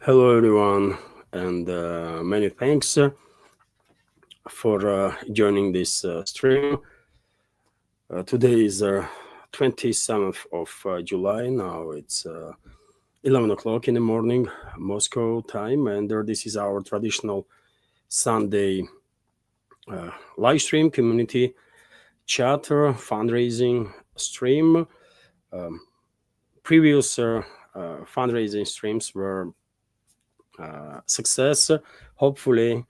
Hello, everyone, and many thanks for joining this stream. Today is 27th of July. Now it's 11 o'clock in the morning, Moscow time, and this is our traditional Sunday live stream, community chatter, fundraising stream. Previous fundraising streams were success. Hopefully,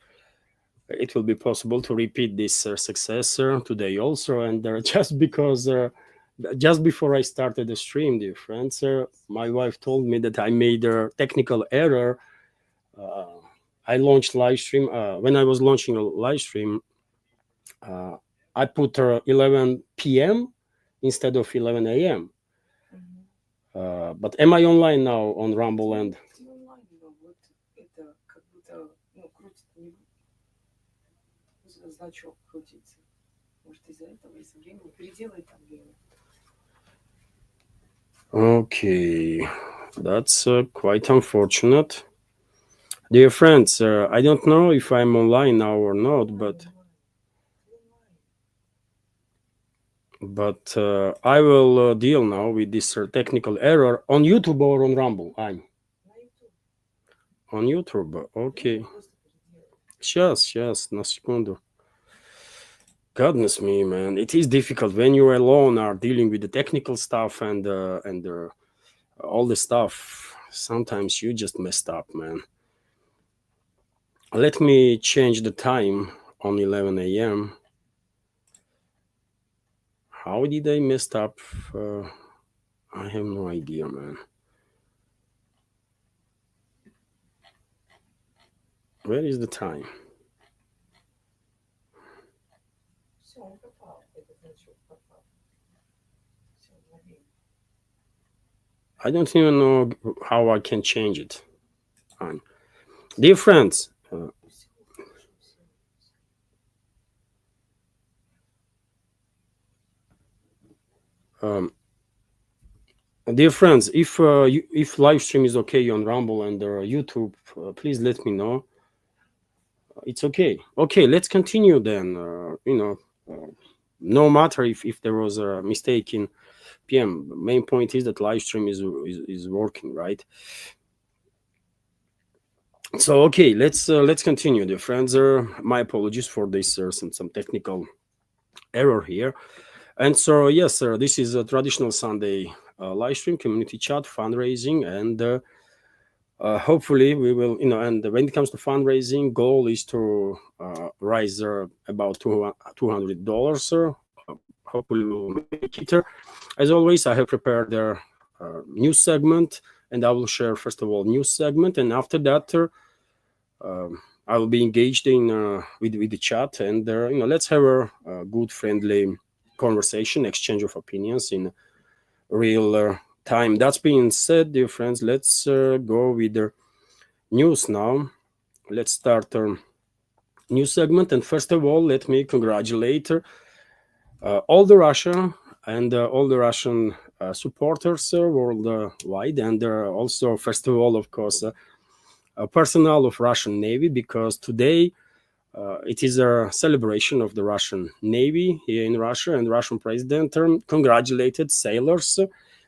it will be possible to repeat this success today also. And just before I started the stream, dear friends, my wife told me that I made a technical error. Uh, I launched live stream. When I was launching a live stream, uh, I put 11 p.m. instead of 11 a.m. But am I online now on Rumble and значок крутится. Может, из-за этого, если время не переделай там время. Okay, that's quite unfortunate. Dear friends, I don't know if I'm online now or not, but I will deal now with this technical error on YouTube or on Rumble. I'm on YouTube. Okay. Сейчас, на секунду. Goodness me, man, it is difficult when you alone are dealing with the technical stuff and all the stuff. Sometimes you just messed up, man. Let me change the time on 11 a.m. How did I messed up? I have no idea, man. Where is the time? Все, он попал, этот значок попал. Все, лови. I don't even know how I can change it. Fine. Dear friends, if live stream is okay on Rumble and YouTube, please let me know. It's okay. Okay, let's continue then. No matter if there was a mistake in PM. The main point is that live stream is working, right? So okay, let's continue, dear friends. My apologies for this some technical error here. And so yes, sir, this is a traditional Sunday live stream, community chat, fundraising, and hopefully we will, and when it comes to fundraising, goal is to raise about $200. Hopefully we'll make it. As always, I have prepared a news segment, and I will share first of all news segment, and after that I will be engaged in with the chat, and let's have a good, friendly conversation, exchange of opinions in real time. That's being said, dear friends, let's go with the news now. Let's start our news segment, and first of all, let me congratulate all the Russia and all the Russian supporters worldwide, and also, first of all, of course, personnel of Russian Navy, because today it is a celebration of the Russian Navy here in Russia, and Russian president congratulated sailors.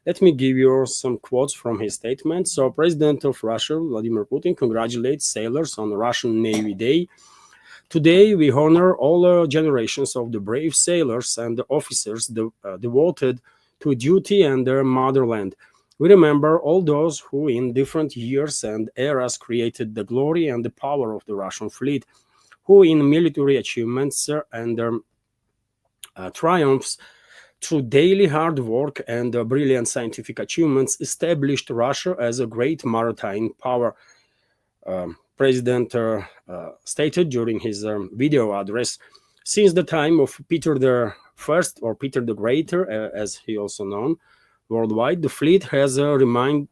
Let me give you some quotes from his statement. So, President of Russia, Vladimir Putin, congratulates sailors on Russian Navy Day. Today, we honor all generations of the brave sailors and officers devoted to duty and their motherland. We remember all those who, in different years and eras, created the glory and the power of the Russian fleet, who, in military achievements and triumphs, through daily hard work and brilliant scientific achievements, established Russia as a great maritime power. President stated during his video address. Since the time of Peter the First, or Peter the Greater, as he also known worldwide, the fleet has remained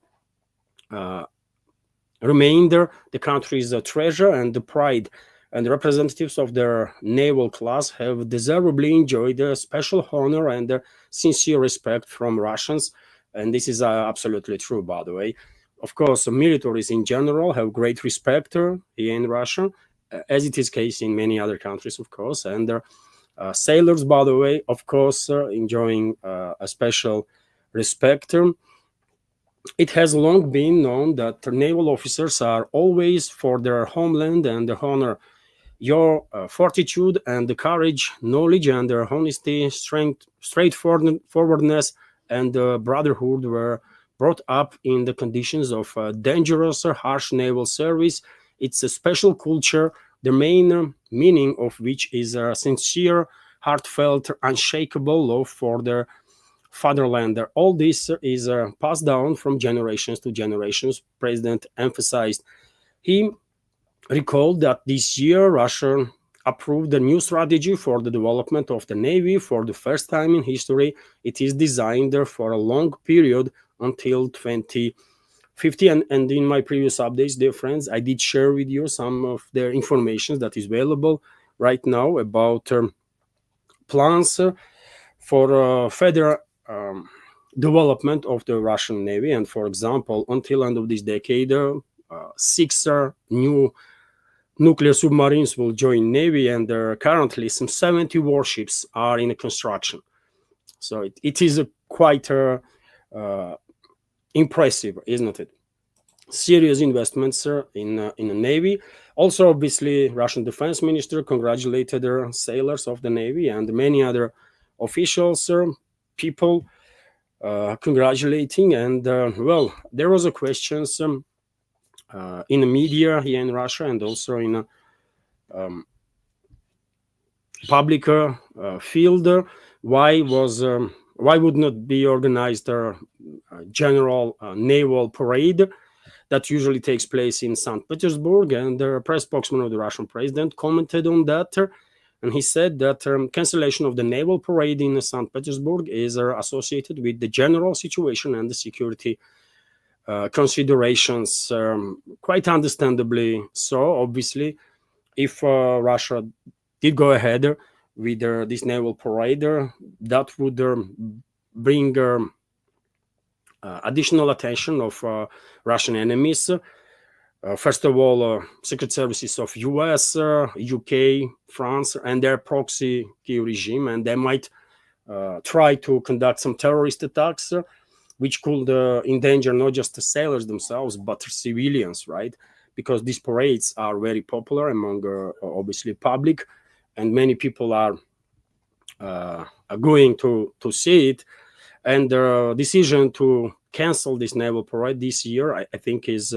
the country's treasure and the pride, and the representatives of their naval class have deservedly enjoyed a special honor and sincere respect from Russians. And this is absolutely true, by the way. Of course, militaries in general have great respect here in Russia, as it is case in many other countries, of course. And sailors, by the way, of course, enjoying a special respect. It has long been known that naval officers are always for their homeland and the honor. Your fortitude and the courage, knowledge and their honesty, strength, straightforwardness, and brotherhood were brought up in the conditions of dangerous, harsh naval service. It's a special culture, the main meaning of which is a sincere, heartfelt, unshakable love for their fatherland. All this is passed down from generations to generations. President emphasized. He recalled that this year Russia approved a new strategy for the development of the Navy for the first time in history. It is designed for a long period until 2050. And in my previous updates, dear friends, I did share with you some of the information that is available right now about plans for further development of the Russian Navy. And for example, until end of this decade, six new nuclear submarines will join Navy, and currently some 70 warships are in construction. So it is a quite impressive, isn't it? Serious investments in the Navy. Also, obviously, Russian Defense Minister congratulated the sailors of the Navy and many other officials, people congratulating. And well, there was a questions in the media here in Russia and also in public field. Why would not be organized a general naval parade that usually takes place in St. Petersburg? And the press spokesman of the Russian president commented on that, and he said that cancellation of the naval parade in St. Petersburg is associated with the general situation and the security considerations. Quite understandably so, obviously, if Russia did go ahead with this naval parade, that would bring additional attention of Russian enemies. First of all, secret services of US, UK, France, and their proxy Kiev regime, and they might try to conduct some terrorist attacks, which could endanger not just the sailors themselves, but civilians, right? Because these parades are very popular among, obviously, public, and many people are going to see it. And the decision to cancel this naval parade this year, I think, is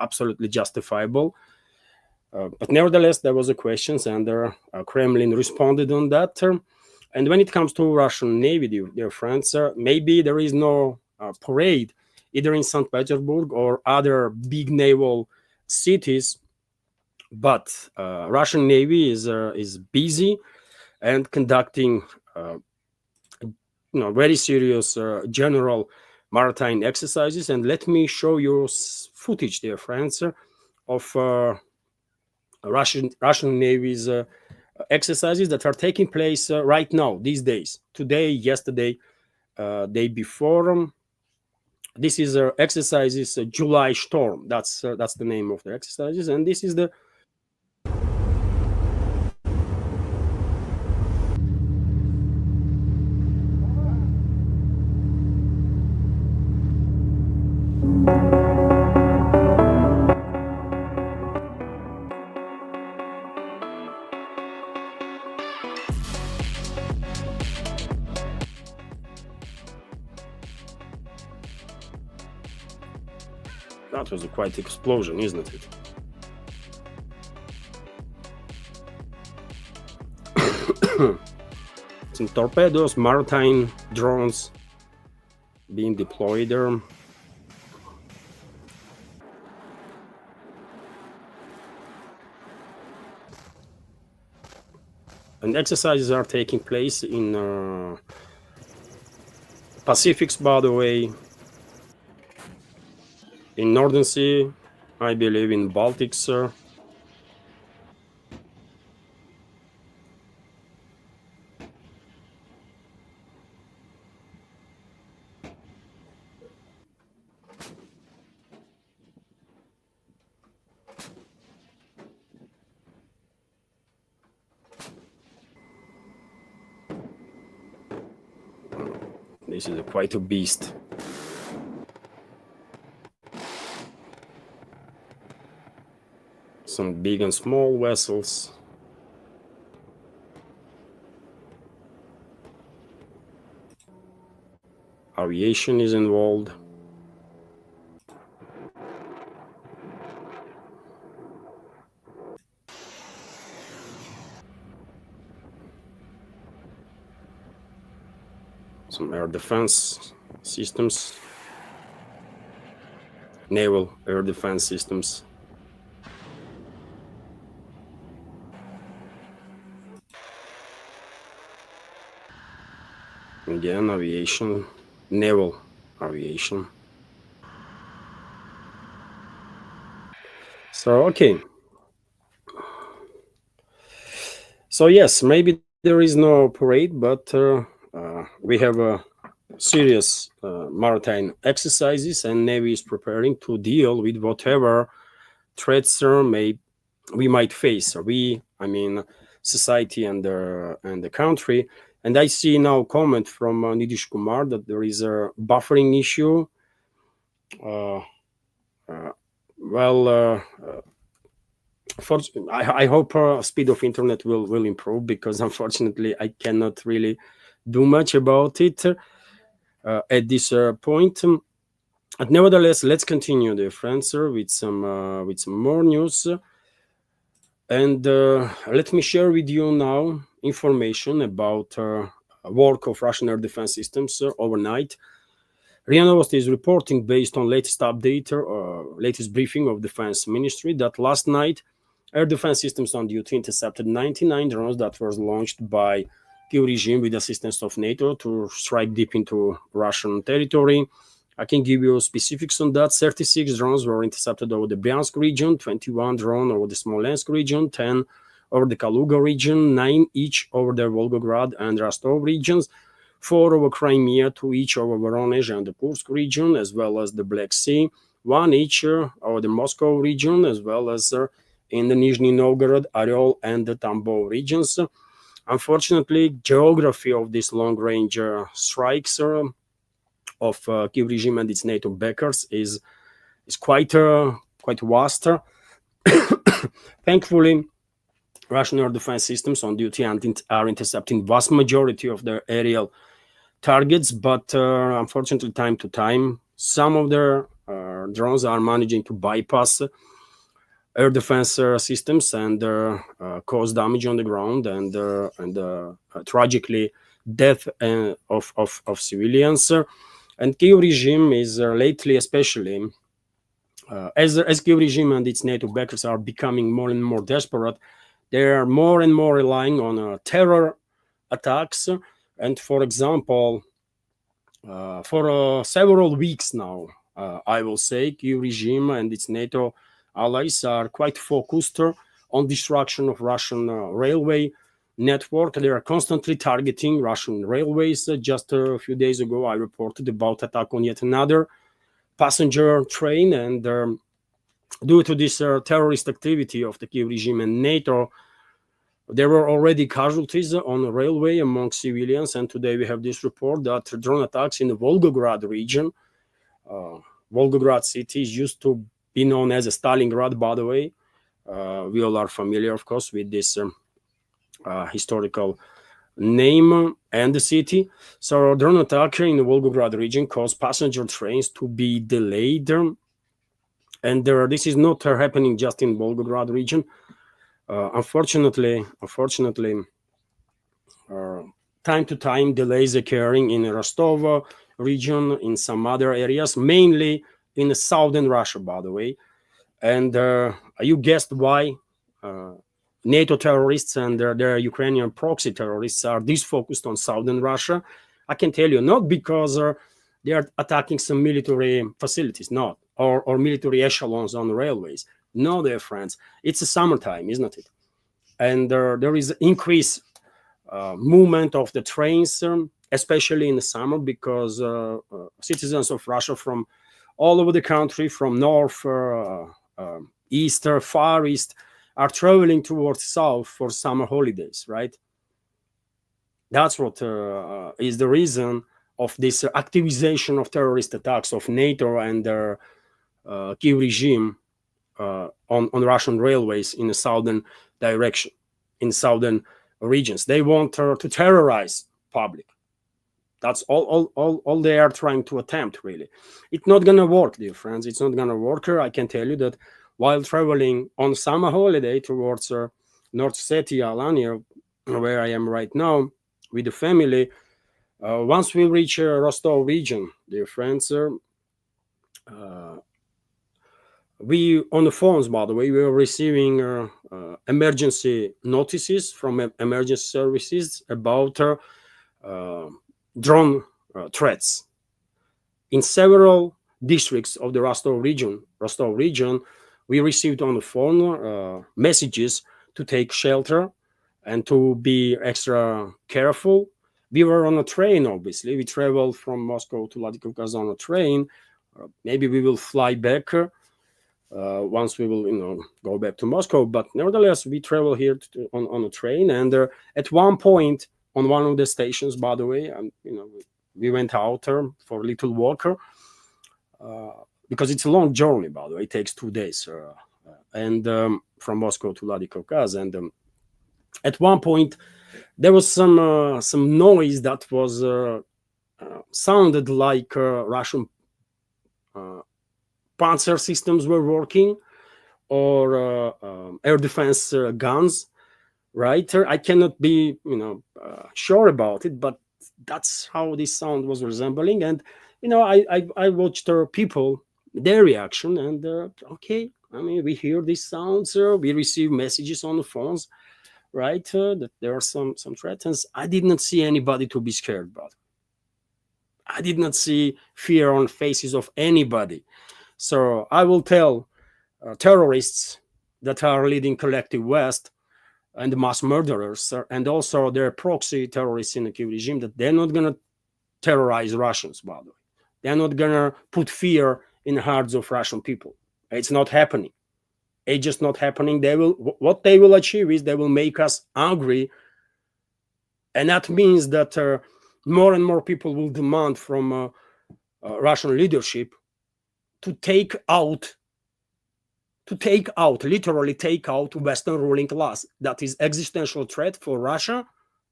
absolutely justifiable. But nevertheless, there was a questions, and Kremlin responded on that. And when it comes to Russian Navy, dear friends, maybe there is no parade either in St. Petersburg or other big naval cities, but Russian Navy is busy and conducting very serious general maritime exercises. And let me show you footage, dear friends, of Russian Navy's exercises that are taking place right now, these days, today, yesterday, day before. This is exercises July Storm. That's the name of the exercises, and this is the that was a quite explosion, isn't it? Some torpedoes, maritime drones being deployed there. And exercises are taking place in Pacifics, by the way, in Northern Sea, I believe in Baltics. This is quite a beast. Some big and small vessels. Aviation is involved. Some air defense systems. Naval air defense systems. Again, aviation, naval aviation. So, okay. So, yes, maybe there is no parade, but we have a serious maritime exercises, and Navy is preparing to deal with whatever threats we might face. I mean, society and the country. And I see now comment from Nidish Kumar that there is a buffering issue. I hope speed of internet will improve, because unfortunately I cannot really do much about it at this point. But nevertheless, let's continue, dear friends, with some more news. And let me share with you now information about work of Russian air defense systems overnight. RIA Novosti is reporting, based on latest update, latest briefing of Defense Ministry, that last night air defense systems on duty intercepted 99 drones that were launched by Kyiv regime with assistance of NATO to strike deep into Russian territory. I can give you specifics on that. 36 drones were intercepted over the Bryansk region, 21 drones over the Smolensk region, 10 over the Kaluga region, 9 each over the Volgograd and Rostov regions, 4 over Crimea, 2 each over Voronezh and the Kursk region, as well as the Black Sea, 1 each over the Moscow region, as well as in the Nizhny Novgorod, Oryol, and the Tambov regions. Unfortunately, geography of these long-range strikes of Kyiv regime and its NATO backers is quite vast. Thankfully, Russian air defense systems on duty are intercepting vast majority of their aerial targets, but unfortunately, time to time, some of their drones are managing to bypass air defense systems and cause damage on the ground and tragically death of civilians. And Kyiv regime is lately, especially as Kyiv regime and its NATO backers are becoming more and more desperate, they are more and more relying on terror attacks. And for example, for several weeks now, I will say Kyiv regime and its NATO allies are quite focused on destruction of Russian railway network. They are constantly targeting Russian railways. Just a few days ago, I reported about attack on yet another passenger train, and due to this terrorist activity of the Kyiv regime and NATO, there were already casualties on the railway among civilians. And today we have this report that drone attacks in the Volgograd region. Volgograd city is used to be known as a Stalingrad, by the way. We all are familiar, of course, with this historical name and the city. So drone attack in the Volgograd region caused passenger trains to be delayed. And this is not happening just in Volgograd region. Unfortunately, time to time delays occurring in Rostov region, in some other areas, mainly in southern Russia, by the way. And you guessed why NATO terrorists and their Ukrainian proxy terrorists are this focused on southern Russia. I can tell you, not because they are attacking some military facilities, not, or military echelons on the railways. No, dear friends, it's a summertime, isn't it? And there is increased movement of the trains, especially in the summer, because citizens of Russia from all over the country, from north, east, far east, are traveling towards south for summer holidays, right? That's what is the reason of this activization of terrorist attacks of NATO and their Kiev regime on Russian railways in the southern direction, in southern regions. They want to terrorize public. That's all they are trying to attempt, really. It's not going to work, dear friends. It's not going to work. I can tell you that while traveling on summer holiday towards North Ossetia, Alania, where I am right now with the family, once we reach Rostov region, dear friends, we, on the phones, by the way, we were receiving emergency notices from emergency services about drone threats. In several districts of the Rostov region, we received on the phone messages to take shelter and to be extra careful. We were on a train, obviously. We traveled from Moscow to Vladikavkaz on a train. Maybe we will fly back once we will, go back to Moscow. But nevertheless, we travel here on a train. And at one point, on one of the stations, by the way, we went out for a little walk because it's a long journey, by the way. It takes 2 days, and from Moscow to Vladikavkaz. And at one point, there was some noise that was sounded like Russian Panzer systems were working, or air defense guns. Right? I cannot be, sure about it, but that's how this sound was resembling. And I watched people, their reaction, and okay, we hear these sounds. We receive messages on the phones, right? That there are some threats. And I did not see anybody to be scared about. I did not see fear on faces of anybody. So I will tell terrorists that are leading collective West and the mass murderers, and also their proxy terrorists in the Kiev regime, that they're not going to terrorize Russians, by the way. They're not going to put fear in the hearts of Russian people. It's not happening. It's just not happening. What they will achieve is they will make us angry. And that means that more and more people will demand from Russian leadership to literally take out Western ruling class. That is existential threat for Russia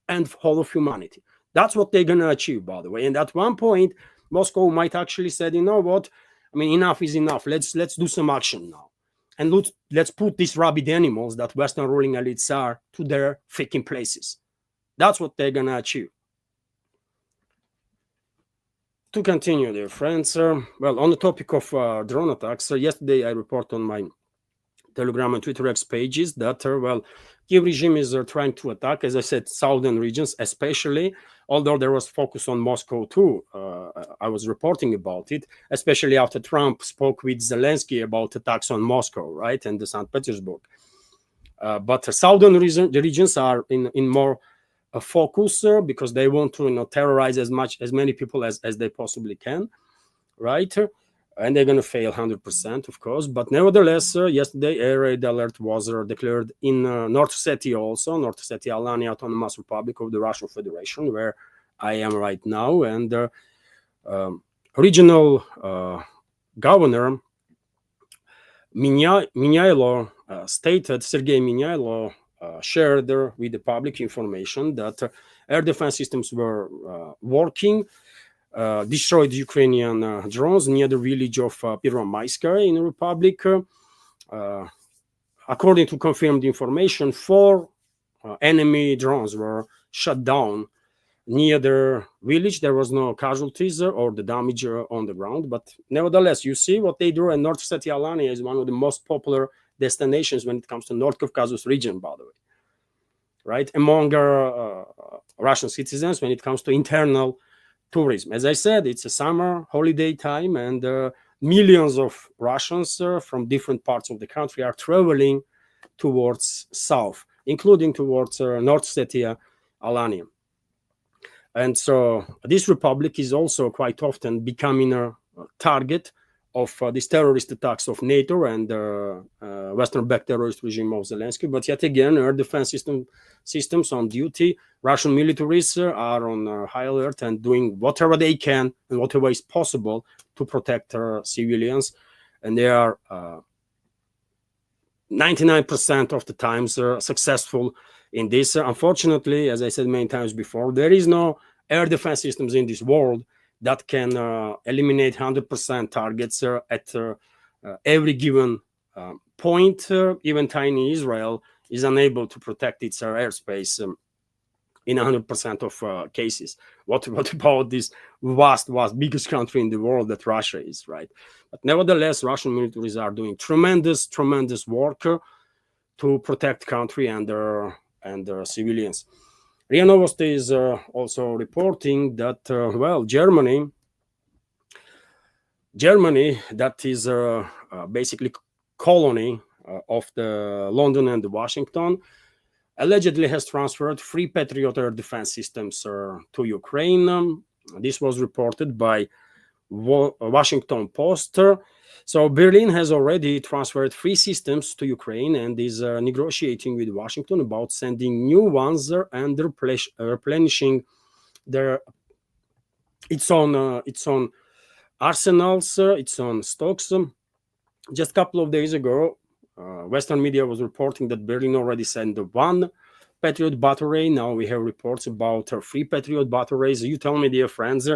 and whole of humanity. That's what they're going to achieve, by the way. And at one point, Moscow might actually say, you know what? Enough is enough. Let's do some action now. And let's put these rabid animals that Western ruling elites are to their freaking places. That's what they're going to achieve. To continue, dear friends, well, on the topic of drone attacks, yesterday I reported on my Telegram and Twitter X pages that, Kiev regime is trying to attack, as I said, southern regions, especially, although there was focus on Moscow too. I was reporting about it, especially after Trump spoke with Zelensky about attacks on Moscow, right, and the St. Petersburg. But the southern regions are in more focus because they want to terrorize as many people as they possibly can, right? And they're going to fail 100%, of course. But nevertheless, yesterday, a red alert was declared in North Ossetia also, North Ossetia, Alania Autonomous Republic of the Russian Federation, where I am right now. And regional governor Minyailo stated, Sergei Minyailo shared with the public information that air defense systems were working, destroyed Ukrainian drones near the village of Piromaiskaya in the Republic. According to confirmed information, 4 enemy drones were shot down near the village. There was no casualties or the damage on the ground, but nevertheless, you see what they do. And North Ossetia Alania is one of the most popular destinations when it comes to North Caucasus region, by the way, right? Among Russian citizens when it comes to internal tourism. As I said, it's a summer holiday time, and millions of Russians from different parts of the country are traveling towards south, including towards North Ossetia, Alania. And so this republic is also quite often becoming a target of these terrorist attacks of NATO and Western-backed terrorist regime of Zelensky. But yet again, air defense systems on duty. Russian militaries are on high alert and doing whatever they can and whatever is possible to protect civilians. And they are 99% of the times successful in this. Unfortunately, as I said many times before, there is no air defense systems in this world that can eliminate 100% targets at every given point. Even tiny Israel is unable to protect its airspace in 100% of cases. What about this vast, biggest country in the world that Russia is, right? But nevertheless, Russian militaries are doing tremendous work to protect country and their civilians. RIA Novosti is also reporting that, Germany, that is basically colony of the London and Washington, allegedly has transferred 3 Patriot air defense systems to Ukraine. This was reported by Washington Post. So Berlin has already transferred 3 systems to Ukraine and is negotiating with Washington about sending new ones and replenishing its own arsenals, its own stocks. Just a couple of days ago, Western media was reporting that Berlin already sent 1 Patriot battery. Now we have reports about 3 Patriot batteries. You tell me, dear friends,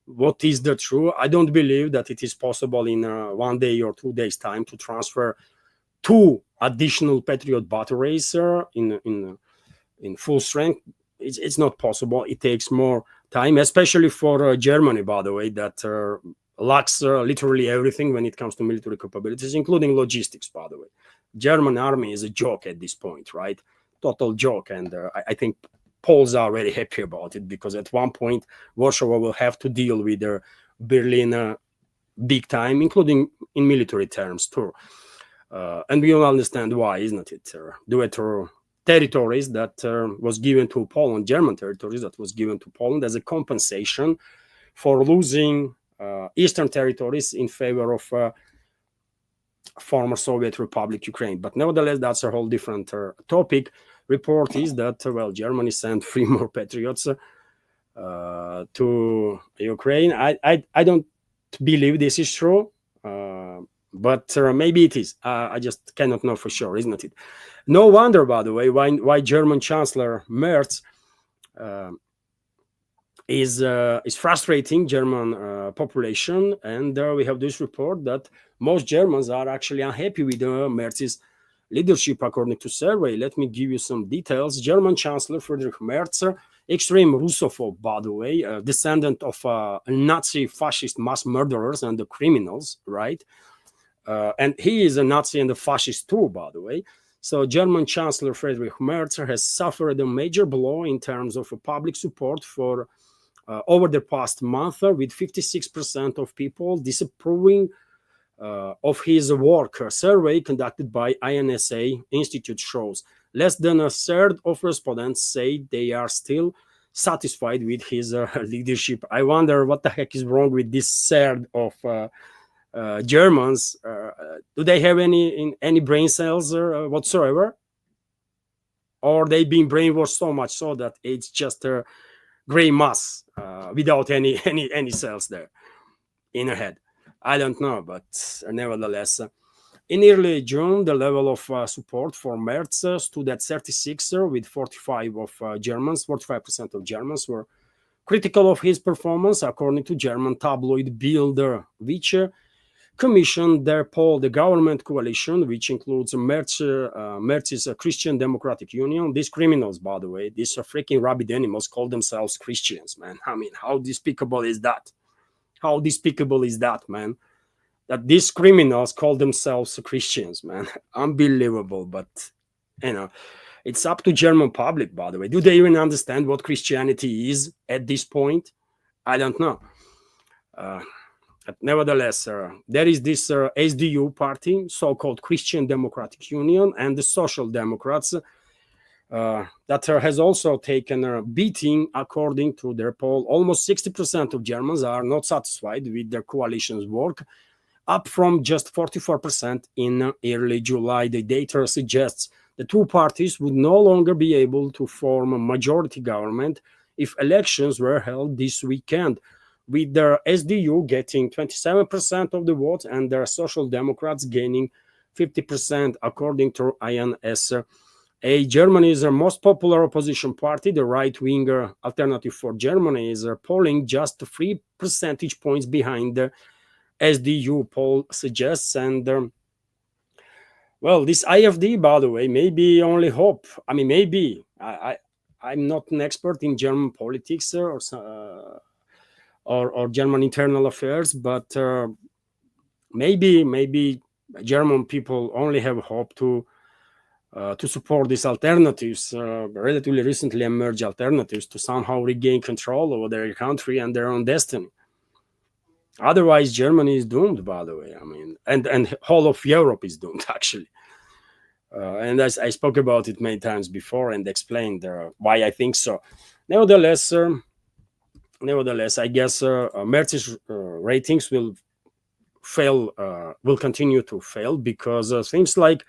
what is the truth? I don't believe that it is possible in 1 day or 2 days' time to transfer 2 additional Patriot batteries in full strength. It's not possible. It takes more time, especially for Germany, by the way, that lacks literally everything when it comes to military capabilities, including logistics, by the way. German army is a joke at this point, right? Total joke. And I think Poles are very happy about it, because at one point, Warsaw will have to deal with Berlin big time, including in military terms too. And we all understand why, isn't it? Due to territories that was given to Poland, German territories that was given to Poland as a compensation for losing eastern territories in favor of former Soviet Republic Ukraine. But nevertheless, that's a whole different topic. Report is that, Germany sent 3 more Patriots to Ukraine. I don't believe this is true, but maybe it is. I just cannot know for sure, isn't it? No wonder, by the way, why German Chancellor Merz is frustrating German population, and we have this report that most Germans are actually unhappy with Merz's leadership, according to survey. Let me give you some details. German Chancellor Friedrich Merz, extreme Russophobe, by the way, descendant of Nazi fascist mass murderers and the criminals, right? And he is a Nazi and a fascist too, by the way. So German Chancellor Friedrich Merz has suffered a major blow in terms of public support for over the past month, with 56% of people disapproving of his work. A survey conducted by INSA Institute shows less than a third of respondents say they are still satisfied with his leadership. I wonder what the heck is wrong with this third of Germans. Do they have any brain cells whatsoever? Or they been brainwashed so much so that it's just a gray mass without any cells there in their head? I don't know, but nevertheless, in early June, the level of support for Merz stood at 36, with 45% of Germans were critical of his performance, according to German tabloid Bild, which commissioned their poll. The government coalition, which includes Merz's Christian Democratic Union. These criminals, by the way, these freaking rabid animals, call themselves Christians, man. I mean, how despicable is that? How despicable is that, man? That these criminals call themselves Christians, man. Unbelievable. But, it's up to German public, by the way. Do they even understand what Christianity is at this point? I don't know. But nevertheless, there is this SDU party, so-called Christian Democratic Union, and the Social Democrats that has also taken a beating, according to their poll. Almost 60% of Germans are not satisfied with their coalition's work, up from just 44% in early July. The data suggests the two parties would no longer be able to form a majority government if elections were held this weekend, with the SDU getting 27% of the vote and the Social Democrats gaining 50%, according to INS. Germany's most popular opposition party, the right-winger Alternative for Germany, is polling just 3 percentage points behind the SDU, poll suggests. And well, this IFD, by the way, maybe only hope. I mean, maybe. I'm not an expert in German politics or German internal affairs, but maybe German people only have hope to support these alternatives, relatively recently emerged alternatives, to somehow regain control over their country and their own destiny. Otherwise, Germany is doomed, by the way. I mean, and whole of Europe is doomed, actually. And as I spoke about it many times before and explained why I think so. Nevertheless, I guess Merz's ratings will continue to fail, because things like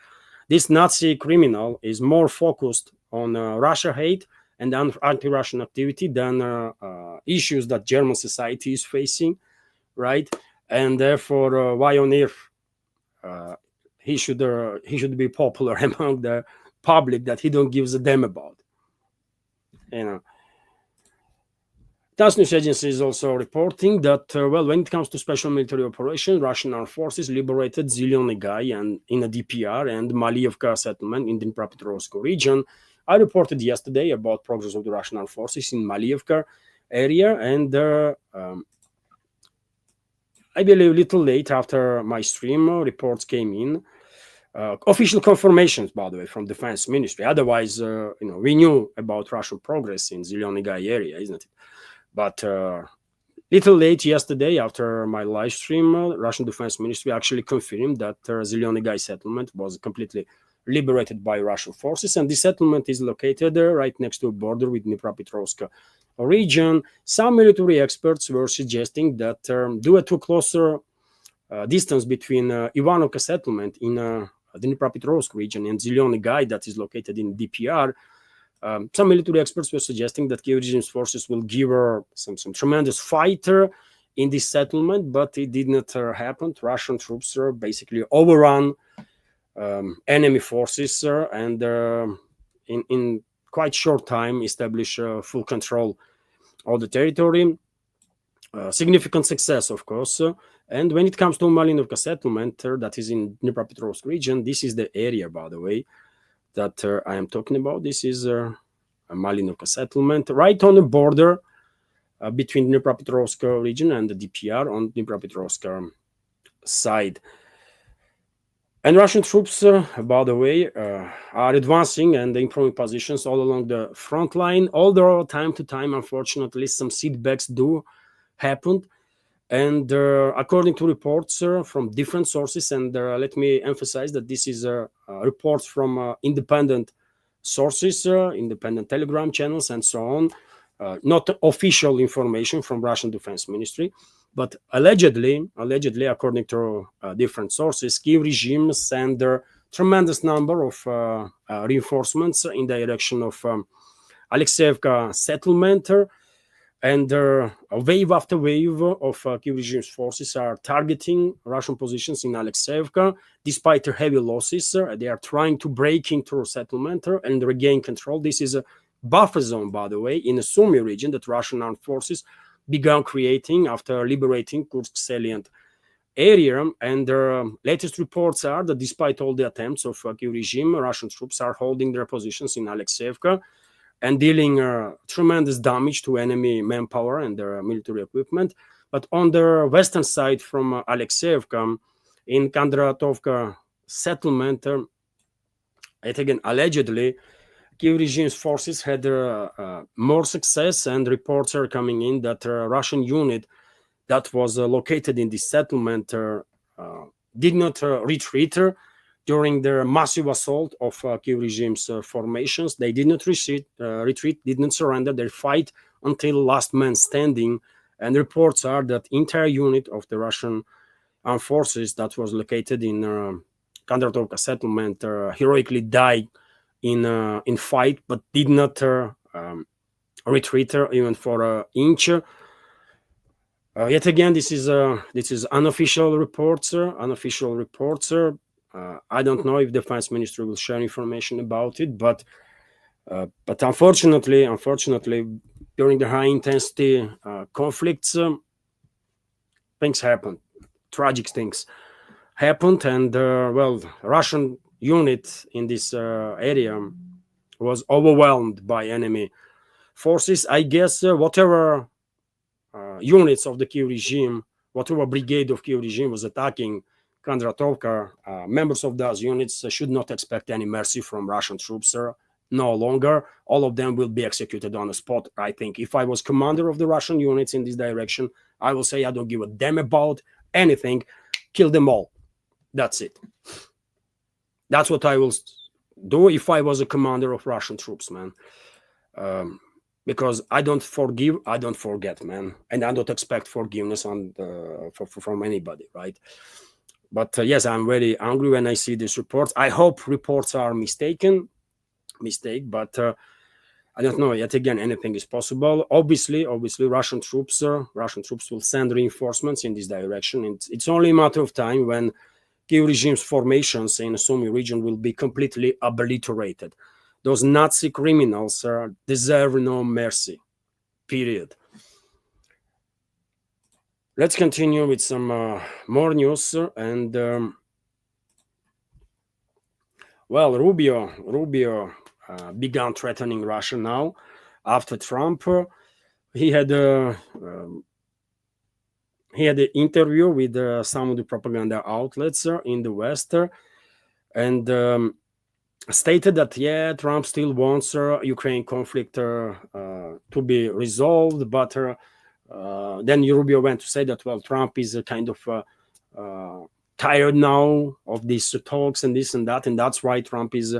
this Nazi criminal is more focused on Russia hate and anti-Russian activity than issues that German society is facing, right? And therefore, why on earth he should be popular among the public that he don't give a damn about, you know. TASS news agency is also reporting that, when it comes to special military operation, Russian armed forces liberated Zelyony Gai and in a DPR and Malievka settlement in the Dnipropetrovsk region. I reported yesterday about progress of the Russian armed forces in Malievka area, and I believe a little late after my stream, reports came in. Official confirmations, by the way, from Defense Ministry. Otherwise, we knew about Russian progress in Zelyony Gai area, isn't it? But little late yesterday, after my live stream, Russian Defense Ministry actually confirmed that Zelyony Gai settlement was completely liberated by Russian forces, and this settlement is located right next to a border with Dnipropetrovsk region. Some military experts were suggesting that due to closer distance between Ivanovka settlement in the Dnipropetrovsk region and Zelyony Gai that is located in DPR, some military experts were suggesting that Kyiv regime's forces will give some tremendous fight in this settlement, but it did not happen. Russian troops basically overrun enemy forces and in quite short time establish full control of the territory. Significant success, of course. And when it comes to Malinovka settlement, that is in Dnipropetrovsk region, this is the area, by the way, that I am talking about. This is a Malinovka settlement right on the border between Dnipropetrovsk region and the DPR on Dnipropetrovsk side. And Russian troops, by the way, are advancing and improving positions all along the front line, although time to time, unfortunately, some setbacks do happen. And according to reports from different sources, and let me emphasize that this is reports from independent sources, independent Telegram channels, and so on, not official information from Russian Defense Ministry, but allegedly, according to different sources, Kyiv regime sent a tremendous number of reinforcements in direction of Alexeyevka settlement. And wave after wave of Kyiv regime's forces are targeting Russian positions in Alexeyevka. Despite their heavy losses, they are trying to break into a settlement and regain control. This is a buffer zone, by the way, in the Sumy region that Russian armed forces began creating after liberating Kursk salient area. And latest reports are that despite all the attempts of Kyiv regime, Russian troops are holding their positions in Alexeyevka and dealing tremendous damage to enemy manpower and their military equipment. But on the western side from Alexeyevka, in Kondratovka settlement, it again allegedly, Kyiv regime's forces had more success, and reports are coming in that a Russian unit that was located in this settlement did not retreat during the massive assault of Kyiv regime's formations. They did not retreat, did not surrender. They fight until last man standing. And reports are that entire unit of the Russian armed forces that was located in Kondratovka settlement heroically died in fight, but did not retreat even for an inch. Yet again, this is unofficial reports. Unofficial reports. I don't know if the defense ministry will share information about it, but unfortunately, during the high intensity conflicts, things happen. Tragic things happened, and Russian unit in this area was overwhelmed by enemy forces. I guess whatever units of the Kiev regime, whatever brigade of Kiev regime was attacking Kondratovka, members of those units should not expect any mercy from Russian troops. No longer. All of them will be executed on the spot. I think if I was commander of the Russian units in this direction, I will say I don't give a damn about anything. Kill them all. That's it. That's what I will do if I was a commander of Russian troops, man. Because I don't forgive, I don't forget, man, and I don't expect forgiveness from anybody, right? But yes, I'm very angry when I see these reports. I hope reports are mistake, but I don't know. Yet again, anything is possible. Obviously, Russian troops will send reinforcements in this direction. It's only a matter of time when Kiev regime's formations in the Sumy region will be completely obliterated. Those Nazi criminals deserve no mercy, period. Let's continue with some more news. And Rubio began threatening Russia now after Trump. He had an interview with some of the propaganda outlets in the West, and stated that Trump still wants Ukraine conflict to be resolved, but then Rubio went to say that Trump is kind of tired now of these talks and this and that, and that's why Trump is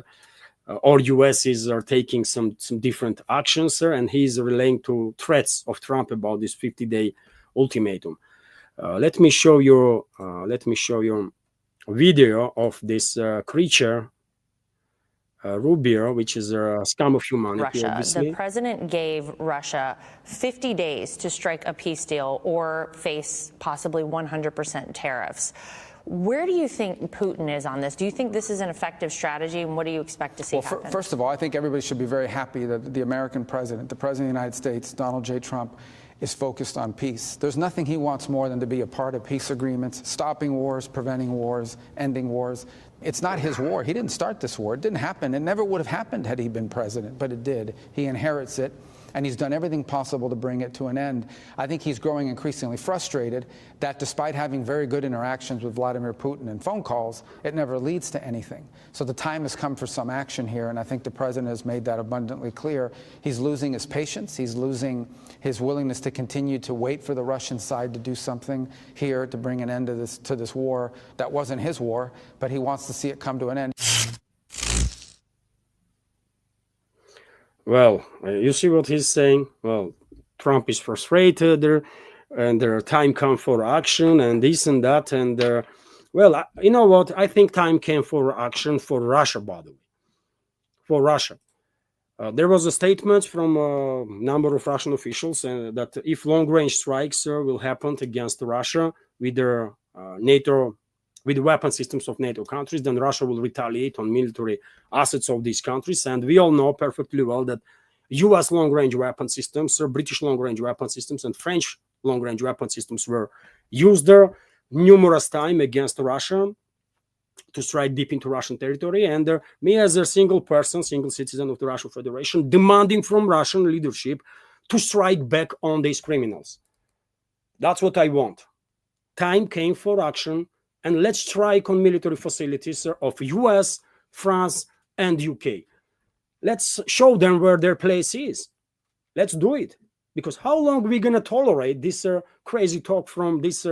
or US is taking some different actions, and he's relaying to threats of Trump about this 50-day ultimatum. Let me show you video of this creature. Rubio, which is a scum of humanity, Russia. obviously. The president gave Russia 50 days to strike a peace deal or face possibly 100% tariffs. Where do you think Putin is on this? Do you think this is an effective strategy, and what do you expect to see happen? First of all, I think everybody should be very happy that the American president, the president of the United States, Donald J. Trump, is focused on peace. There's nothing he wants more than to be a part of peace agreements, stopping wars, preventing wars, ending wars. It's not his war. He didn't start this war. It didn't happen. It never would have happened had he been president, but it did. He inherits it, and he's done everything possible to bring it to an end. I think he's growing increasingly frustrated that despite having very good interactions with Vladimir Putin and phone calls, it never leads to anything. So the time has come for some action here, and I think the president has made that abundantly clear. He's losing his patience. He's losing his willingness to continue to wait for the Russian side to do something here to bring an end to this war that wasn't his war, but he wants to see it come to an end. Well, you see what he's saying? Well, Trump is frustrated, and their time come for action, and this and that, and you know what? I think time came for action for Russia, by the way. For Russia. There was a statement from a number of Russian officials that if long-range strikes will happen against Russia with their with the weapon systems of NATO countries, then Russia will retaliate on military assets of these countries. And we all know perfectly well that US long-range weapon systems, British long-range weapon systems, and French long-range weapon systems were used there numerous times against Russia to strike deep into Russian territory. And me as a single citizen of the Russian Federation, demanding from Russian leadership to strike back on these criminals. That's what I want. Time came for action, and let's strike on military facilities of US, France, and UK. Let's show them where their place is. Let's do it. Because how long are we going to tolerate this crazy talk from these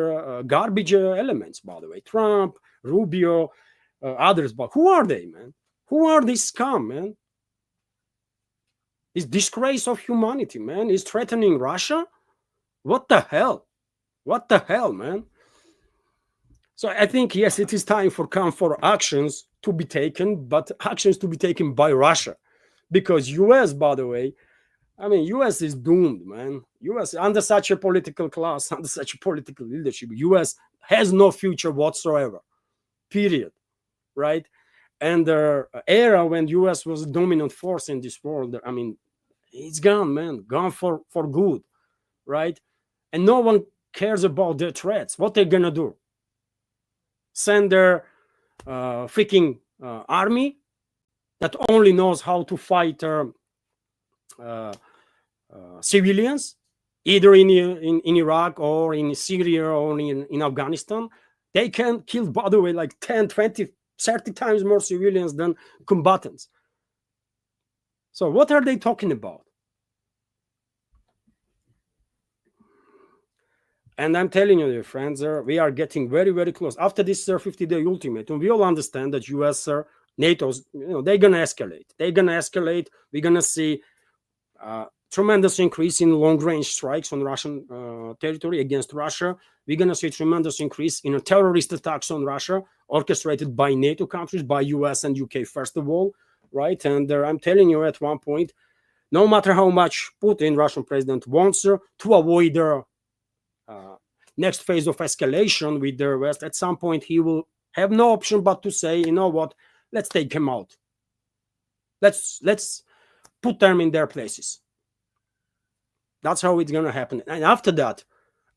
garbage elements, by the way? Trump, Rubio, others. But who are they, man? Who are these scum, man? This disgrace of humanity, man, is threatening Russia? What the hell? What the hell, man? So I think, yes, it is time for actions to be taken, but actions to be taken by Russia. Because US, by the way, I mean, US is doomed, man. US, under such a political class, under such a political leadership, US has no future whatsoever, period, right? And the era when US was a dominant force in this world, I mean, it's gone, man, gone for good, right? And no one cares about their threats. What they're gonna do? Send their freaking army that only knows how to fight civilians, either in Iraq or in Syria or in Afghanistan. They can kill, by the way, like 10, 20, 30 times more civilians than combatants. So what are they talking about? And I'm telling you, dear friends, we are getting very, very close. After this 50-day ultimatum, we all understand that US, NATO's, they're going to escalate. They're going to escalate. We're going to see tremendous increase in long-range strikes on Russian territory against Russia. We're going to see tremendous increase in terrorist attacks on Russia, orchestrated by NATO countries, by US and UK, first of all, right? And I'm telling you, at one point, no matter how much Putin, Russian president, wants to avoid the next phase of escalation with the West, at some point he will have no option but to say, you know what, let's take him out. Let's put them in their places. That's how it's going to happen. And after that,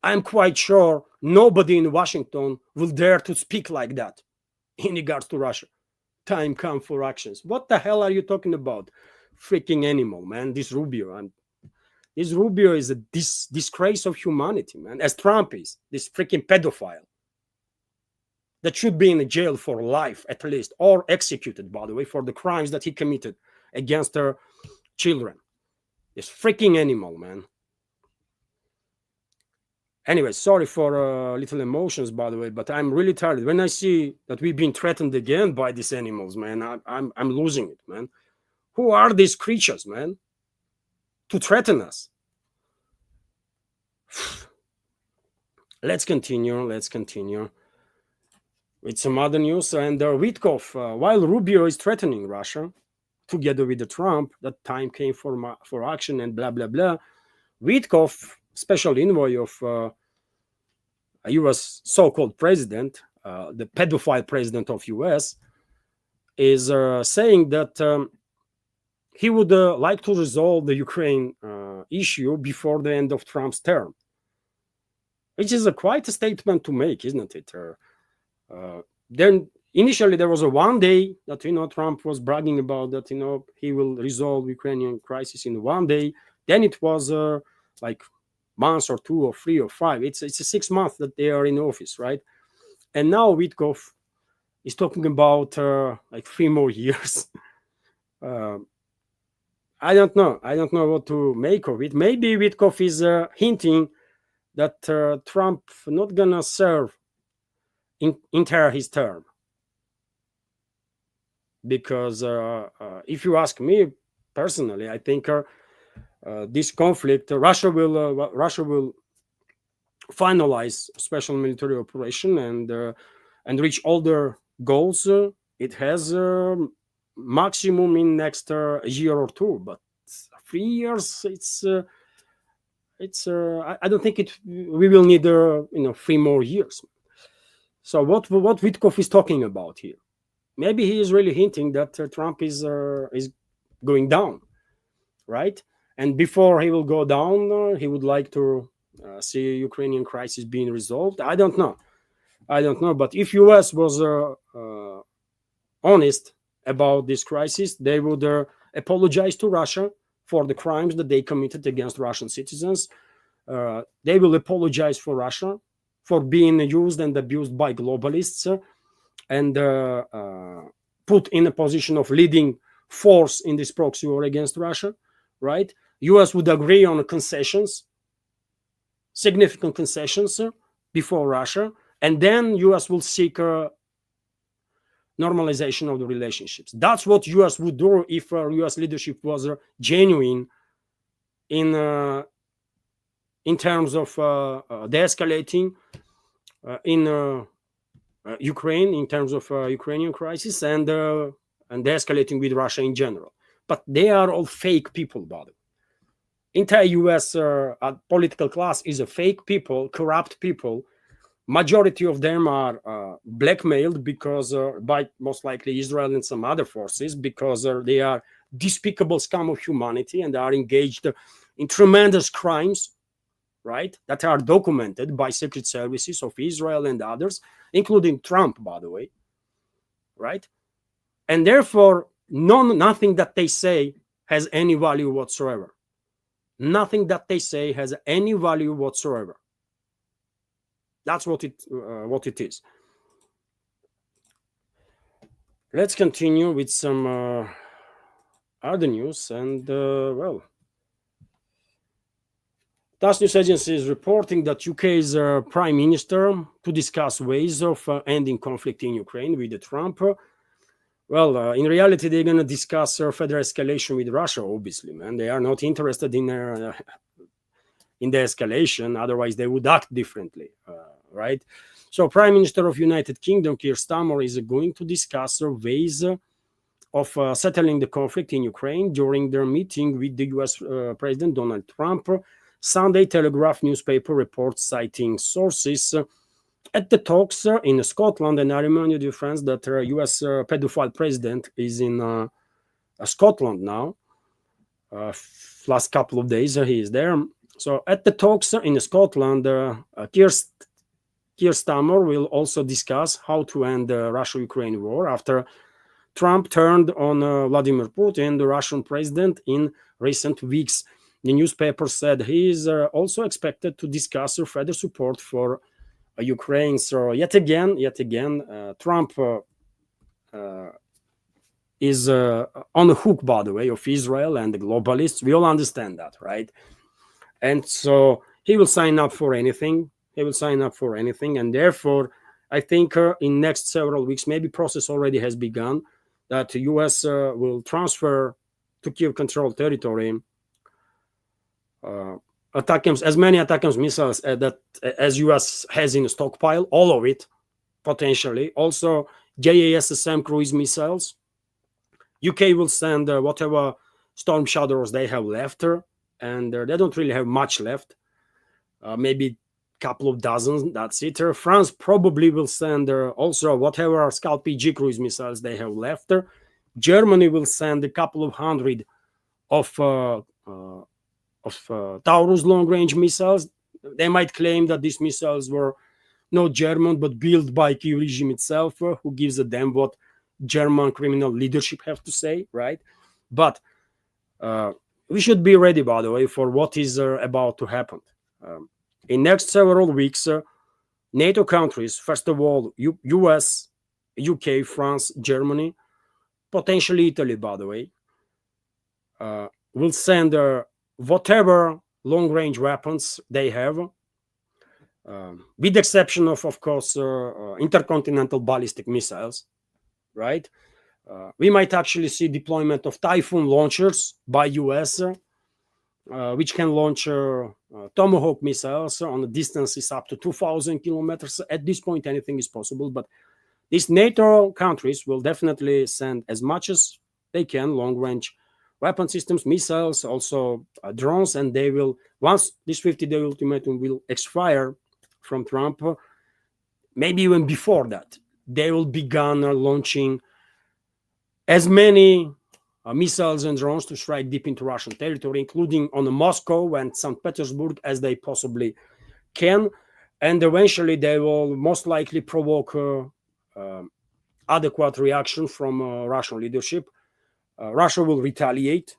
I'm quite sure nobody in Washington will dare to speak like that in regards to Russia. Time come for actions. What the hell are you talking about? Freaking animal, man. This Rubio. This Rubio is a disgrace of humanity, man. As Trump is, this freaking pedophile that should be in jail for life at least, or executed, by the way, for the crimes that he committed against her children. This freaking animal, man. Anyway, sorry for little emotions, by the way, but I'm really tired. When I see that we've been threatened again by these animals, man, I'm losing it, man. Who are these creatures, man, to threaten us? Let's continue with some other news. And Witkov, while Rubio is threatening Russia, together with the Trump, that time came for action and blah, blah, blah. Witkov, special envoy of a U.S. so-called president, the pedophile president of U.S., is saying that he would like to resolve the Ukraine issue before the end of Trump's term, which is quite a statement to make, isn't it? Then initially there was a one day that Trump was bragging about that he will resolve Ukrainian crisis in one day. Then it was like months or 2 or 3 or 5. It's a 6 months that they are in office, right? And now Witkov is talking about like 3 more years. I don't know what to make of it. Maybe Witkov is hinting that Trump not gonna serve entire his term, because if you ask me personally, I think this conflict, Russia will finalize special military operation and reach all their goals. It has maximum in next year or 2, but 3 years, I don't think we will need 3 more years. So what Witkov is talking about here? Maybe he is really hinting that Trump is going down, right? And before he will go down, he would like to see Ukrainian crisis being resolved. I don't know. But if US was honest about this crisis, they would apologize to Russia for the crimes that they committed against Russian citizens. They will apologize for Russia for being used and abused by globalists and put in a position of leading force in this proxy war against Russia, right? US would agree on concessions, significant concessions before Russia, and then US will seek normalization of the relationships. That's what US would do if US leadership was genuine in terms of de-escalating, in Ukraine in terms of Ukrainian crisis and escalating with Russia in general. But they are all fake people, by the way. Entire U.S. Political class is a fake people, corrupt people. Majority of them are blackmailed because by most likely Israel and some other forces because they are despicable scum of humanity and are engaged in tremendous crimes, right? That are documented by secret services of Israel and others, including Trump, by the way, right? And therefore, nothing that they say has any value whatsoever. Nothing that they say has any value whatsoever. That's what it is. Let's continue with some other news. And well, TASS news agency is reporting that UK's prime minister to discuss ways of ending conflict in Ukraine with Trump. Well, in reality, they're going to discuss further escalation with Russia, obviously, man. They are not interested in the escalation. Otherwise, they would act differently, right? So Prime Minister of United Kingdom, Keir Starmer, is going to discuss ways of settling the conflict in Ukraine during their meeting with the US President Donald Trump. Sunday Telegraph newspaper reports citing sources at the talks in Scotland. And I remind you, dear friends, that US pedophile president is in Scotland now. Last couple of days he is there. So at the talks in Scotland, Keir Starmer will also discuss how to end the Russia-Ukraine war after Trump turned on Vladimir Putin, the Russian president, in recent weeks. The newspaper said he is also expected to discuss further support for Ukraine. So yet again, Trump is on the hook, by the way, of Israel and the globalists. We all understand that, right? And so he will sign up for anything. And therefore, I think in next several weeks, maybe process already has begun, that the U.S. will transfer to Kiev-controlled territory as many ATACMS missiles as U.S. has in stockpile, all of it, potentially. Also, JASSM cruise missiles. UK will send whatever Storm Shadows they have left, and they don't really have much left. Maybe couple of dozens, that's it. France probably will send also whatever Scalp PG cruise missiles they have left. Germany will send a couple of hundred of Taurus long-range missiles. They might claim that these missiles were not German, but built by Kyiv regime itself, who gives a damn what German criminal leadership have to say, right? But we should be ready, by the way, for what is about to happen. In next several weeks, NATO countries, first of all, US, UK, France, Germany, potentially Italy, by the way, will send whatever long-range weapons they have, with the exception of course, intercontinental ballistic missiles, right? We might actually see deployment of Typhoon launchers by US, which can launch Tomahawk missiles on distances up to 2,000 kilometers. At this point, anything is possible, but these NATO countries will definitely send as much as they can long-range weapon systems, missiles, also drones, and they will, once this 50-day ultimatum will expire from Trump, maybe even before that, they will begin launching as many missiles and drones to strike deep into Russian territory, including on Moscow and St. Petersburg, as they possibly can. And eventually they will most likely provoke adequate reaction from Russian leadership. Russia will retaliate.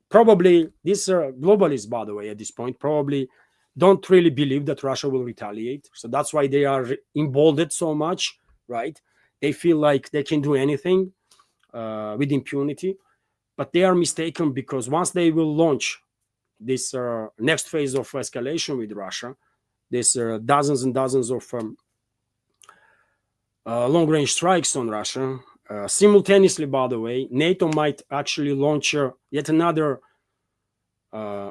Probably these globalists, by the way, at this point, probably don't really believe that Russia will retaliate. So that's why they are emboldened so much, right? They feel like they can do anything with impunity. But they are mistaken, because once they will launch this next phase of escalation with Russia, there's dozens and dozens of long-range strikes on Russia. Simultaneously, by the way, NATO might actually launch yet another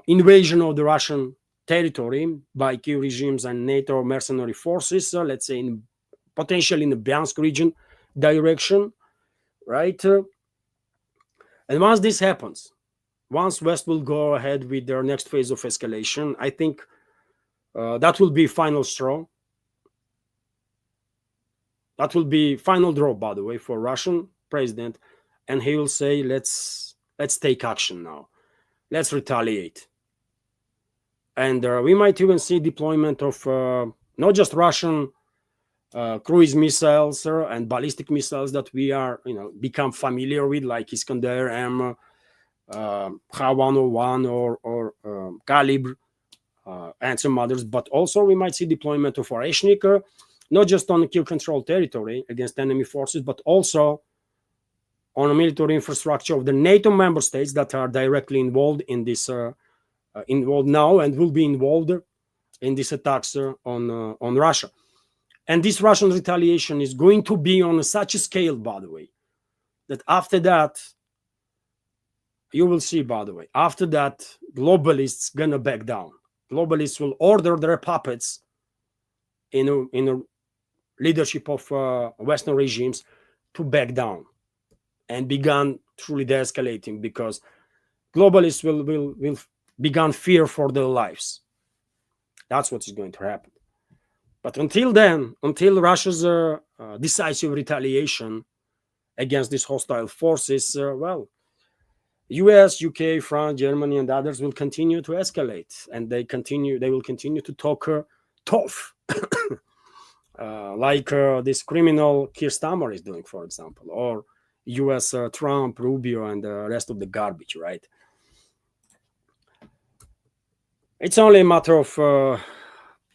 invasion of the Russian territory by Kyiv regimes and NATO mercenary forces, let's say in potentially in the Bryansk region direction, right? And once this happens, once West will go ahead with their next phase of escalation, I think that will be final straw. That will be final draw, by the way, for Russian president, and he will say, "Let's take action now. Let's retaliate." And we might even see deployment of not just Russian cruise missiles and ballistic missiles that we are, become familiar with, like Iskander M, H-101 or Kalibr, and some others. But also we might see deployment of Oreshnik, not just on Kiev controlled territory against enemy forces, but also on a military infrastructure of the NATO member states that are directly involved in this, involved now and will be involved in these attacks on Russia. And this Russian retaliation is going to be on such a scale, by the way, that after that, you will see, by the way, after that, globalists gonna back down. Globalists will order their puppets in a leadership of Western regimes to back down and begin truly de-escalating, because globalists will begin fear for their lives. That's what is going to happen. But until then, until Russia's decisive retaliation against these hostile forces, well, US, UK, France, Germany, and others will continue to escalate, and they will continue to talk tough, like this criminal Keir Starmer is doing, for example, or US Trump, Rubio, and the rest of the garbage, right? It's only a matter of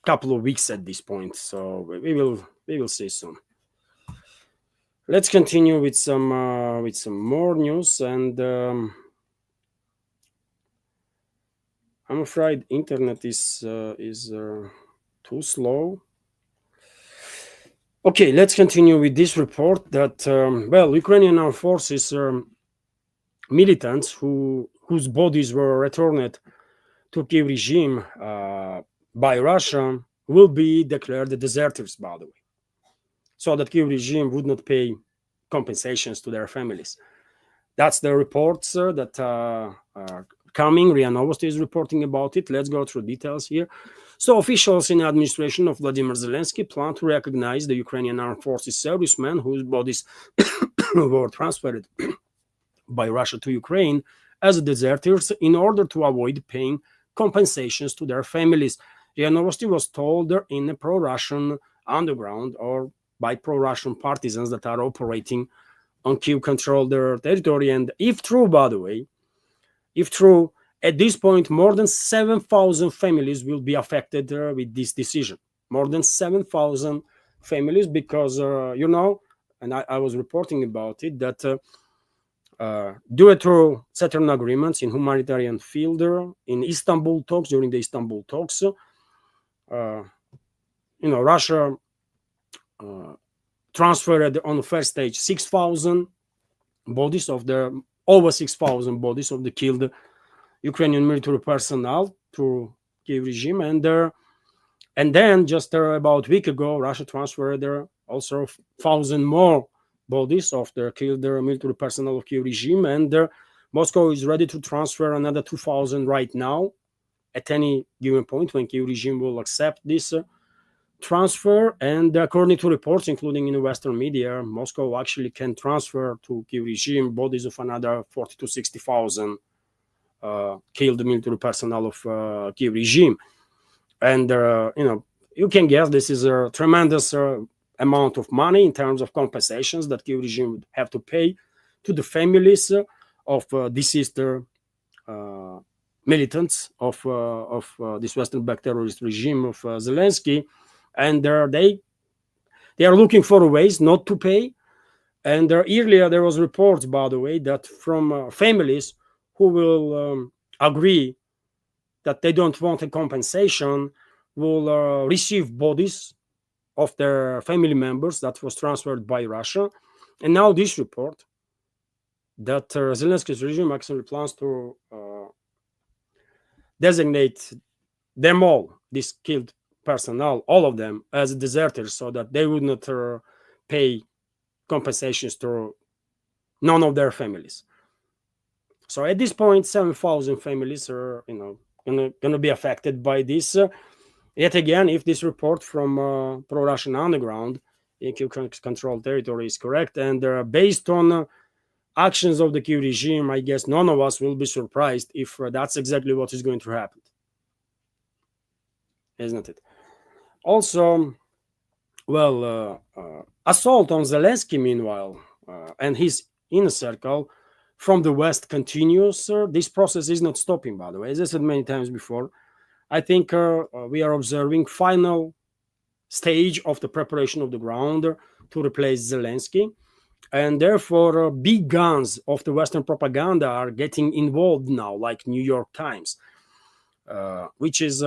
couple of weeks at this point, so we will see soon. Let's continue with some more news, and I'm afraid internet is too slow. Okay, let's continue with this report that well, Ukrainian armed forces militants whose bodies were returned to Kiev regime by Russia will be declared deserters, by the way, so that Kiev regime would not pay compensations to their families. That's the reports that are coming. RIA Novosti is reporting about it. Let's go through details here. So officials in the administration of Vladimir Zelensky plan to recognize the Ukrainian armed forces servicemen whose bodies were transferred by Russia to Ukraine as deserters in order to avoid paying compensations to their families. RIA Novosti was told in a pro-Russian underground or by pro-Russian partisans that are operating on Kiev-controlled territory. And if true, by the way, if true, at this point, more than 7,000 families will be affected with this decision. More than 7,000 families, because, and I was reporting about it, that due to certain agreements in humanitarian field, in Istanbul talks, during the Istanbul talks, Russia transferred on the first stage 6,000 bodies of the over 6,000 bodies of the killed Ukrainian military personnel to Kiev regime, and then just about a week ago, Russia transferred also 1,000 more bodies of the killed military personnel of Kiev regime, and Moscow is ready to transfer another 2,000 right now at any given point when Kiev regime will accept this transfer. And according to reports, including in the Western media, Moscow actually can transfer to Kiev regime bodies of another 40 to 60,000 killed military personnel of Kiev regime. And you can guess this is a tremendous amount of money in terms of compensations that Kiev regime would have to pay to the families of deceased militants of this Western-backed terrorist regime of Zelensky. And they are looking for ways not to pay. And earlier there was reports, by the way, that from families who will agree that they don't want a compensation will receive bodies of their family members that was transferred by Russia. And now this report that Zelensky's regime actually plans to designate them all, these killed personnel, all of them, as deserters, so that they would not pay compensations to none of their families. So at this point, 7,000 families are, gonna be affected by this. Yet again, if this report from pro-Russian underground in Kyiv-controlled territory is correct, and based on actions of the Kyiv regime, I guess none of us will be surprised if that's exactly what is going to happen, isn't it? Also, well, assault on Zelensky, meanwhile, and his inner circle from the West continues. This process is not stopping, by the way. As I said many times before, I think we are observing final stage of the preparation of the ground to replace Zelensky. And therefore, big guns of the Western propaganda are getting involved now, like New York Times, which is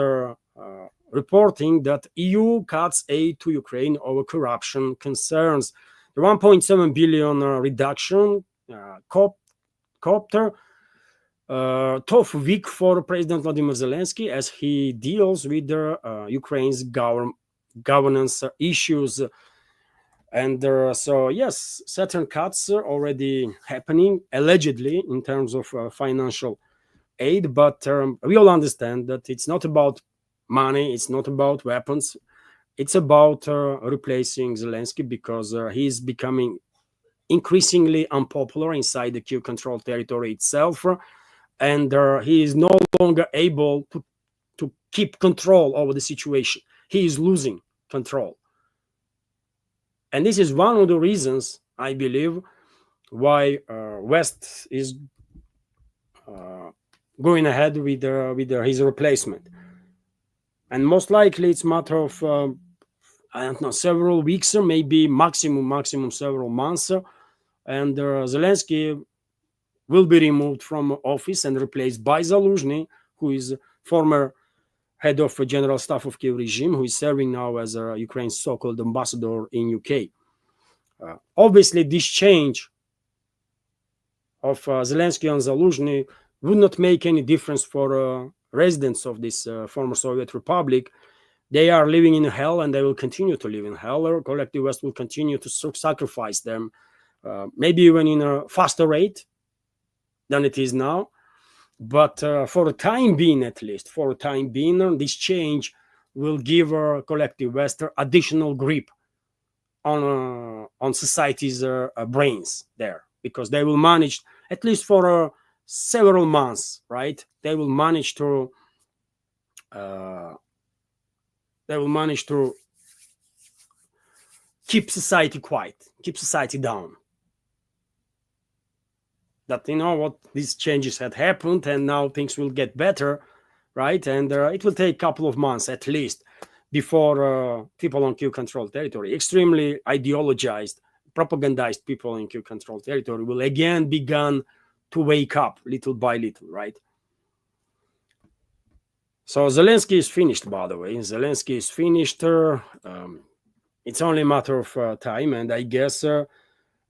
reporting that EU cuts aid to Ukraine over corruption concerns. The 1.7 billion reduction, copter, tough week for President Vladimir Zelensky as he deals with Ukraine's governance issues. And so, yes, certain cuts are already happening, allegedly, in terms of financial aid. But we all understand that it's not about money, it's not about weapons. It's about replacing Zelensky because he's becoming increasingly unpopular inside the Kyiv-controlled territory itself. And he is no longer able to keep control over the situation. He is losing control. And this is one of the reasons, I believe, why West is going ahead with his replacement. And most likely it's a matter of, I don't know, several weeks, or maybe maximum several months. And Zelensky will be removed from office and replaced by Zaluzhny, who is former head of General Staff of Kyiv regime, who is serving now as Ukraine's so-called ambassador in UK. Obviously, this change of Zelensky and Zaluzhny would not make any difference for residents of this former Soviet Republic. They are living in hell, and they will continue to live in hell. Or collective West will continue to sacrifice them, maybe even in a faster rate than it is now. But for the time being, at least, this change will give collective West additional grip on society's brains there, because they will manage, at least for several months, right? They will manage to keep society quiet, keep society down. That, what, these changes had happened and now things will get better, right? And it will take a couple of months at least before people on Kyiv-controlled territory, extremely ideologized, propagandized people in Kyiv-controlled territory, will again begin to wake up little by little, right? So Zelensky is finished, by the way. Zelensky is finished. It's only a matter of time, and I guess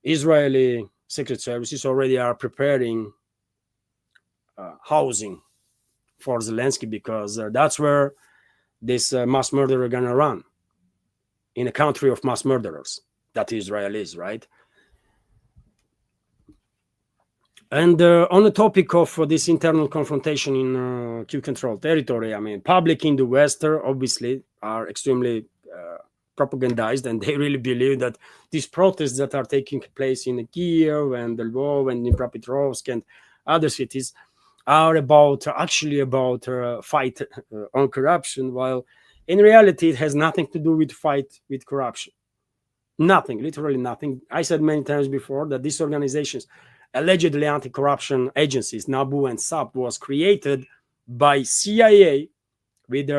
Israeli secret services already are preparing housing for Zelensky, because that's where this mass murderer gonna run, in a country of mass murderers that Israel is, right? And on the topic of this internal confrontation in Kyiv-controlled territory, I mean, public in the West obviously are extremely propagandized, and they really believe that these protests that are taking place in Kyiv and Lvov and Dnipropetrovsk and other cities are actually about fight on corruption, while in reality it has nothing to do with fight with corruption. Nothing, literally nothing. I said many times before that these organizations, allegedly anti-corruption agencies, NABU and SAP, was created by CIA with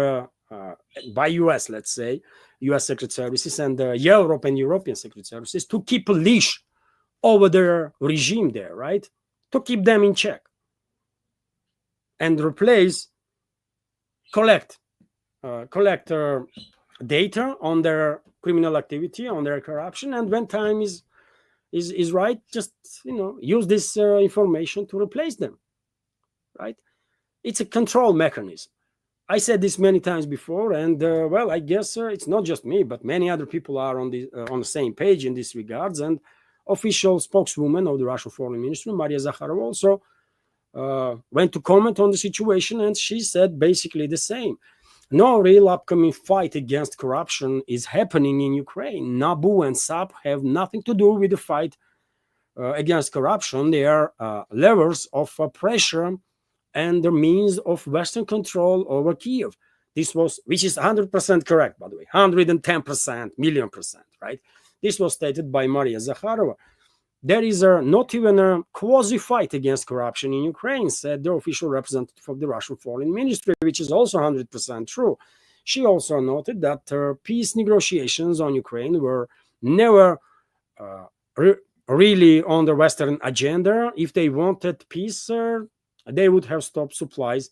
by US, let's say, US secret services and Europe and European secret services, to keep a leash over their regime there, right? To keep them in check and collect data on their criminal activity, on their corruption, and when time is right, just use this information to replace them, right? It's a control mechanism. I said this many times before, and well, I guess it's not just me, but many other people are on the same page in this regards. And official spokeswoman of the Russian Foreign Ministry, Maria Zakharova, also went to comment on the situation, and she said basically the same. No real upcoming fight against corruption is happening in Ukraine. NABU and SAP have nothing to do with the fight against corruption. They are levers of pressure and the means of Western control over Kiev. Which is 100% correct, by the way, 110%, million percent, right? This was stated by Maria Zakharova. There is not even a quasi-fight against corruption in Ukraine, said the official representative of the Russian Foreign Ministry, which is also 100% true. She also noted that peace negotiations on Ukraine were never really on the Western agenda. If they wanted peace, they would have stopped supplies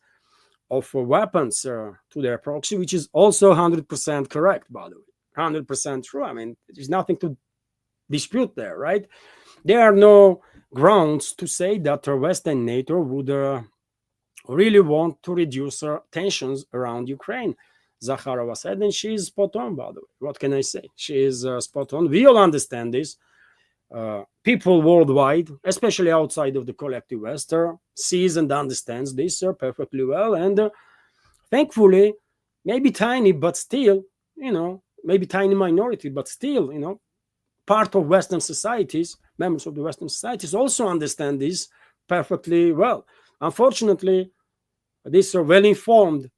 of weapons to their proxy, which is also 100% correct, by the way, 100% true. I mean, there's nothing to dispute there, right? There are no grounds to say that the West and NATO would really want to reduce tensions around Ukraine, Zakharova said, and she is spot on, by the way. What can I say? She is spot on. We all understand this. People worldwide, especially outside of the collective West, sees and understands this perfectly well. And thankfully, maybe tiny, but still, maybe tiny minority, but still, part of Western societies, members of the Western societies also understand this perfectly well. Unfortunately, these well-informed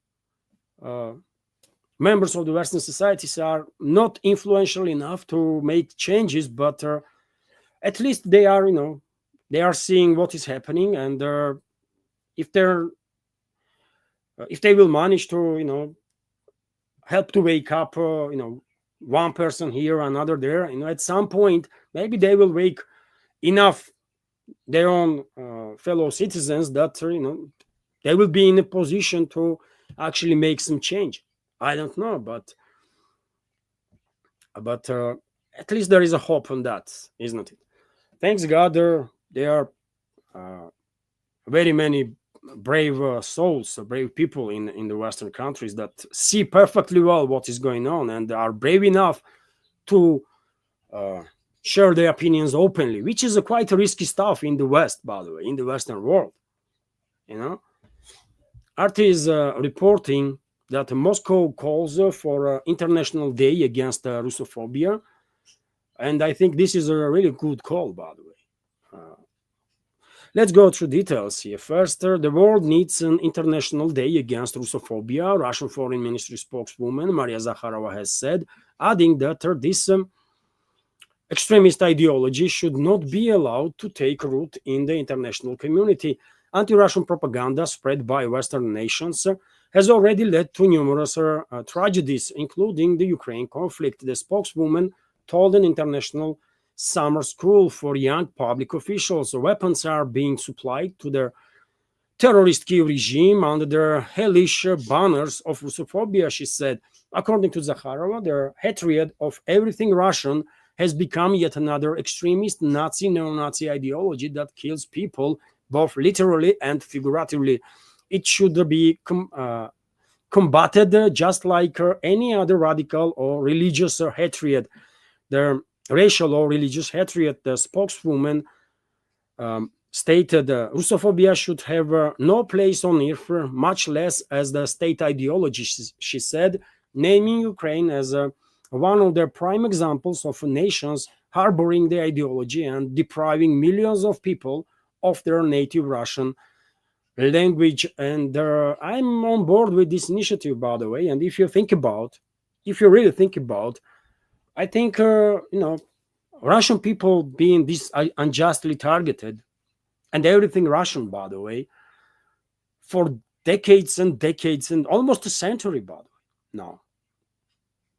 members of the Western societies are not influential enough to make changes, but at least they are, they are seeing what is happening, and if they will manage to, help to wake up, one person here, another there, at some point, maybe they will wake enough their own fellow citizens that, they will be in a position to actually make some change. I don't know, but at least there is a hope on that, isn't it? Thanks God, there are very many brave souls, brave people in the Western countries that see perfectly well what is going on and are brave enough to share their opinions openly, which is quite risky stuff in the West, by the way, in the Western world. RT is reporting that Moscow calls for International Day against rousophobia, and I think this is a really good call, by the way. Let's go through details here. First, the world needs an International Day against rousophobia, Russian Foreign Ministry spokeswoman Maria Zakharova has said, adding that this extremist ideology should not be allowed to take root in the international community. Anti-Russian propaganda spread by Western nations has already led to numerous tragedies, including the Ukraine conflict. The spokeswoman told an international summer school for young public officials weapons are being supplied to the terrorist Kiev regime under the hellish banners of rousophobia, she said. According to Zakharova, the hatred of everything Russian has become yet another extremist Nazi, neo-Nazi ideology that kills people both literally and figuratively. It should be combated just like any other radical or religious hatred. The racial or religious hatred, the spokeswoman stated rousophobia should have no place on earth, much less as the state ideology, she said, naming Ukraine as one of the prime examples of nations harboring the ideology and depriving millions of people of their native Russian language. And I'm on board with this initiative, by the way. And if you really think about, I think, Russian people being this unjustly targeted, and everything Russian, by the way, for decades and decades and almost a century, by the way, now.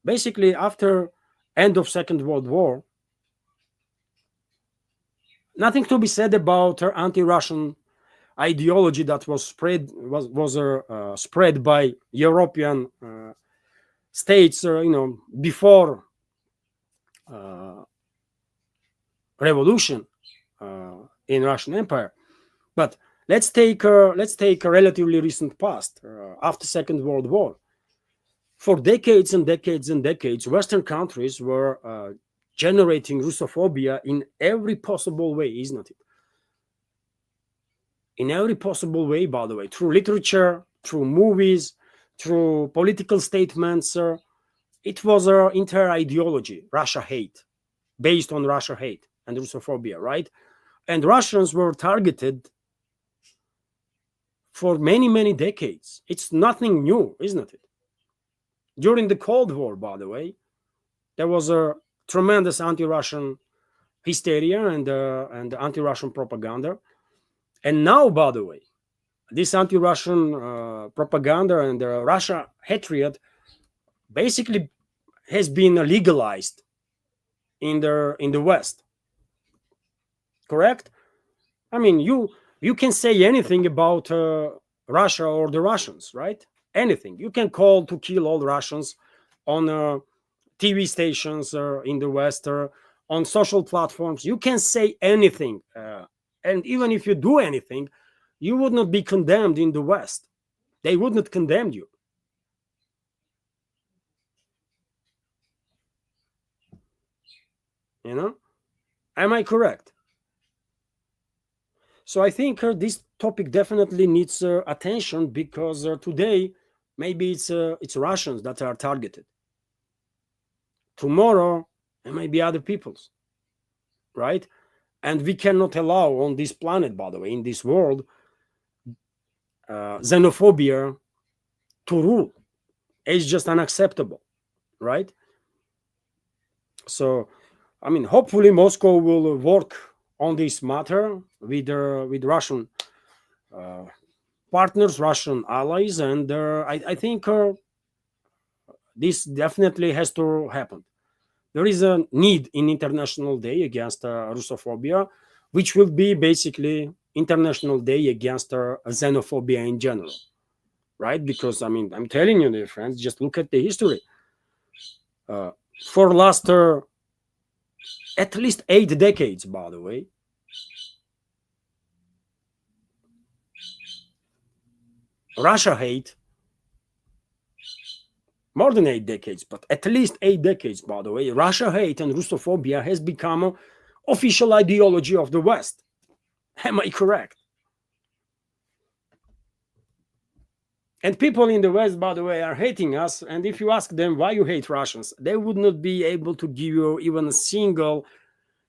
Basically, after end of Second World War, nothing to be said about anti-Russian ideology that was spread by European states, before revolution in Russian Empire. But let's take a relatively recent past, after Second World War. For decades and decades and decades, Western countries were generating Russophobia in every possible way, isn't it? In every possible way, by the way, through literature, through movies, through political statements. It was an entire ideology, Russia hate, based on Russia hate and Russophobia, right? And Russians were targeted for many, many decades. It's nothing new, isn't it? During the Cold War, by the way, there was a tremendous anti-Russian hysteria and anti-Russian propaganda. And now, by the way, this anti-Russian propaganda and Russia hatred basically has been legalized in the West. Correct? I mean, you can say anything about Russia or the Russians, right? Anything. You can call to kill all Russians on TV stations in the West, or on social platforms. You can say anything. And even if you do anything, you would not be condemned in the West. They would not condemn you. You know? Am I correct? So I think this topic definitely needs attention, because today maybe it's Russians that are targeted. Tomorrow it may be other peoples, right? And we cannot allow on this planet, by the way, in this world, xenophobia to rule. It's just unacceptable, right? So, I mean, hopefully Moscow will work on this matter with Russian partners, Russian allies, and I think this definitely has to happen. There is a need in International Day against Russophobia, which will be basically International Day against xenophobia in general, right? Because, I mean, I'm telling you, dear friends, just look at the history. For last at least 8 decades, by the way, Russia hate, more than 8 decades, but at least 8 decades, by the way, Russia hate and Russophobia has become an official ideology of the West. Am I correct? And people in the West, by the way, are hating us. And if you ask them why you hate Russians, they would not be able to give you even a single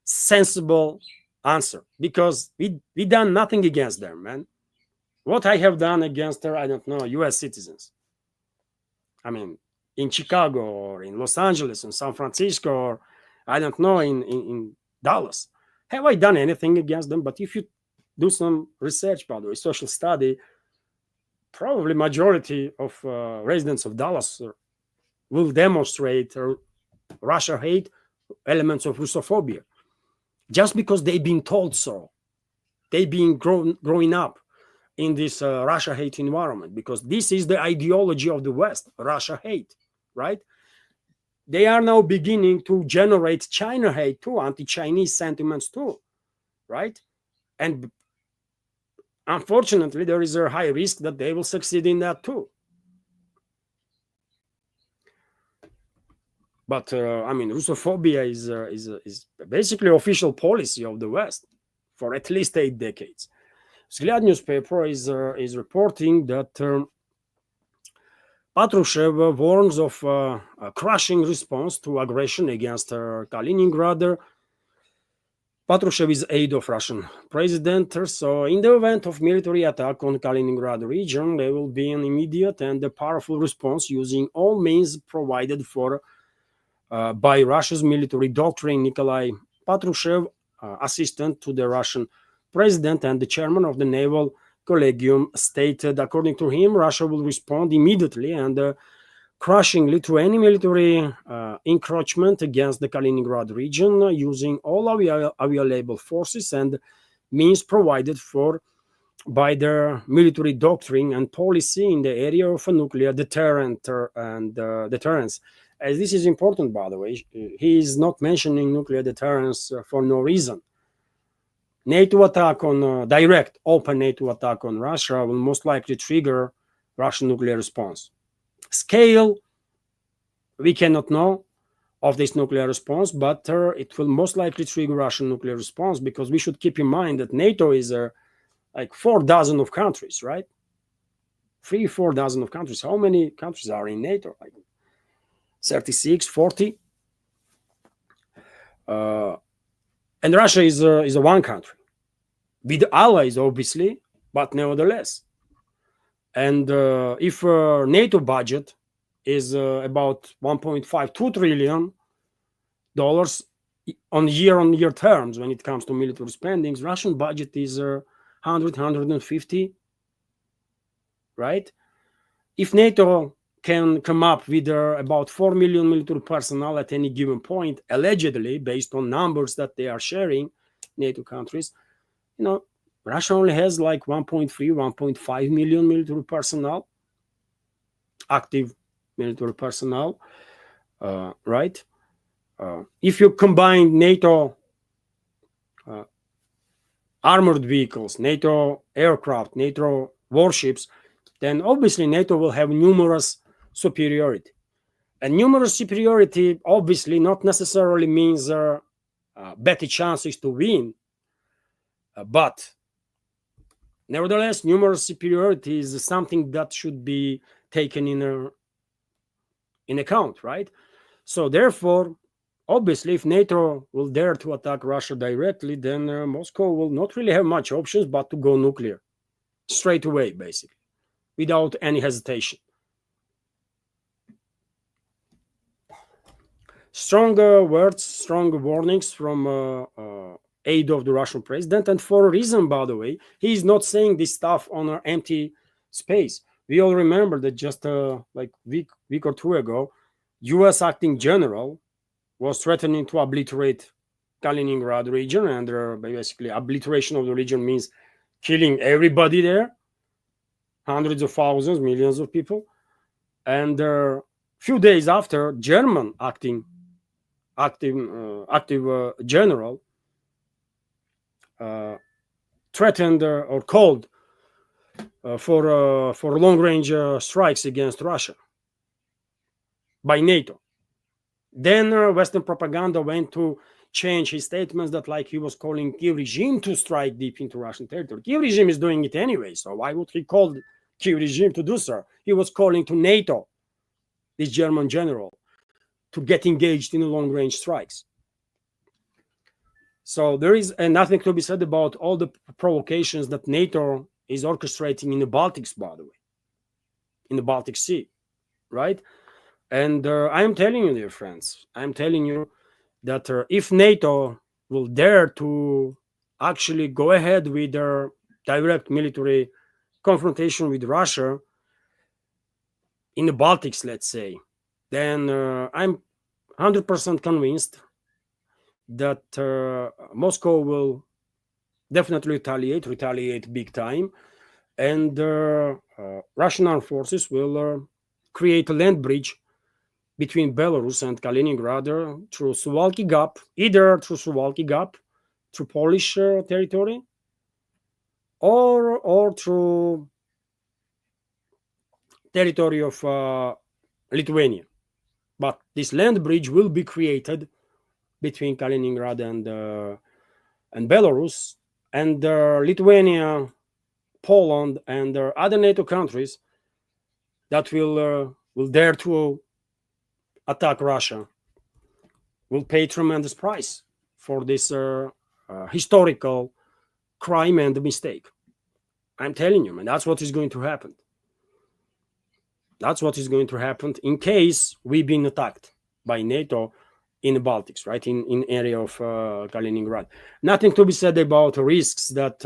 sensible answer, because we done nothing against them, man. What I have done against I don't know, US citizens. I mean, in Chicago or in Los Angeles, in San Francisco, or I don't know, in Dallas. Have I done anything against them? But if you do some research, by the way, social study, probably majority of residents of Dallas will demonstrate Russia hate, elements of Russophobia, just because they've been told so. They've been growing up in this Russia hate environment, because this is the ideology of the West, Russia hate, right? They are now beginning to generate China hate too, anti-Chinese sentiments too, right? And unfortunately, there is a high risk that they will succeed in that too. But I mean, Russophobia is basically official policy of the West for at least 8 decades. Vzglyad newspaper is reporting that Patrushev warns of a crushing response to aggression against Kaliningrad. Patrushev is aide of Russian president. So in the event of military attack on Kaliningrad region, there will be an immediate and a powerful response using all means provided for by Russia's military doctrine. Nikolai Patrushev, assistant to the Russian president and the chairman of the Naval Collegium, stated, according to him, Russia will respond immediately and crushingly to any military encroachment against the Kaliningrad region using all available forces and means provided for by their military doctrine and policy in the area of nuclear deterrence. As this is important, by the way, he is not mentioning nuclear deterrence for no reason. NATO attack on direct, open NATO attack on Russia will most likely trigger Russian nuclear response. Scale, we cannot know of this nuclear response, but it will most likely trigger Russian nuclear response, because we should keep in mind that NATO is like 4 dozen of countries, right? 3-4 dozen of countries. How many countries are in NATO? Like 36, 40? And Russia is a one country with allies, obviously, but nevertheless. And if NATO budget is about $1.52 trillion on year terms when it comes to military spendings, Russian budget is 150, right? If NATO can come up with about 4 million military personnel at any given point, allegedly, based on numbers that they are sharing, NATO countries, Russia only has like 1.3, 1.5 million military personnel, active military personnel, right? If you combine NATO armored vehicles, NATO aircraft, NATO warships, then obviously NATO will have numerous superiority. And numerous superiority obviously not necessarily means better chances to win, but nevertheless, numerous superiority is something that should be taken in account, right? So therefore, obviously, if NATO will dare to attack Russia directly, then Moscow will not really have much options but to go nuclear straight away, basically, without any hesitation. Strong words, strong warnings from aid of the Russian president, and for a reason, by the way. He is not saying this stuff on an empty space. We all remember that just like week or two ago, U.S. acting general was threatening to obliterate Kaliningrad region, and basically obliteration of the region means killing everybody there, hundreds of thousands, millions of people. And few days after, German active general threatened or called for long-range strikes against Russia by NATO. Then Western propaganda went to change his statements that like he was calling Kiev regime to strike deep into Russian territory. Kiev regime is doing it anyway, so why would he call Kiev regime to do so? He was calling to NATO, this German general, to get engaged in long-range strikes. So there is nothing to be said about all the provocations that NATO is orchestrating in the Baltics, by the way, in the Baltic Sea, right? And I am telling you, dear friends, I'm telling you that if NATO will dare to actually go ahead with their direct military confrontation with Russia in the Baltics, let's say, then I'm 100% convinced that Moscow will definitely retaliate big time, and Russian armed forces will create a land bridge between Belarus and Kaliningrad through Suwalki Gap, either through Suwalki Gap, through Polish territory, or through territory of Lithuania. But this land bridge will be created between Kaliningrad and Belarus, and Lithuania, Poland, and other NATO countries that will dare to attack Russia will pay tremendous price for this historical crime and mistake. I'm telling you, man, that's what is going to happen. That's what is going to happen in case we've been attacked by NATO in the Baltics, right, in area of Kaliningrad. Nothing to be said about risks that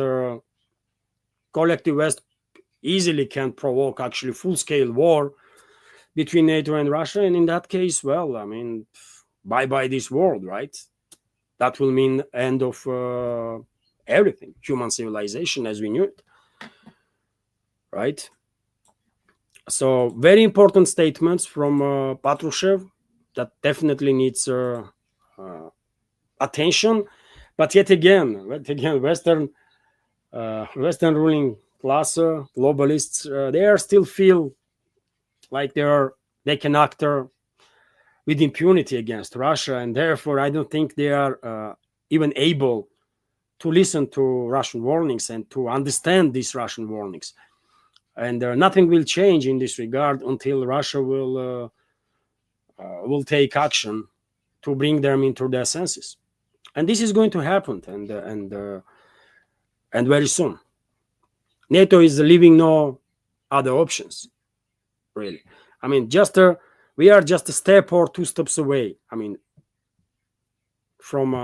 collective West easily can provoke actually full-scale war between NATO and Russia. And in that case, well, I mean, bye-bye this world, right? That will mean end of everything, human civilization as we knew it, right? So very important statements from Patrushev that definitely needs attention. But yet again, Western ruling class, globalists, they are still feel like they can act with impunity against Russia, and therefore I don't think they are even able to listen to Russian warnings and to understand these Russian warnings. And nothing will change in this regard until Russia will take action to bring them into their senses. And this is going to happen, and very soon. NATO is leaving no other options, really. I mean, we are just a step or two steps away. I mean, from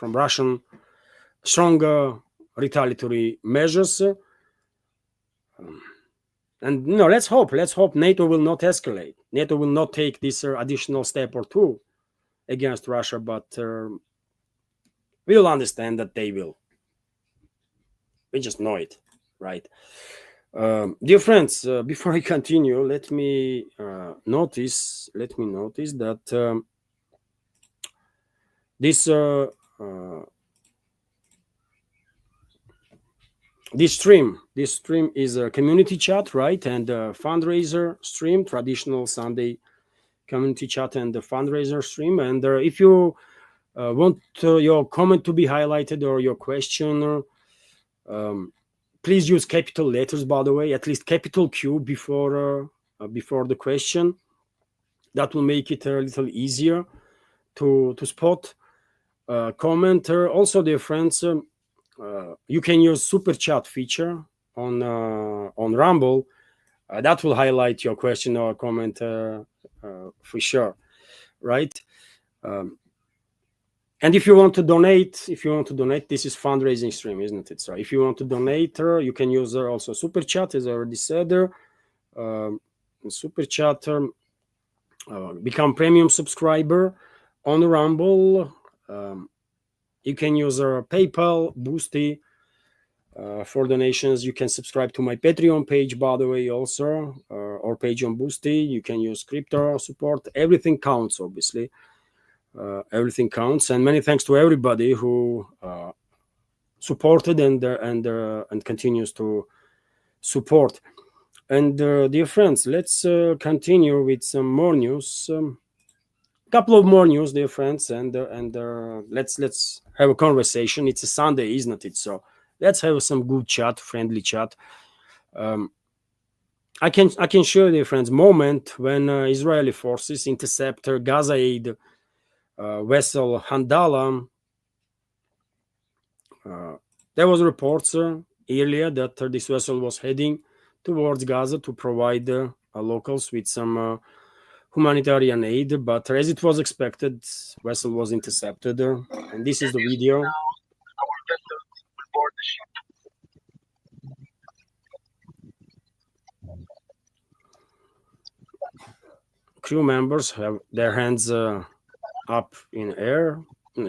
Russian stronger retaliatory measures. And let's hope NATO will not escalate. NATO will not take this additional step or two against Russia, but we'll understand that they will. We just know it, right? Dear friends, before I continue, let me notice that this stream is a community chat, right? And a fundraiser stream, traditional Sunday community chat and the fundraiser stream. And if you want your comment to be highlighted or your question, please use capital letters, by the way, at least capital Q before the question. That will make it a little easier to spot comment. Also, dear friends, you can use super chat feature on Rumble. That will highlight your question or comment for sure, right? And if you want to donate, this is fundraising stream, isn't it? So if you want to donate, you can use also super chat, as I already said. Super chat, become premium subscriber on Rumble. You can use PayPal, Boosty for donations. You can subscribe to my Patreon page, by the way, also, or page on Boosty. You can use crypto support. Everything counts, obviously. Everything counts. And many thanks to everybody who supported and continues to support. And dear friends, let's continue with some more news. Couple of more news, dear friends, and let's have a conversation. It's a Sunday, isn't it? So let's have some good chat, friendly chat. I can show you, dear friends, moment when Israeli forces intercept Gaza aid vessel Handala. There was reports earlier that this vessel was heading towards Gaza to provide locals with some humanitarian aid, but as it was expected, vessel was intercepted, and this is the video. Crew members have their hands up in air,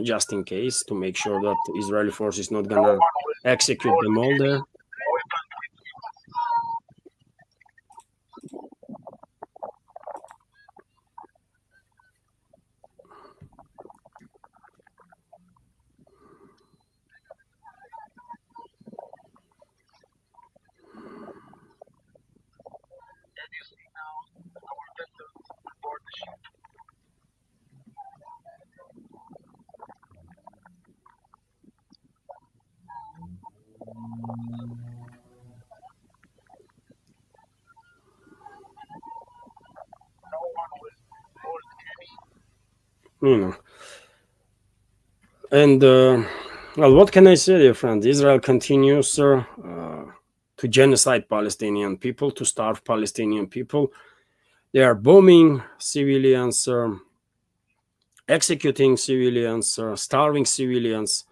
just in case, to make sure that Israeli force is not gonna execute them all there. And well, what can I say, dear friends? Israel continues to genocide Palestinian people, to starve Palestinian people. They are bombing civilians, executing civilians, starving civilians.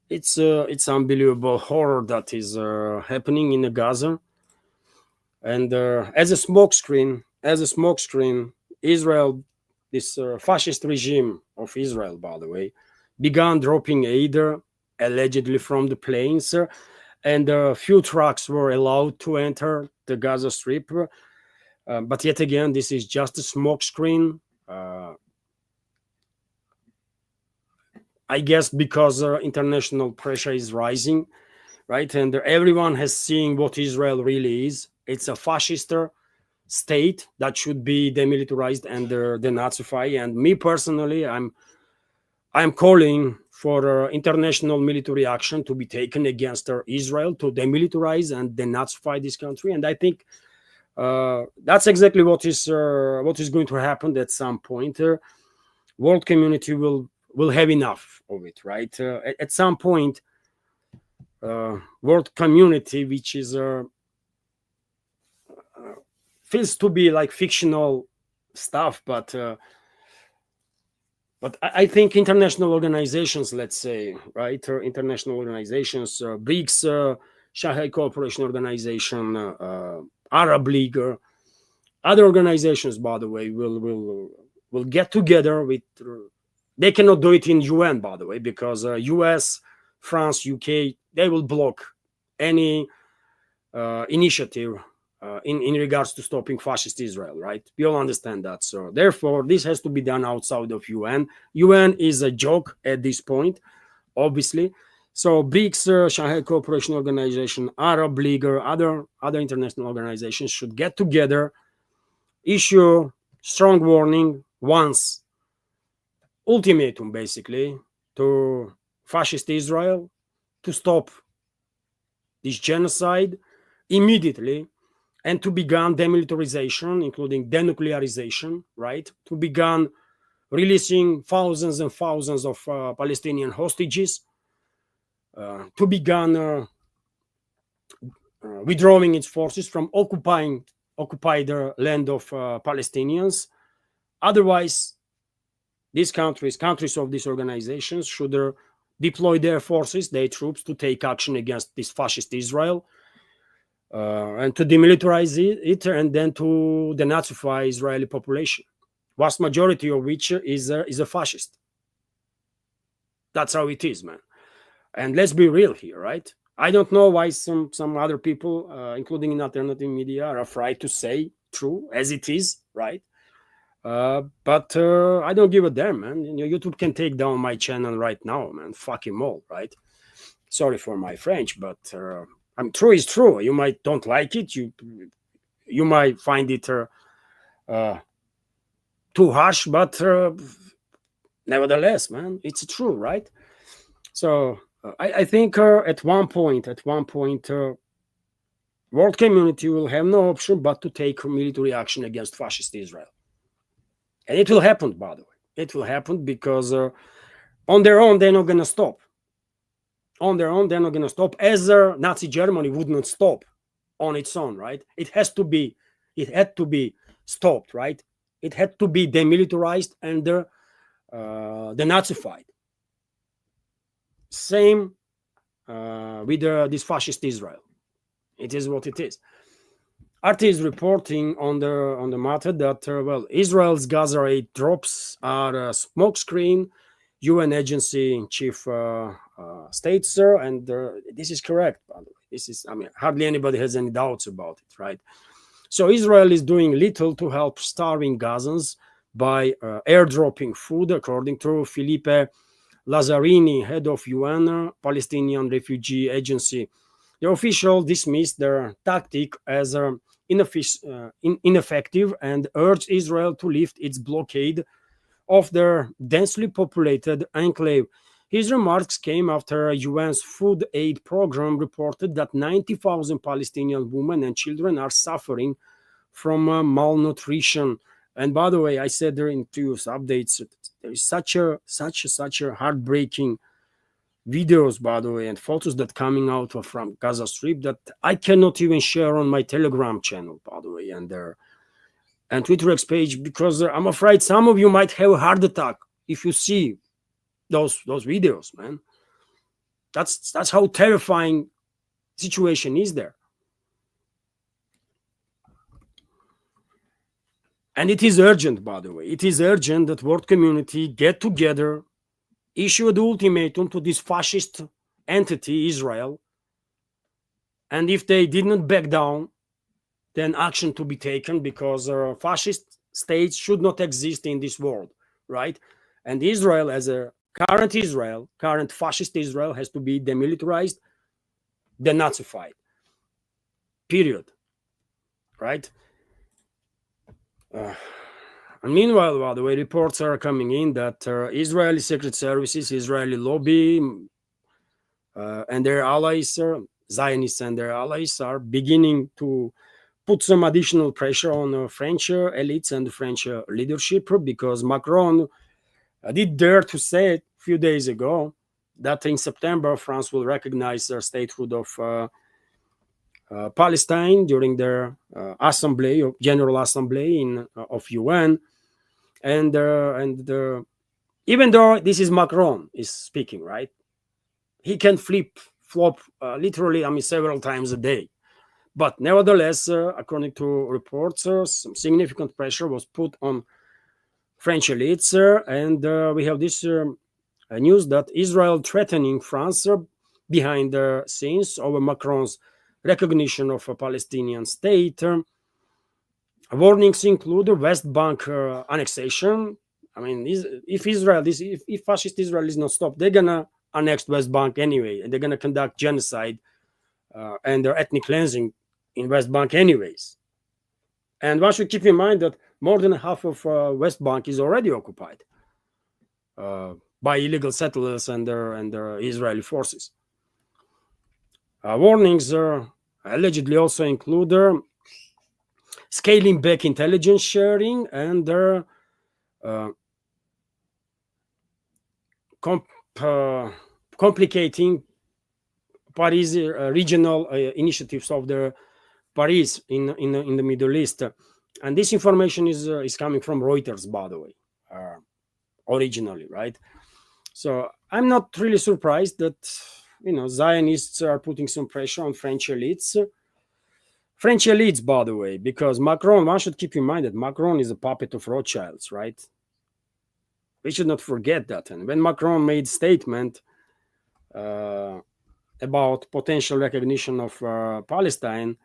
It's unbelievable horror that is happening in Gaza. And as a smokescreen, Israel, this fascist regime of Israel, by the way, began dropping aid allegedly from the planes, and a few trucks were allowed to enter the Gaza Strip. But yet again, this is just a smokescreen. I guess because international pressure is rising, right? And everyone has seen what Israel really is. It's a fascist state that should be demilitarized and denazified. And me personally, I'm calling for international military action to be taken against Israel to demilitarize and denazify this country. And I think that's exactly what is going to happen at some point. World community will have enough of it, right? At some point, world community, which is feels to be like fictional stuff, but I think international organizations, let's say, right, international organizations, BRICS, Shanghai Cooperation Organization, Arab League, other organizations, by the way, will get together with. They cannot do it in UN, by the way, because US, France, UK, they will block any initiative in regards to stopping fascist Israel, right? We all understand that. So therefore, this has to be done outside of UN. UN is a joke at this point, obviously. So BRICS, Shanghai Cooperation Organization, Arab League, other international organizations should get together, issue strong warning once, ultimatum basically, to fascist Israel to stop this genocide immediately and to begin demilitarization, including denuclearization, right? To begin releasing thousands and thousands of Palestinian hostages, to begin withdrawing its forces from occupied land of Palestinians. Otherwise, these countries of these organizations should deploy their forces, their troops, to take action against this fascist Israel and to demilitarize it and then to denazify Israeli population, vast majority of which is a fascist. That's how it is, man. And let's be real here, right? I don't know why some other people, including in alternative media, are afraid to say true as it is, right? But I don't give a damn, man. YouTube can take down my channel right now, man. Fuck him all, right? Sorry for my French, but true is true. You might don't like it. You might find it too harsh, but nevertheless, man, it's true, right? So I think at one point, world community will have no option but to take military action against fascist Israel. And it will happen, by the way. It will happen because on their own, they're not going to stop. On their own, they're not going to stop, as Nazi Germany would not stop on its own, right? It had to be stopped, right? It had to be demilitarized and denazified. Same with this fascist Israel. It is what it is. RT is reporting on the matter that Israel's Gaza aid drops are a smokescreen. UN agency in chief states, and this is correct. By the way, this is hardly anybody has any doubts about it, right? So Israel is doing little to help starving Gazans by airdropping food, according to Filipe Lazzarini, head of UN Palestinian Refugee Agency. The official dismissed their tactic as ineffective and urged Israel to lift its blockade of their densely populated enclave. His remarks came after UN's food aid program reported that 90,000 Palestinian women and children are suffering from malnutrition. And by the way, I said there in previous updates, there is such a heartbreaking videos, by the way, and photos that coming out from Gaza Strip that I cannot even share on my Telegram channel, by the way, and Twitter X page, because I'm afraid some of you might have a heart attack if you see those videos, man. That's how terrifying situation is there. And it is urgent, by the way. It is urgent that world community get together, issue the ultimatum to this fascist entity, Israel. And if they did not back down, then action to be taken, because fascist states should not exist in this world, right? And Israel, as a Current Israel, current fascist Israel has to be demilitarized, denazified. Period. Right? And meanwhile, by the way, reports are coming in that Israeli secret services, Israeli lobby, and their allies, Zionists and their allies, are beginning to put some additional pressure on French elites and French leadership, because Macron did dare to say a few days ago that in September France will recognize their statehood of Palestine during their assembly, General Assembly of UN, and even though this is Macron is speaking, right? He can flop literally, several times a day. But nevertheless, according to reports, some significant pressure was put on French elites, and we have this news that Israel threatening France behind the scenes over Macron's recognition of a Palestinian state. Warnings include the West Bank annexation. If fascist Israel is not stopped, they're gonna annex West Bank anyway, and they're gonna conduct genocide and their ethnic cleansing in West Bank anyways. And one should keep in mind that more than half of West Bank is already occupied by illegal settlers and their Israeli forces. Warnings allegedly also include scaling back intelligence sharing and complicating Paris regional initiatives of the Paris in the Middle East. And this information is coming from Reuters, by the way, originally, right? So I'm not really surprised that Zionists are putting some pressure on French elites. French elites, by the way, because Macron, one should keep in mind that Macron is a puppet of Rothschilds, right? We should not forget that. And when Macron made statement about potential recognition of Palestine,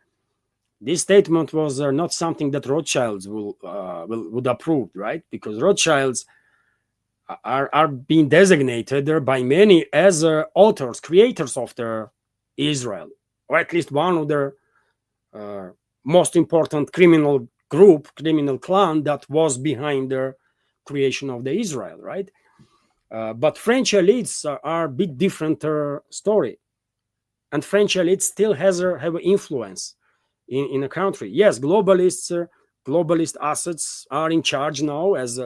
this statement was not something that Rothschilds would approve, right? Because Rothschilds are being designated by many as authors, creators of their Israel, or at least one of their most important criminal clan that was behind the creation of the Israel, right? But French elites are a bit different story, and French elites still have influence in a country. Yes, globalist assets are in charge now, as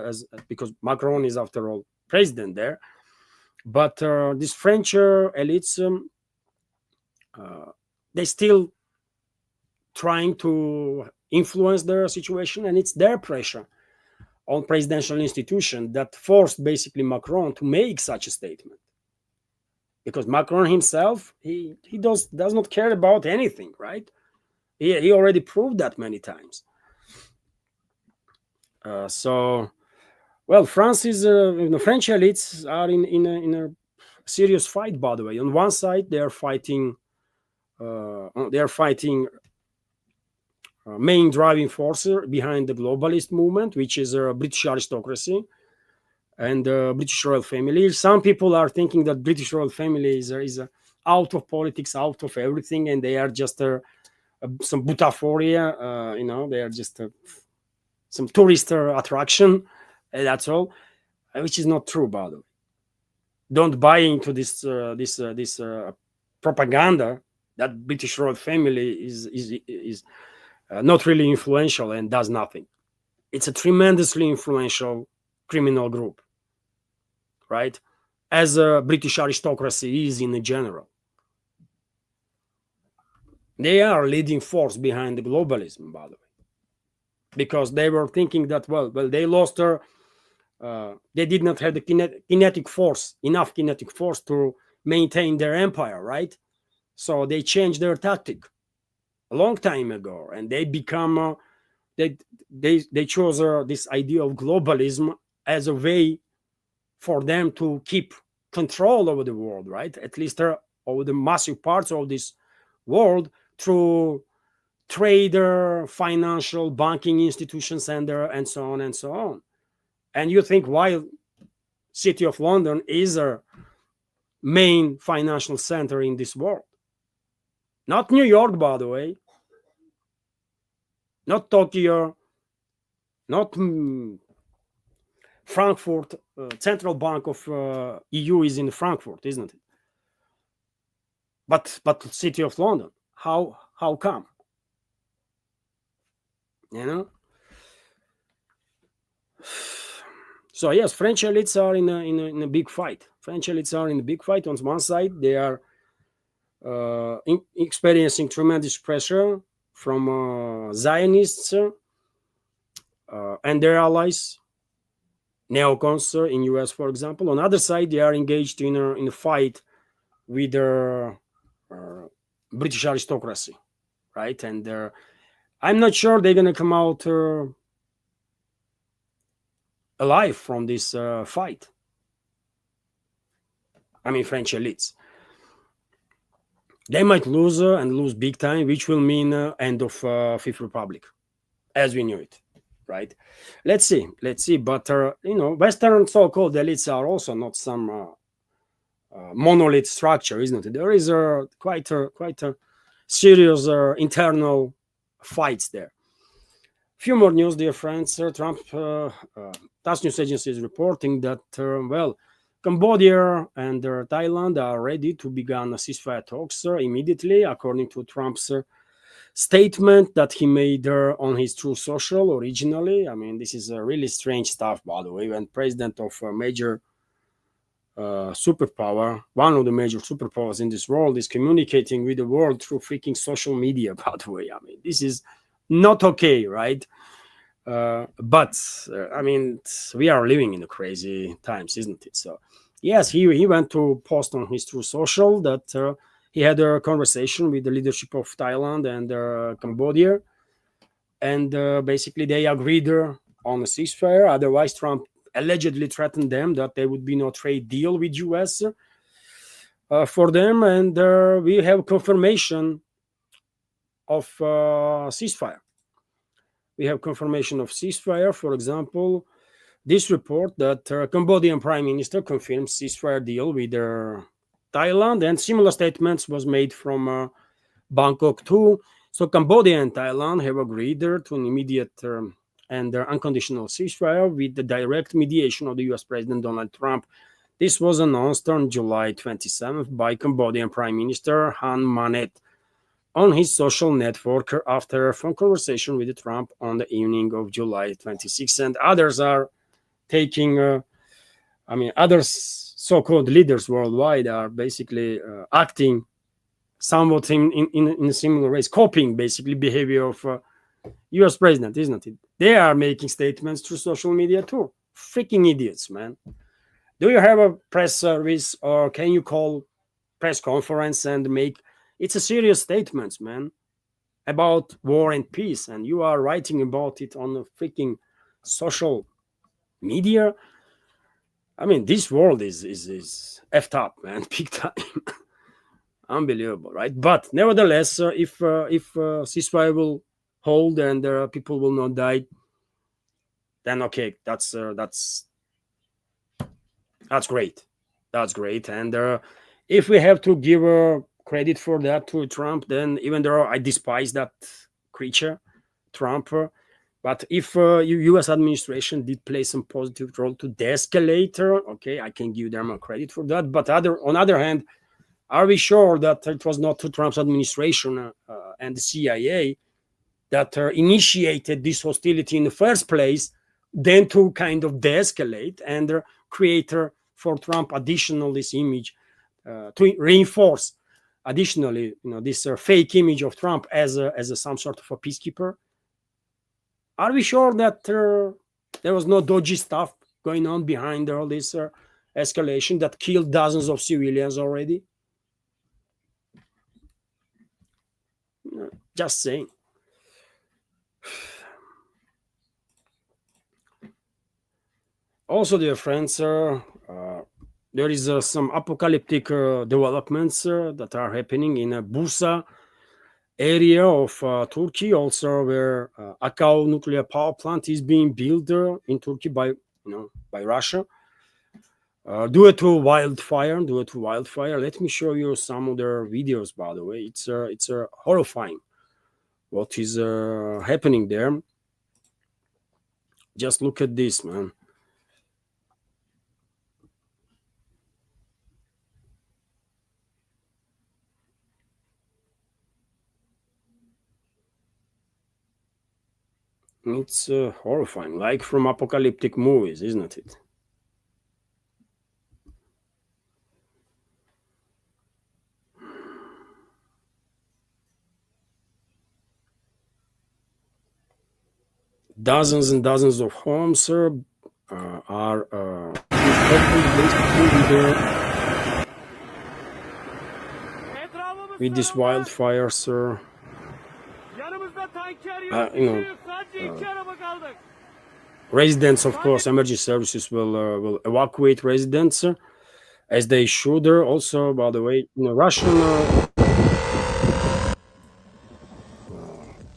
because Macron is after all president there. But these French elites, they still trying to influence the situation, and it's their pressure on presidential institution that forced basically Macron to make such a statement. Because Macron himself, he does not care about anything, right? He already proved that many times. France is the French elites are in a serious fight. By the way, on one side they are fighting main driving force behind the globalist movement, which is British aristocracy and British royal family. Some people are thinking that British royal family is out of politics, out of everything, and they are just some butaphoria. They are just some tourist attraction. That's all, which is not true, by the way. Don't buy into this propaganda that British royal family is not really influential and does nothing. It's a tremendously influential criminal group, right? As British aristocracy is in general. They are leading force behind the globalism, by the way, because they were thinking that, well, they lost they did not have the enough kinetic force to maintain their empire, right? So they changed their tactic a long time ago, and they become they chose this idea of globalism as a way for them to keep control over the world, right? At least over the massive parts of this world through trader, financial, banking institutions, and so on and so on. And you think, while City of London is a main financial center in this world. Not New York, by the way. Not Tokyo. Not Frankfurt. Central Bank of EU is in Frankfurt, isn't it? But City of London. How come? You know. So yes, French elites are in a big fight. French elites are in a big fight. On one side, they are experiencing tremendous pressure from Zionists and their allies, neocons in US, for example. On the other side, they are engaged in a fight with the British aristocracy, right? And I'm not sure they're going to come out alive from this fight. I mean, French elites. They might lose and lose big time, which will mean end of Fifth Republic, as we knew it, right? Let's see. But Western so-called elites are also not some monolith structure, isn't it? There is quite a serious internal fights there. Few more news, dear friends. Trump, TASS news agency is reporting that Cambodia and Thailand are ready to begin ceasefire talks immediately, according to Trump's statement that he made on his Truth Social originally. I mean, this is really strange stuff, by the way, when president of a major superpower, one of the major superpowers in this world, is communicating with the world through freaking social media, by the way. I mean, this is not okay, right? But I mean, we are living in the crazy times, isn't it? So yes, he went to post on his Truth Social that he had a conversation with the leadership of Thailand and Cambodia, and basically they agreed on a ceasefire. Otherwise, Trump allegedly threatened them that there would be no trade deal with US for them, and we have confirmation of ceasefire. We have confirmation of ceasefire. For example, this report that Cambodian Prime Minister confirmed ceasefire deal with Thailand, and similar statements was made from Bangkok too. So Cambodia and Thailand have agreed to an immediate and unconditional ceasefire with the direct mediation of the US President Donald Trump. This was announced on July 27th by Cambodian Prime Minister Han Manet on his social network after a phone conversation with Trump on the evening of July 26th. And others are taking, other so-called leaders worldwide are basically acting somewhat in similar ways, copying basically behavior of US president, isn't it? They are making statements through social media too. Freaking idiots, man. Do you have a press service, or can you call press conference and make... It's a serious statement, man, about war and peace, and you are writing about it on the freaking social media. I mean, this world is effed up, man, big time. Unbelievable, right? But nevertheless, if ceasefire will hold and people will not die, then okay, that's great. That's great. And if we have to give credit for that to Trump, then even though I despise that creature, Trump, but if U.S. administration did play some positive role to de-escalate, okay, I can give them a credit for that. But on the other hand, are we sure that it was not to Trump's administration and the CIA that initiated this hostility in the first place, then to kind of de-escalate and create for Trump additional this image to reinforce additionally, this fake image of Trump as some sort of a peacekeeper? Are we sure that there was no dodgy stuff going on behind all this escalation that killed dozens of civilians already? Just saying. Also, dear friends, there is some apocalyptic developments that are happening in a Bursa area of Turkey, also where Akau nuclear power plant is being built in Turkey by Russia. due to wildfire. Let me show you some of their videos. By the way, it's horrifying what is happening there. Just look at this, man. It's horrifying, like from apocalyptic movies, isn't it? Dozens and dozens of homes are with these wildfires. Residents, of course, emergency services will evacuate residents as they should. Also, by the way, Russian.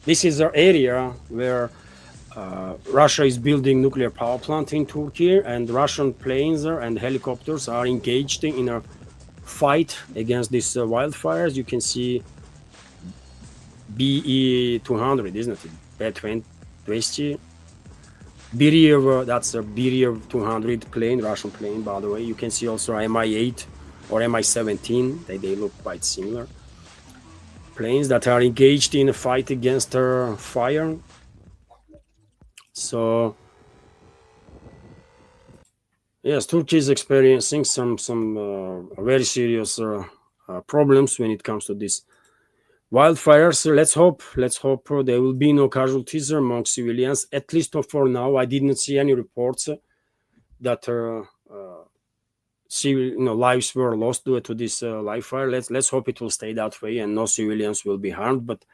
This is an area where Russia is building nuclear power plant in Turkey, and Russian planes and helicopters are engaged in a fight against these wildfires. You can see BE-200, isn't it? B-220. Beriev, that's a Beriev-200 plane, Russian plane, by the way. You can see also Mi-8 or Mi-17. They look quite similar. Planes that are engaged in a fight against fire. So, yes, Turkey is experiencing some very serious problems when it comes to this wildfires. Let's hope there will be no casualties among civilians. At least for now, I didn't see any reports that lives were lost due to this live fire. Let's hope it will stay that way and no civilians will be harmed. But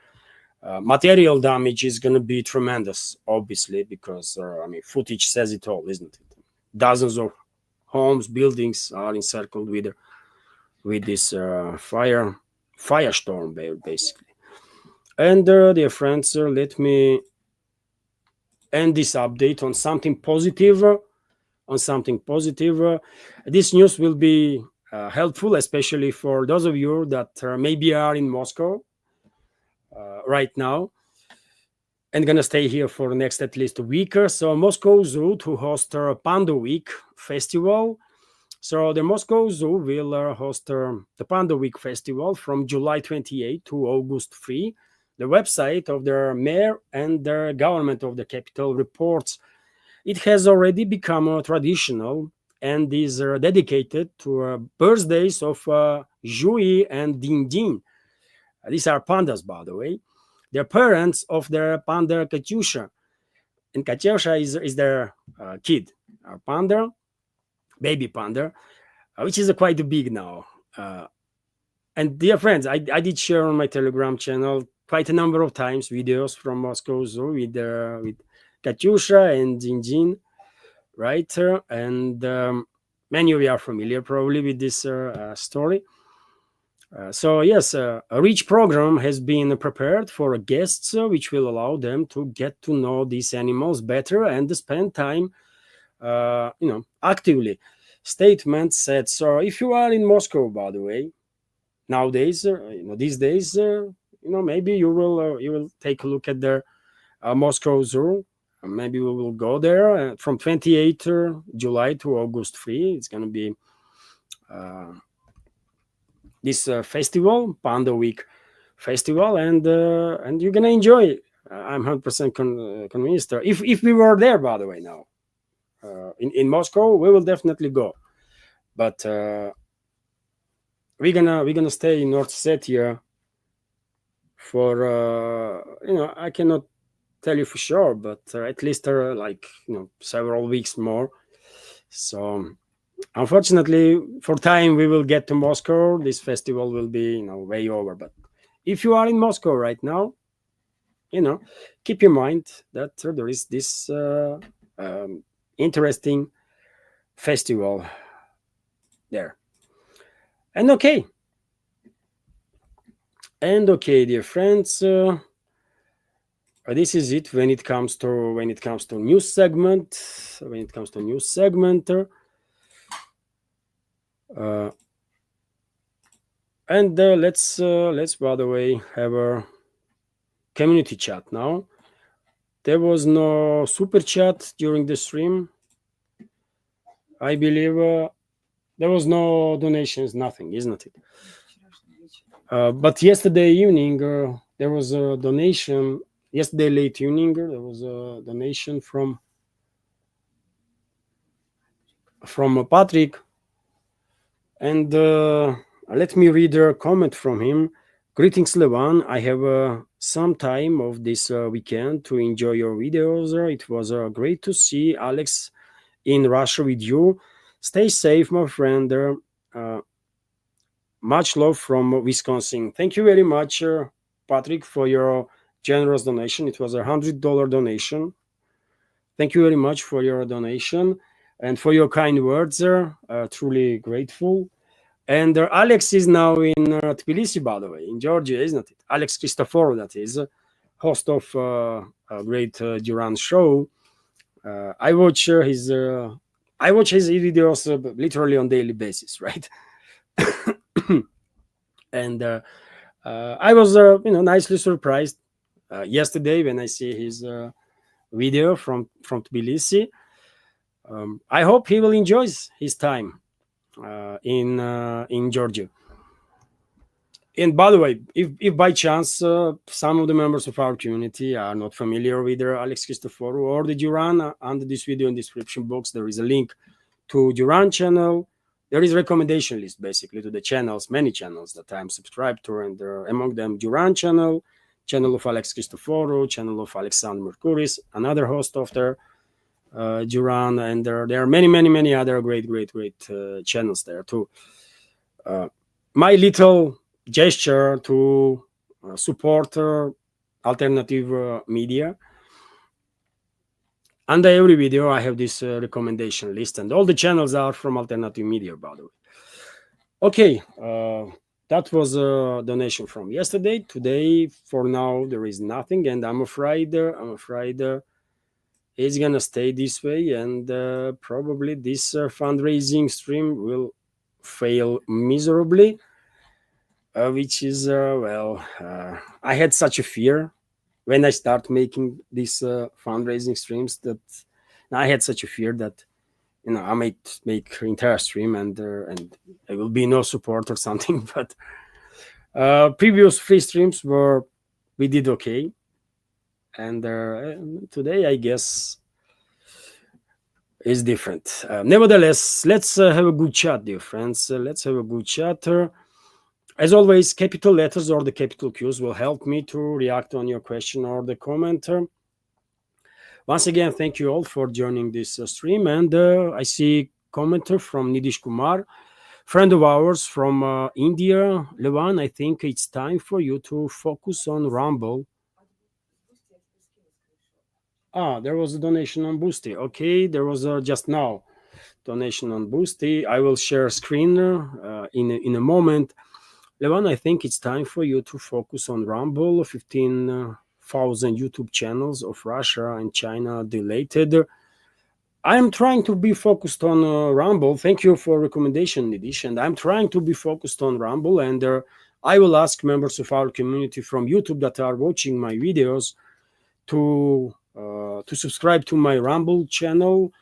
material damage is going to be tremendous, obviously, because footage says it all, isn't it? Dozens of homes, buildings are encircled with this firestorm, basically. And dear friends, let me end this update on something positive. This news will be helpful, especially for those of you that maybe are in Moscow right now and gonna stay here for the next at least a week or so. Moscow Zoo to host a Panda Week festival. So the Moscow Zoo will host the Panda Week festival from July 28 to August 3. The website of the mayor and the government of the capital reports it has already become traditional and is dedicated to birthdays of Zhui and Ding. These are pandas, by the way. They're parents of their panda Katyusha. And Katyusha is their kid, our panda, baby panda, which is quite big now. And dear friends, I did share on my Telegram channel quite a number of times videos from Moscow Zoo with Katyusha and Ding, right? And many of you are familiar probably with this story. So yes, a rich program has been prepared for guests, which will allow them to get to know these animals better and spend time, actively. Statement said. So if you are in Moscow, by the way, nowadays, these days, maybe you will take a look at their Moscow Zoo. Maybe we will go there from 28 July to August 3. It's going to be this festival, Panda Week festival, and you're gonna enjoy it. I'm 100% convinced. If we were there, by the way, now in Moscow, we will definitely go. But we're gonna stay in North Ossetia for I cannot tell you for sure, but at least several weeks more. So. Unfortunately, for time we will get to Moscow. This festival will be, way over. But if you are in Moscow right now, keep in mind that there is this interesting festival there. And okay, dear friends, this is it when it comes to news segment. And let's by the way have a community chat now. There was no super chat during the stream. I believe there was no donations, nothing, isn't it? But yesterday evening there was a donation. Yesterday late evening there was a donation from Patrick, and let me read a comment from him. Greetings, Levan. I have some time of this weekend to enjoy your videos. It was great to see Alex in Russia with you. Stay safe, my friend. Much love from Wisconsin. Thank you very much, Patrick, for your generous donation. It was $100 donation. Thank you very much for your donation and for your kind words. Truly grateful. And Alex is now in Tbilisi, by the way, in Georgia, isn't it? Alex Christoforou, that is, host of a great Duran show. I watch his videos literally on daily basis, right? And I was, nicely surprised yesterday when I see his video from Tbilisi. I hope he will enjoy his time in Georgia. And by the way, if by chance some of the members of our community are not familiar with Alex Christoforou or the Duran, under this video in the description box there is a link to Duran channel. There is a recommendation list basically to the channels, many channels that I'm subscribed to, and among them Duran channel of Alex Christoforou, channel of Alexander Mercouris, another host of their Duran, and there are many other great channels there too. My little gesture to support alternative media. Under every video I have this recommendation list, and all the channels are from alternative media, by the way. Okay, that was a donation from yesterday. Today, for now, there is nothing, and I'm afraid it's gonna stay this way, and probably this fundraising stream will fail miserably. Which is I had such a fear when I start making these fundraising streams, that I had such a fear that I might make entire stream and there will be no support or something. But previous free streams we did okay, and today I guess is different. Nevertheless, let's have a good chat, dear friends. Let's have a good chat. As always, capital letters or the capital Qs will help me to react on your question or the comment. Once again, thank you all for joining this stream. And I see commenter from Nidish Kumar, friend of ours from India. Levan, I think it's time for you to focus on Rumble. There was a donation on Boosty. Okay, there was just now donation on Boosty. I will share screen in a moment. Levan, I think it's time for you to focus on Rumble. 15,000 YouTube channels of Russia and China deleted. I'm trying to be focused on Rumble. Thank you for recommendation, Nidish. And I'm trying to be focused on Rumble. And I will ask members of our community from YouTube that are watching my videos to subscribe to my Rumble channel.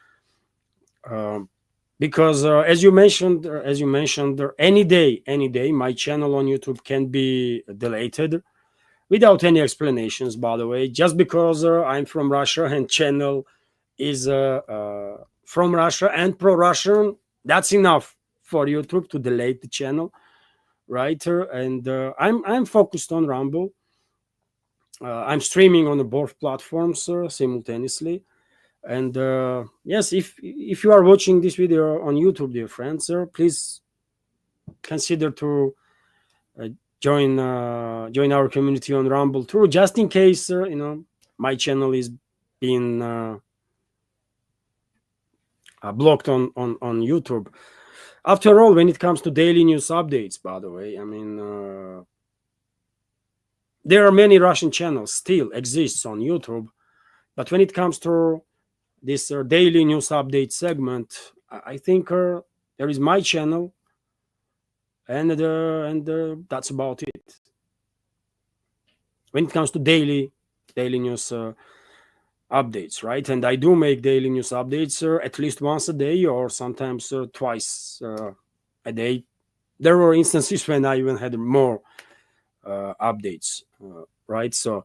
Because as you mentioned, any day, my channel on YouTube can be deleted without any explanations, by the way, just because I'm from Russia and channel is from Russia and pro-Russian. That's enough for YouTube to delete the channel, right? And I'm focused on Rumble. I'm streaming on both platforms simultaneously. And yes, if you are watching this video on YouTube, dear friends, please consider to join our community on Rumble too, just in case my channel is being blocked on YouTube. After all, when it comes to daily news updates, by the way, I mean there are many Russian channels still exists on YouTube, but when it comes to this daily news update segment, I think there is my channel and that's about it. When it comes to daily news updates, right? And I do make daily news updates at least once a day, or sometimes twice a day. There were instances when I even had more updates, right? So,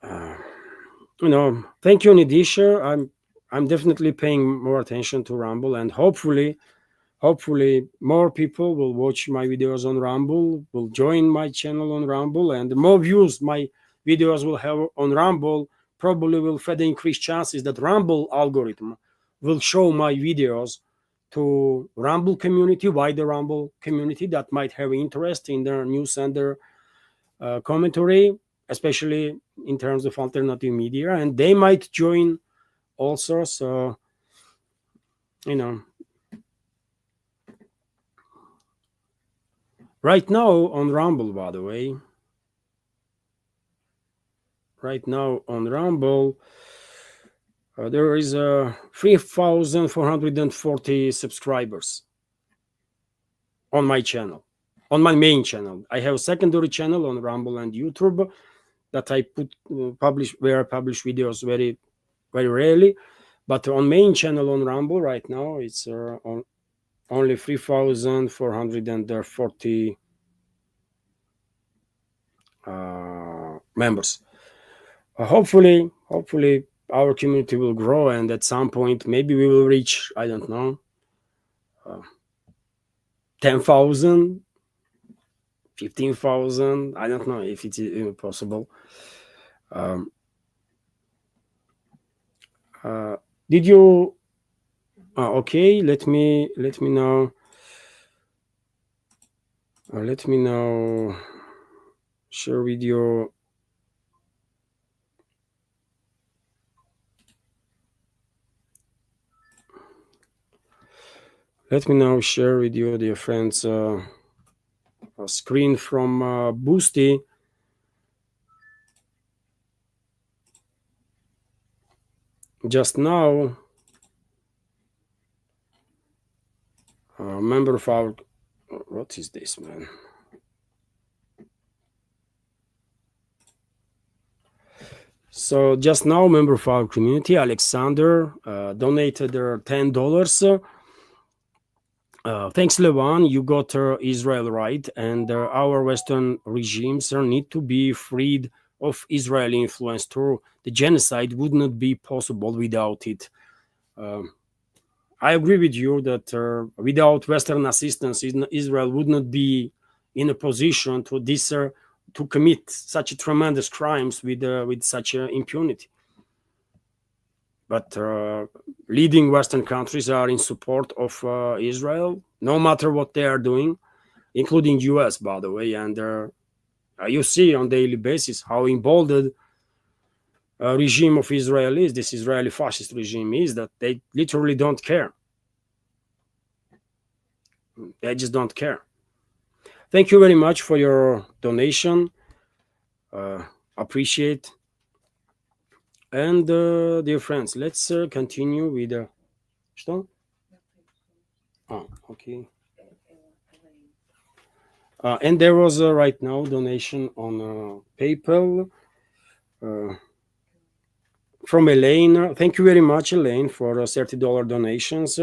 thank you, Nidisha. I'm definitely paying more attention to Rumble, and hopefully more people will watch my videos on Rumble, will join my channel on Rumble, and the more views my videos will have on Rumble probably will further increase chances that Rumble algorithm will show my videos to Rumble community, wider Rumble community that might have interest in their news and their commentary, especially in terms of alternative media, and they might join also. So, right now on Rumble, by the way, there is 3,440 subscribers on my channel, on my main channel. I have a secondary channel on Rumble and YouTube that I publish videos very, very rarely. But on main channel on Rumble right now, it's only 3,440 members. Hopefully our community will grow, and at some point maybe we will reach, I don't know, 10,000, 15,000. I don't know if it's even possible. Did you? Okay, let me know. Let me now share video. Let me now share with you, dear friends, a screen from Boosty. Just now, a member of our, what is this, man? So just now, member of our community, Alexander, donated $10. Thanks, Levan. You got Israel right, and our Western regimes need to be freed of Israeli influence too. The genocide would not be possible without it. I agree with you that without Western assistance, Israel would not be in a position to commit such tremendous crimes with such impunity. But leading Western countries are in support of Israel, no matter what they are doing, including US, by the way. And you see on daily basis how emboldened regime of Israel is, this Israeli fascist regime is, that they literally don't care. They just don't care. Thank you very much for your donation. Appreciate. And dear friends, let's continue with что? Okay. And there was right now donation on PayPal from Elaine. Thank you very much, Elaine, for $30 donations.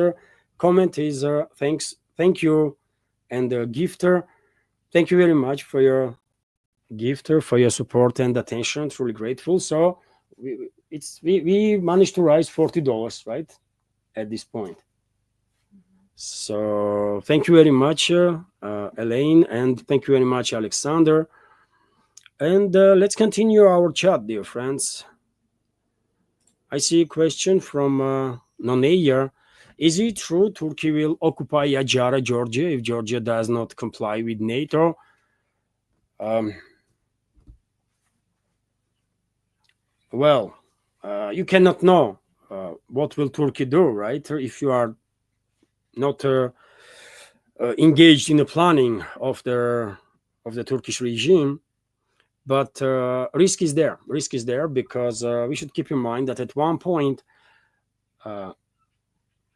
Comment is thank you, and gifter, thank you very much for your gifter, for your support and attention. Truly grateful. So we managed to raise $40, right, at this point. So thank you very much, Elaine, and thank you very much, Alexander. And let's continue our chat, dear friends. I see a question from Noneya. Is it true Turkey will occupy Ajara, Georgia, if Georgia does not comply with NATO? Well, you cannot know what will Turkey do, right? If you are not engaged in the planning of the Turkish regime. But risk is there. Risk is there because we should keep in mind that at one point,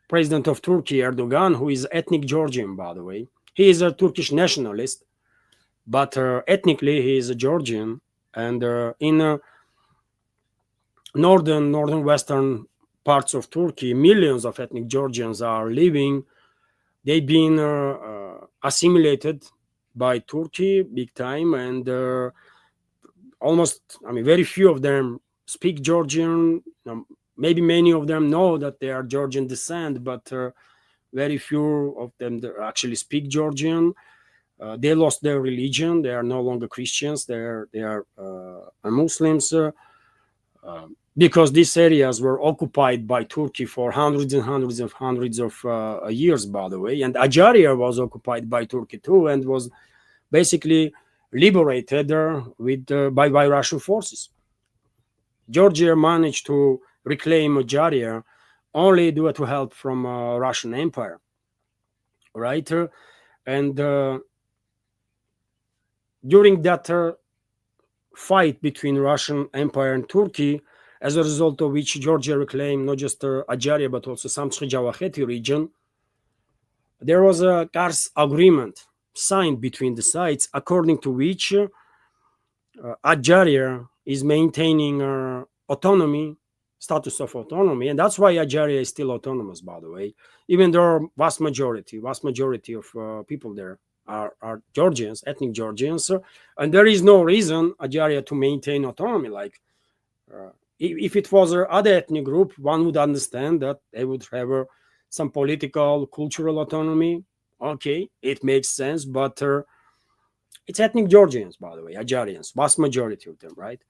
President of Turkey, Erdogan, who is ethnic Georgian, by the way, he is a Turkish nationalist, but ethnically he is a Georgian. And in northern western parts of Turkey, millions of ethnic Georgians are living. They've been assimilated by Turkey big time, and very few of them speak Georgian. Maybe many of them know that they are Georgian descent, but very few of them actually speak Georgian. They lost their religion. They are no longer Christians. They are Muslims. Because these areas were occupied by Turkey for hundreds of years, by the way. And Ajaria was occupied by Turkey too, and was basically liberated by Russian forces. Georgia managed to reclaim Ajaria only due to help from Russian Empire, right? And during that fight between Russian Empire and Turkey, as a result of which Georgia reclaimed not just Ajaria but also some Srejavaheti region, there was a Kars agreement signed between the sides, according to which Ajaria is maintaining autonomy, status of autonomy, and that's why Ajaria is still autonomous, by the way, even though vast majority of people there are Georgians, ethnic Georgians, and there is no reason Ajaria to maintain autonomy. Like if it was other ethnic group, one would understand that they would have some political, cultural autonomy. Okay, it makes sense, but it's ethnic Georgians, by the way, Ajarians, vast majority of them, right?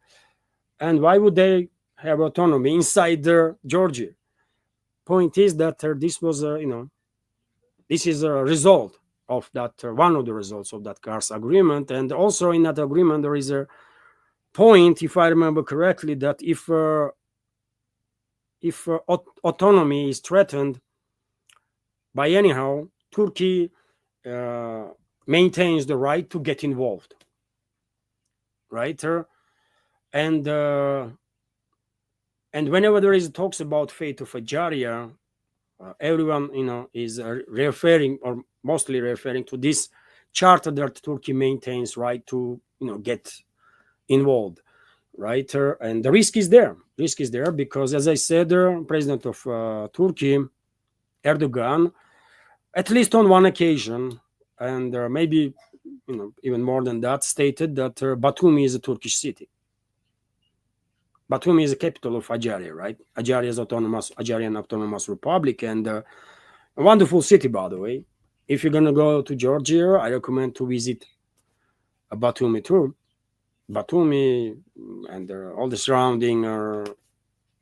And why would they have autonomy inside Georgia? Point is that this was, this is a result of that, one of the results of that Kars agreement. And also in that agreement, there is a point, if I remember correctly, that if autonomy is threatened by anyhow, Turkey maintains the right to get involved, right? And whenever there is talks about fate of Ajaria, everyone is referring, or mostly referring to this charter that Turkey maintains right to get involved, right? And the risk is there. Because, as I said, President of Turkey, Erdogan, at least on one occasion, and maybe even more than that, stated that Batumi is a Turkish city. Batumi is the capital of Ajaria, right? Ajarian Autonomous Republic, and a wonderful city, by the way. If you're gonna go to Georgia, I recommend to visit Batumi too. Batumi and all the surrounding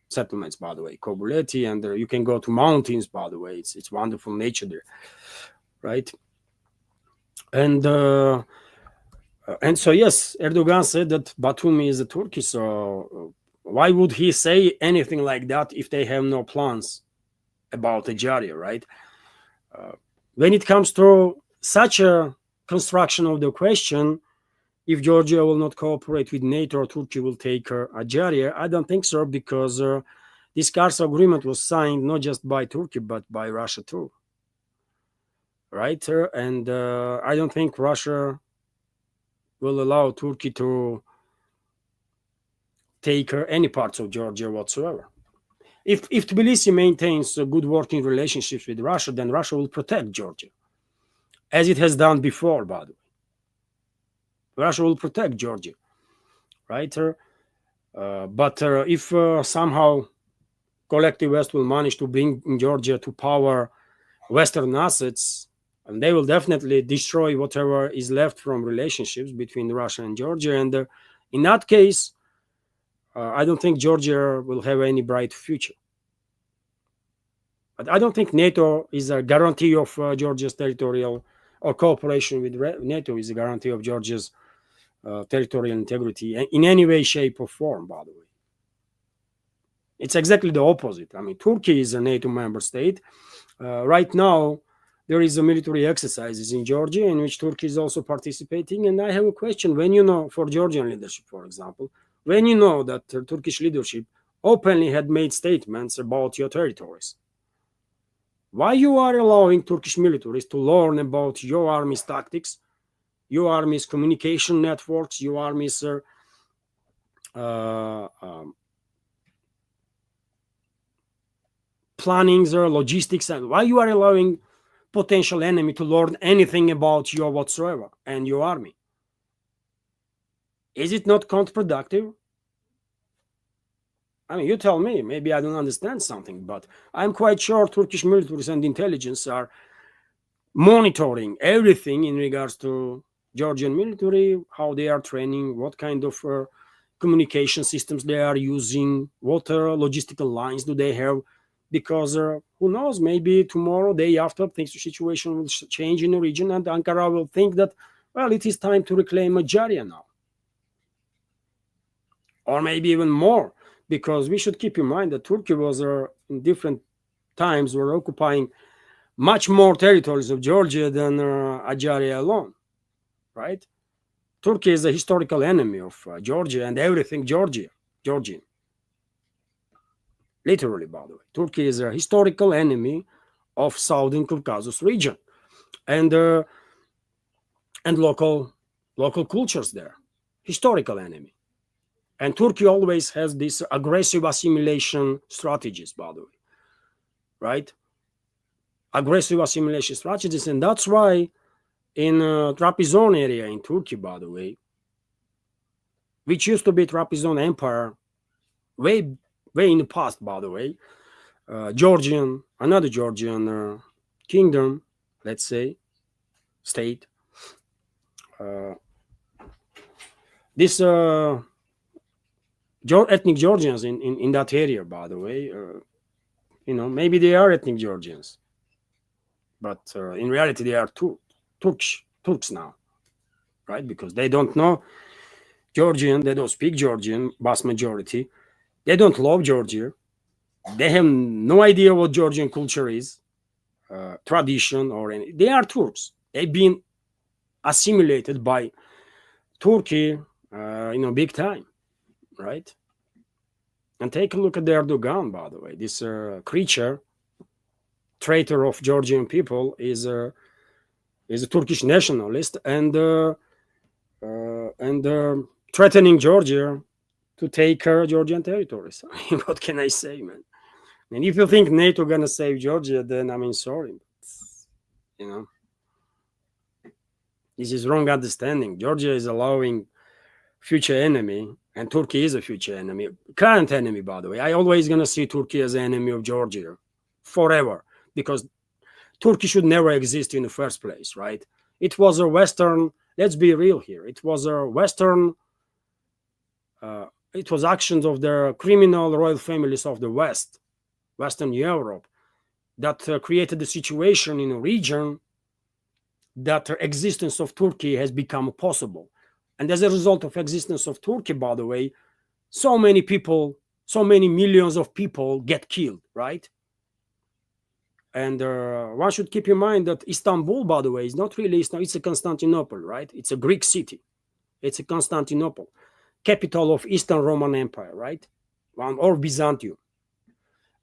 settlements, by the way, Kobuleti, and you can go to mountains, by the way. It's wonderful nature there, right? And so yes, Erdogan said that Batumi is a Turkey. So why would he say anything like that if they have no plans about Ajaria, right? When it comes to such a construction of the question, if Georgia will not cooperate with NATO, or Turkey will take Ajaria, I don't think so, because this Kars agreement was signed not just by Turkey but by Russia too, right? And I don't think Russia will allow Turkey to take any parts of Georgia whatsoever. If Tbilisi maintains good working relationships with Russia, then Russia will protect Georgia, as it has done before, by the way. Russia will protect Georgia, right? But if somehow collective West will manage to bring Georgia to power Western assets, and they will definitely destroy whatever is left from relationships between Russia and Georgia. And in that case, I don't think Georgia will have any bright future. But I don't think NATO is a guarantee of Georgia's territorial, or cooperation with NATO is a guarantee of Georgia's territorial integrity in any way, shape, or form, by the way. It's exactly the opposite. I mean, Turkey is a NATO member state. Right now, there is a military exercises in Georgia in which Turkey is also participating. And I have a question. When for Georgian leadership, for example, when that Turkish leadership openly had made statements about your territories, Why you are allowing Turkish militaries to learn about your army's tactics, your army's communication networks, your army's plannings or logistics, and why you are allowing potential enemy to learn anything about your whatsoever and your army? Is it not counterproductive? I mean, you tell me, maybe I don't understand something, but I'm quite sure Turkish militaries and intelligence are monitoring everything in regards to Georgian military, how they are training, what kind of communication systems they are using, what logistical lines do they have, because who knows, maybe tomorrow, day after, things, the situation will change in the region, and Ankara will think that, well, it is time to reclaim Majaria now. Or maybe even more, because we should keep in mind that Turkey was in different times were occupying much more territories of Georgia than Ajaria alone, right? Turkey is a historical enemy of Georgia and everything Georgian. Literally, by the way, Turkey is a historical enemy of Southern Caucasus region and local cultures there. Historical enemy. And Turkey always has these aggressive assimilation strategies, by the way, right? Aggressive assimilation strategies. And that's why in Trabzon area in Turkey, by the way, which used to be Trabzon Empire way in the past, by the way, another Georgian kingdom, let's say, state. This ethnic Georgians in that area, by the way, maybe they are ethnic Georgians, but in reality they are Turks now, right? Because they don't know Georgian, they don't speak Georgian, vast majority. They don't love Georgia. They have no idea what Georgian culture is, tradition, or any. They are Turks. They've been assimilated by Turkey, big time. Right? And take a look at the Erdogan, by the way. This creature, traitor of Georgian people, is a Turkish nationalist and threatening Georgia to take Georgian territories. I mean, what can I say, man? And if you think NATO gonna save Georgia, then I mean, sorry, this is wrong understanding. Georgia is allowing future enemy. And Turkey is a future enemy, current enemy, by the way. I always going to see Turkey as an enemy of Georgia forever, because Turkey should never exist in the first place, right? It was a Western, let's be real here. It was a Western, it was actions of the criminal royal families of the West, Western Europe, that created the situation in a region that the existence of Turkey has become possible. And as a result of existence of Turkey, by the way, so many people, so many millions of people get killed, right? And one should keep in mind that Istanbul, by the way, is not really Istanbul, it's a Constantinople, right? It's a Greek city. It's a Constantinople, capital of Eastern Roman Empire, right? Or Byzantium.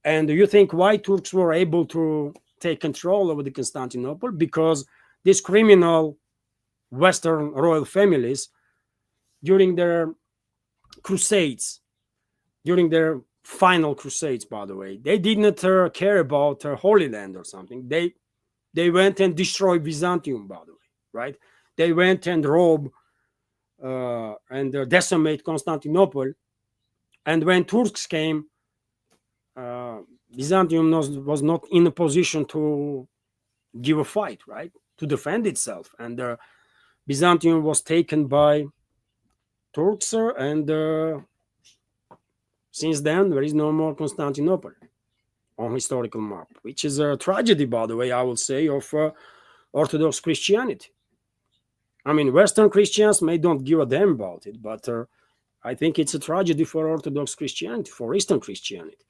And you think why Turks were able to take control over the Constantinople? Because these criminal Western royal families, during their crusades, during their final crusades, by the way, they did not care about Holy Land or something. They went and destroyed Byzantium, by the way, right? They went and robbed and decimate Constantinople. And when Turks came, Byzantium was not in a position to give a fight, right? To defend itself. And Byzantium was taken by Turks, and since then there is no more Constantinople on historical map, which is a tragedy, by the way, I will say, of Orthodox Christianity. I mean, Western Christians may don't give a damn about it, but I think it's a tragedy for Orthodox Christianity, for Eastern Christianity.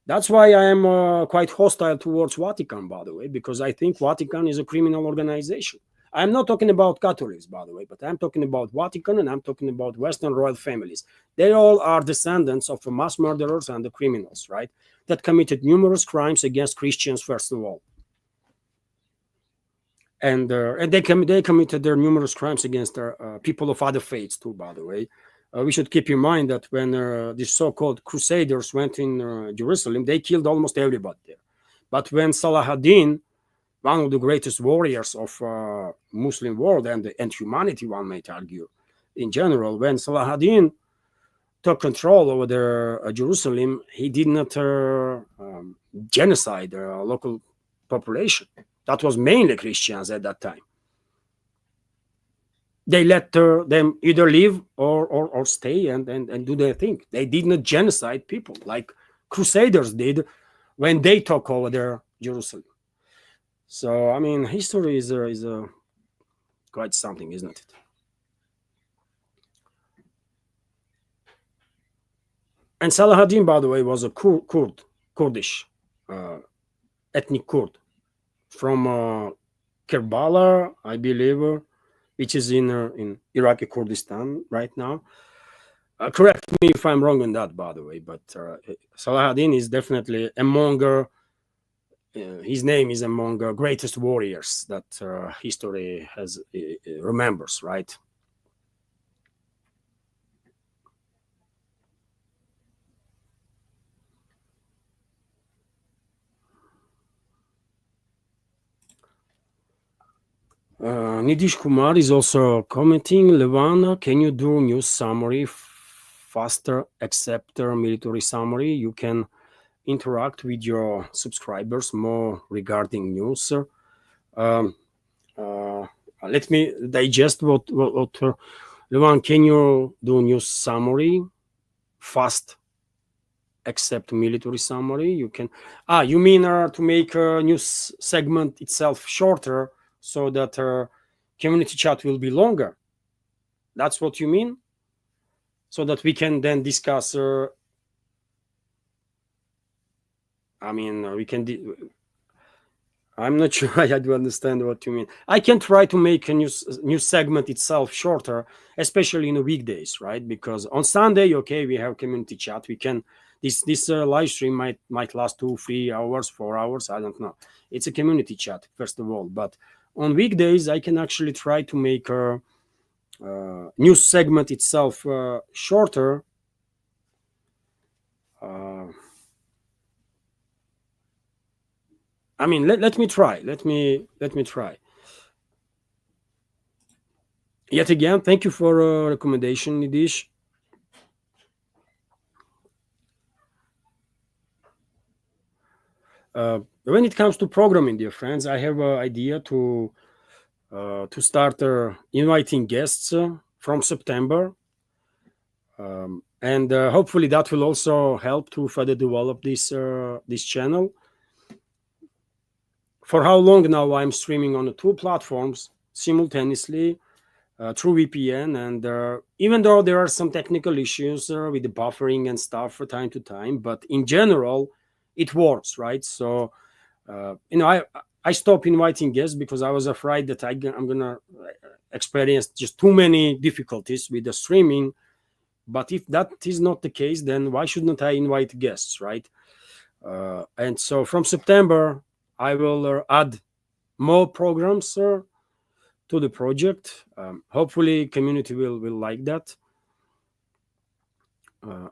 That's why I am quite hostile towards Vatican, by the way, because I think Vatican is a criminal organization. I'm not talking about Catholics, by the way, but I'm talking about Vatican, and I'm talking about Western royal families. They all are descendants of the mass murderers and the criminals, right? That committed numerous crimes against Christians, first of all. and they committed their numerous crimes against people of other faiths too. By the way, we should keep in mind that when these so-called crusaders went in Jerusalem, they killed almost everybody there. But when Salah ad-Din, one of the greatest warriors of Muslim world and humanity, one might argue, in general, when Salah ad-Din took control over the Jerusalem, he did not genocide the local population. That was mainly Christians at that time. They let them either leave or stay and do their thing. They did not genocide people like crusaders did when they took over their Jerusalem. So, I mean, history is quite something, isn't it? And Salah ad-Din, by the way, was a Kurdish, ethnic Kurd from Kerbala, I believe, which is in Iraqi Kurdistan right now. Correct me if I'm wrong on that, by the way, but Salah ad-Din is definitely among his name is among greatest warriors that history has remembers, right? Nidish Kumar is also commenting. Levana, can you do news summary faster, except military summary? You can interact with your subscribers more regarding news. Let me digest what Levan, can you do news summary fast, except military summary? You can. You mean to make a news segment itself shorter so that community chat will be longer? That's what you mean? So that we can then discuss. We can. I'm not sure I do understand what you mean. I can try to make a news segment itself shorter, especially in the weekdays, right? Because on Sunday, okay, we have community chat. We can this live stream might last 2, 3 hours, 4 hours. I don't know. It's a community chat first of all, but on weekdays I can actually try to make a news segment itself shorter. Let me try. Let me try. Yet again, thank you for a recommendation, Nidish. When it comes to programming, dear friends, I have an idea to start inviting guests from September, and hopefully that will also help to further develop this channel. For how long now I'm streaming on the 2 platforms simultaneously through VPN, and even though there are some technical issues with the buffering and stuff from time to time, but in general it works, right? So I stopped inviting guests because I was afraid that I'm gonna experience just too many difficulties with the streaming. But if that is not the case, then why shouldn't I invite guests, right? And so from September I will add more programs to the project. Hopefully community will like that.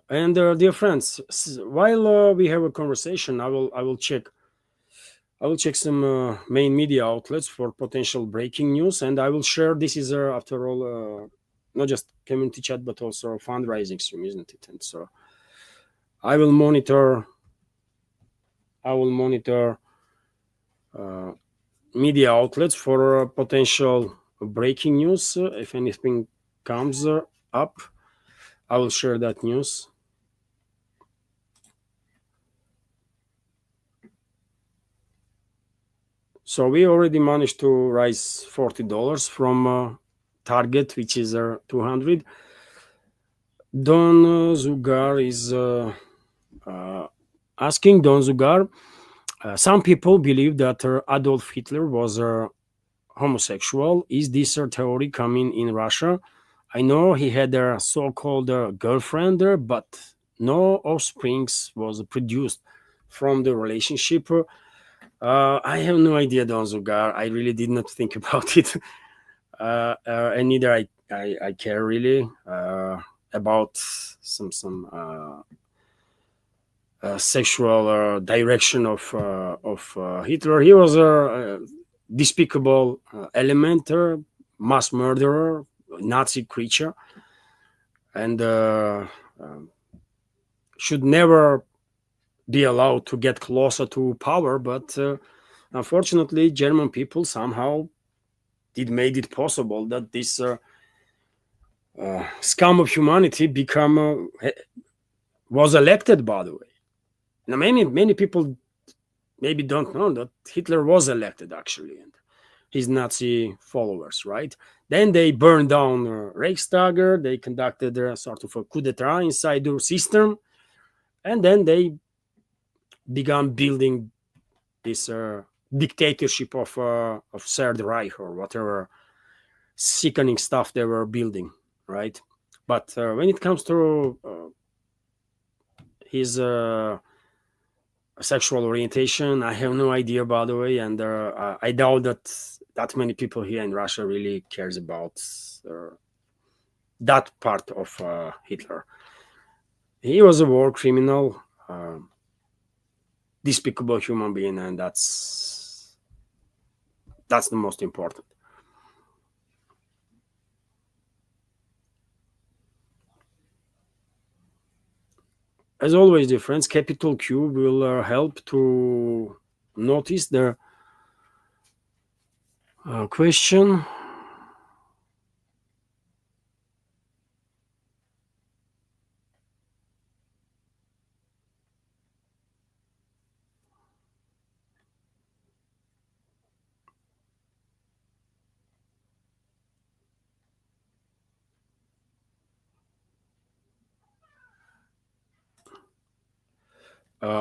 And dear friends, while we have a conversation, I will check some main media outlets for potential breaking news, and I will share. This is after all not just community chat but also fundraising stream, isn't it? And so I will monitor media outlets for potential breaking news. If anything comes up, I will share that news. So we already managed to raise $40 from target, which is 200. Don Zugar is asking, Don Zugar, some people believe that Adolf Hitler was homosexual. Is this theory coming in Russia? I know he had a so-called girlfriend, but no offsprings was produced from the relationship. I have no idea, Don Zugar. I really did not think about it, and neither I care really about some sexual direction of Hitler. He was a despicable element, mass murderer, Nazi creature, and should never be allowed to get closer to power. But unfortunately, German people somehow did made it possible that this scum of humanity was elected. By the way, now many people maybe don't know that Hitler was elected actually, and his Nazi followers, right? Then they burned down Reichstag. They conducted a sort of a coup d'état inside their system, and then they began building this dictatorship of Third Reich or whatever sickening stuff they were building, right? But when it comes to his sexual orientation, I have no idea, by the way, and I doubt that many people here in Russia really cares about that part of Hitler. He was a war criminal, despicable human being, and that's the most important. As always, dear friends, capital Q will help to notice the question.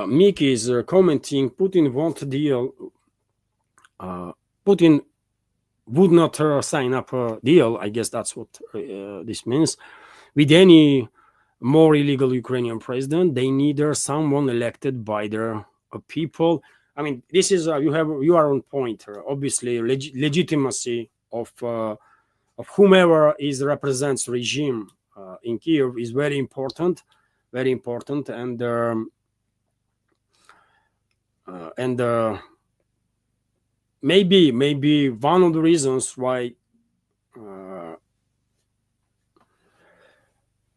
Mickey is commenting, Putin won't deal. Putin would not sign up a deal. I guess that's what this means. With any more illegal Ukrainian president, they need someone elected by their people. I mean, this is you are on point. Obviously, legitimacy of whomever is represents regime in Kiev is very important, and maybe one of the reasons why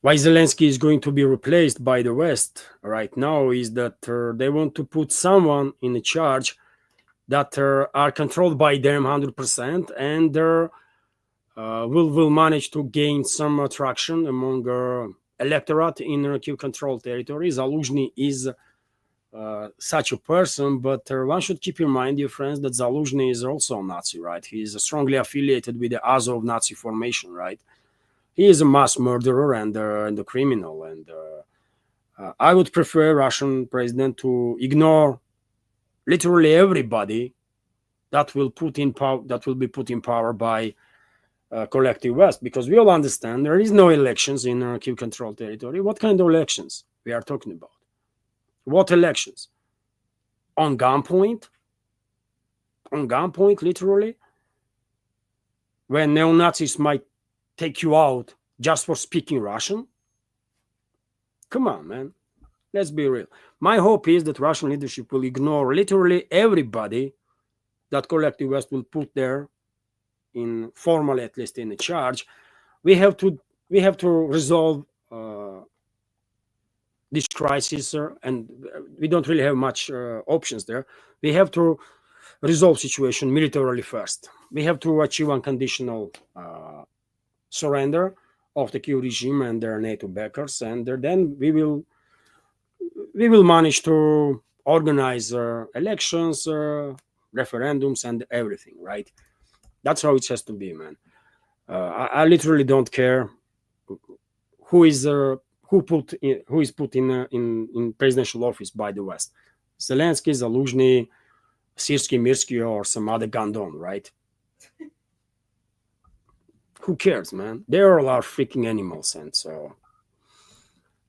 Zelensky is going to be replaced by the West right now is that they want to put someone in charge that are controlled by them 100% and will manage to gain some traction among electorate in Kiev-controlled territory. Zaluzhny is such a person, but one should keep in mind, dear friends, that Zaluzhny is also a Nazi, right? He is strongly affiliated with the Azov Nazi formation, right? He is a mass murderer and a criminal, and I would prefer Russian president to ignore literally everybody that will be put in power by collective West, because we all understand there is no elections in Kiev-controlled territory. What kind of elections we are talking about? What elections? On gunpoint? On gunpoint, literally? When neo-Nazis might take you out just for speaking Russian? Come on, man. Let's be real. My hope is that Russian leadership will ignore literally everybody that collective West will put there, in formally at least in the charge. We have to resolve this crisis, and we don't really have much options there. We have to resolve situation militarily first. We have to achieve unconditional surrender of the Kiev regime and their NATO backers, and then we will manage to organize elections, referendums, and everything. Right? That's how it has to be, man. I literally don't care who is put in presidential office by the West. Zelensky, Zaluzhny, Sirsky, Mirsky, or some other Gandon, right? Who cares, man? They all are freaking animals, and so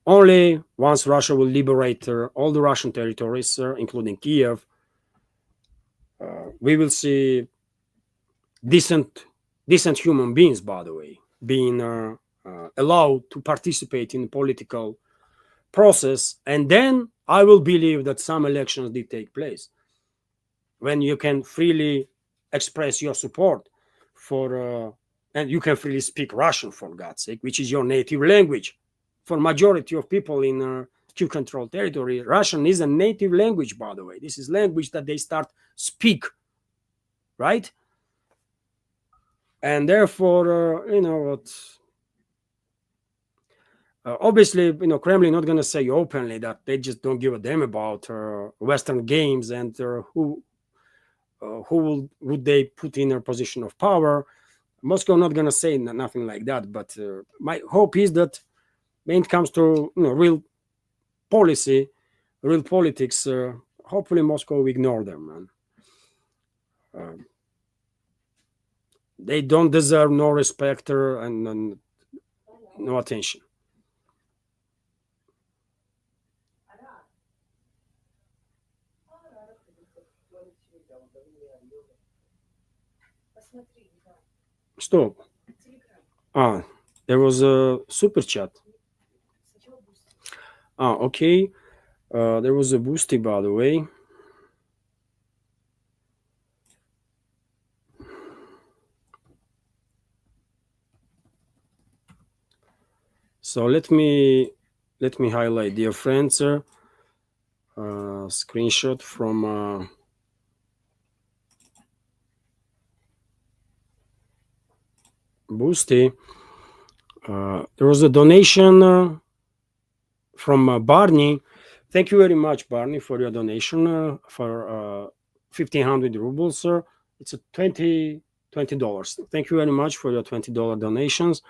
only once Russia will liberate all the Russian territories, including Kiev, we will see decent human beings, by the way, being allowed to participate in the political process, and then I will believe that some elections did take place when you can freely express your support for and you can freely speak Russian, for God's sake, which is your native language. For majority of people in Q-controlled territory, Russian is a native language, by the way. This is language that they start speak, right? And therefore, you know what? Obviously, you know, Kremlin not going to say openly that they just don't give a damn about Western games and who would they put in a position of power. Moscow not going to say nothing like that. But my hope is that when it comes to, you know, real policy, real politics, hopefully Moscow will ignore them, man. They don't deserve no respect and no attention. Stop. There was a super chat. Okay. There was a boosty, by the way. So let me highlight, dear friends, screenshot from Boosty. There was a donation from Barney. Thank you very much, Barney, for your donation for 1,500 rubles, sir. It's a $20. Thank you very much for your $20 donations.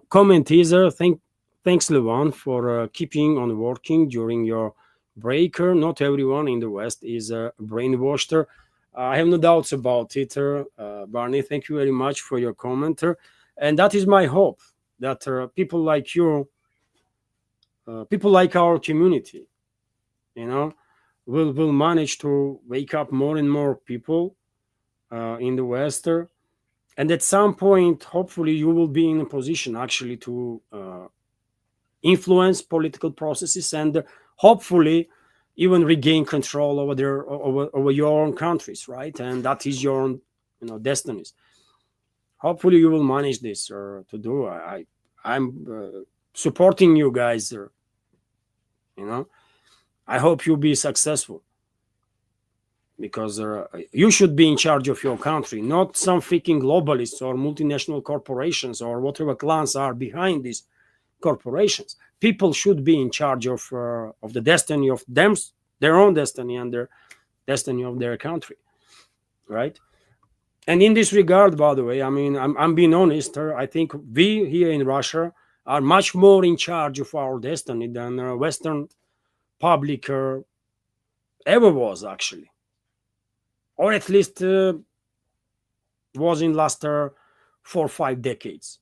Comment teaser. Thanks, Levan, for keeping on working during your break. Not everyone in the West is brainwashed. I have no doubts about it, Barney. Thank you very much for your comment. And that is my hope, that people like you, people like our community, you know, will manage to wake up more and more people in the West. And at some point, hopefully, you will be in a position actually to influence political processes and hopefully even regain control over your own countries, right? And that is your own, you know, destinies. Hopefully, you will manage this to do. I'm supporting you guys. You know, I hope you'll be successful, because you should be in charge of your country, not some freaking globalists or multinational corporations or whatever clans are behind these corporations. People should be in charge of the destiny of them, their own destiny, and their destiny of their country, right? And in this regard, by the way, I mean, I'm being honest. I think we here in Russia are much more in charge of our destiny than Western public ever was, actually, or at least was in last 4 or 5 decades,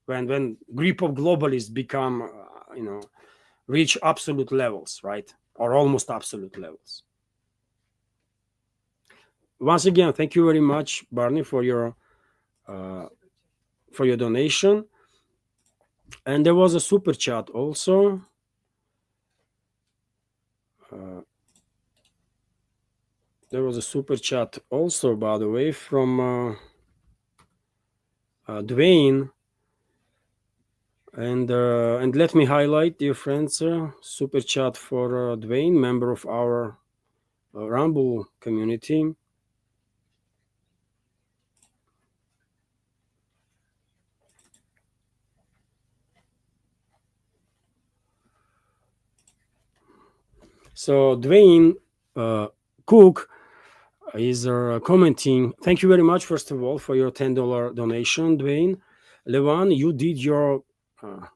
when group of globalists become, you know, reach absolute levels, right, or almost absolute levels. Once again, thank you very much, Barney, for your donation. And there was a super chat also. There was a super chat also, by the way, from Dwayne. And let me highlight, dear friends, super chat for Dwayne, member of our Rumble community. So Dwayne Cook is commenting. Thank you very much, first of all, for your $10 donation, Dwayne. Levan, you did your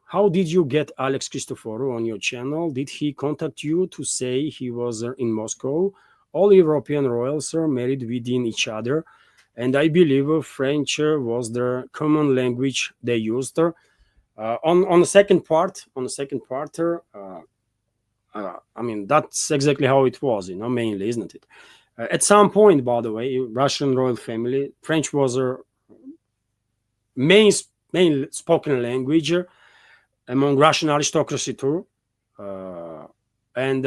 how did you get Alex Christoforou on your channel? Did he contact you to say he was in Moscow? All European royals are married within each other, and I believe French was the common language they used. On the second part, I mean, that's exactly how it was, you know, mainly, isn't it? At some point, by the way, Russian royal family, French was a main spoken language among Russian aristocracy too, and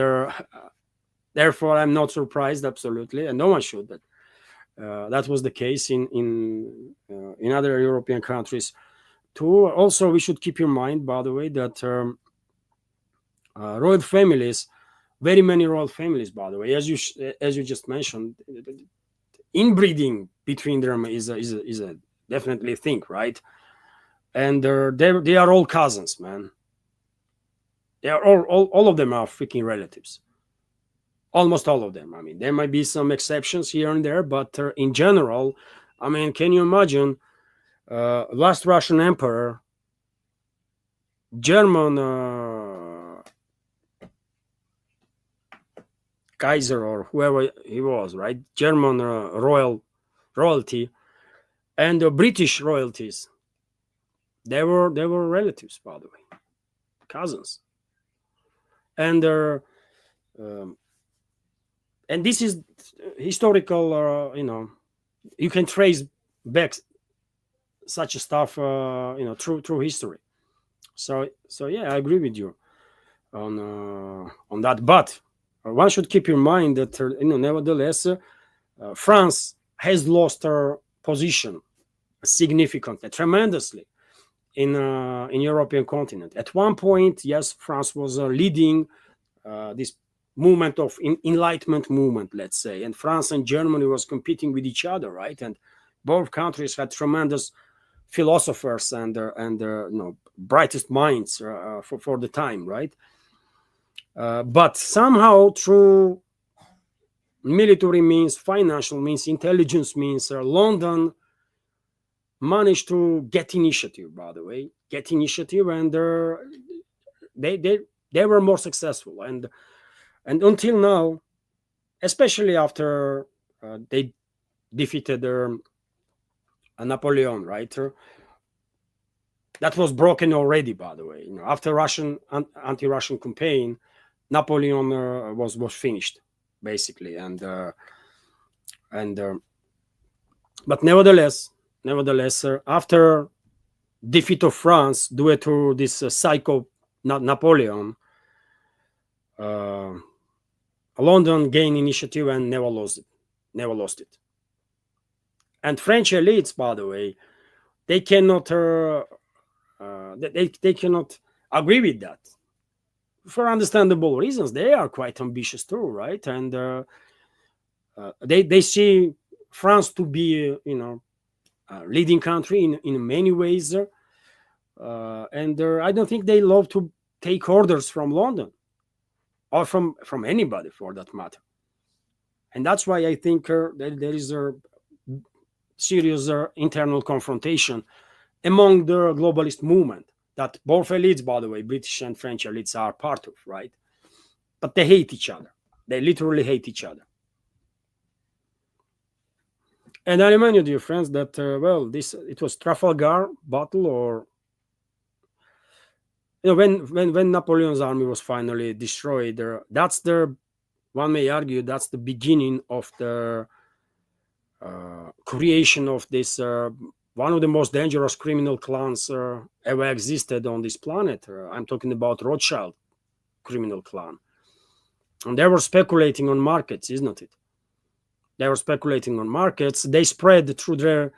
therefore I'm not surprised absolutely, and no one should. But that was the case in other European countries too. Also, we should keep in mind, by the way, that royal families, very many royal families, by the way, as you just mentioned, inbreeding between them is a definitely a thing, right? And they are all cousins, man. They are all of them are freaking relatives. Almost all of them. I mean, there might be some exceptions here and there, but in general, I mean, can you imagine last Russian emperor, German Kaiser or whoever he was, right? German royalty and British royalties. They were relatives, by the way, cousins, and this is historical. You can trace back such stuff, through history. So yeah, I agree with you on that. But one should keep in mind that nevertheless, France has lost her position significantly, tremendously in European continent. At one point, yes, France was leading this movement of enlightenment movement, let's say, and France and Germany was competing with each other, right? And both countries had tremendous philosophers and brightest minds for the time, right? But somehow through military means, financial means, intelligence means, London managed to get initiative, by the way, and they were more successful. And until now, especially after they defeated Napoleon, right? That was broken already, by the way. After Russian anti-Russian campaign, Napoleon was finished, basically, but nevertheless, after defeat of France due to this psycho Napoleon, London gained initiative and never lost it. And French elites, by the way, they cannot they cannot agree with that for understandable reasons. They are quite ambitious too, right? And they see France to be a leading country in many ways, and I don't think they love to take orders from London or from anybody for that matter. And that's why I think there is a serious internal confrontation among the globalist movement that both elites, by the way, British and French elites, are part of, right? But they hate each other. They literally hate each other. And I remind you, dear friends, that it was Trafalgar battle, or when Napoleon's army was finally destroyed. One may argue that's the beginning of the creation of this one of the most dangerous criminal clans ever existed on this planet. I'm talking about Rothschild criminal clan, and they were speculating on markets, isn't it? They were speculating on markets. They spread through their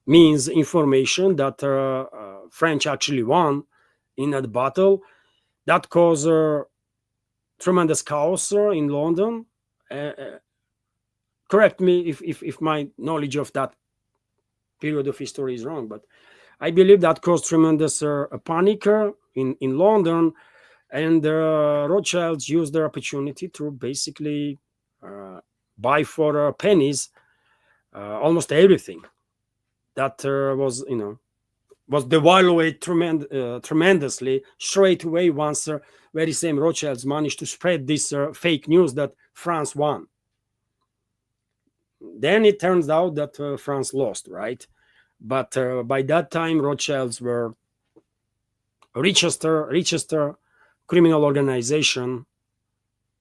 means information that French actually won in that battle. That caused tremendous chaos in London. Correct me if my knowledge of that period of history is wrong, but I believe that caused tremendous panic in London, and Rothschilds used their opportunity to basically buy for pennies almost everything that was devalued tremendously straight away once very same Rothschilds managed to spread this fake news that France won. Then it turns out that France lost, right? But by that time, Rothschilds were richest criminal organization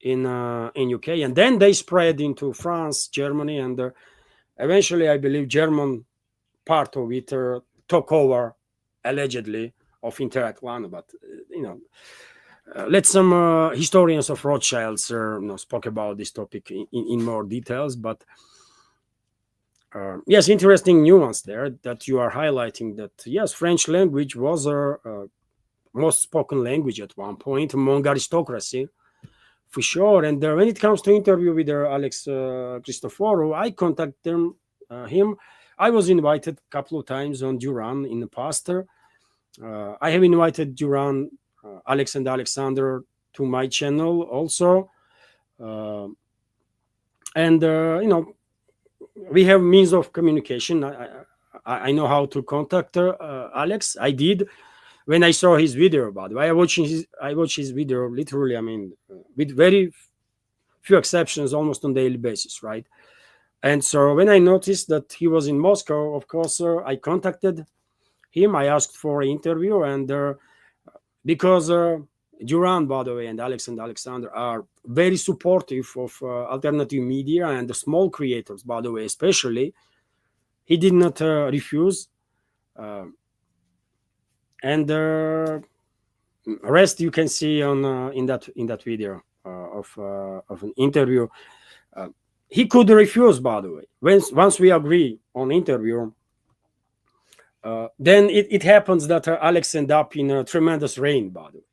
in UK, and then they spread into France, Germany, and eventually, I believe, German part of it took over, allegedly, of Interact1. But let some historians of Rothschilds spoke about this topic in more details. But yes, interesting nuance there that you are highlighting, that yes, French language was a most spoken language at one point among aristocracy, for sure. And when it comes to interview with Alex Christoforou, I contacted him. I was invited a couple of times on Duran in the past. I have invited Duran, Alex and Alexander, to my channel also. And we have means of communication. I know how to contact Alex. I did when I saw his video. By the way, I watched his video literally. I mean, with very few exceptions, almost on daily basis, right? And so when I noticed that he was in Moscow, of course, I contacted him. I asked for an interview, and because Duran, by the way, and Alex and Alexander are very supportive of alternative media and the small creators, by the way, especially, he did not refuse. And rest you can see on in that video of an interview. He could refuse, by the way. Once we agree on interview, then it happens that Alex end up in a tremendous rain, by the way,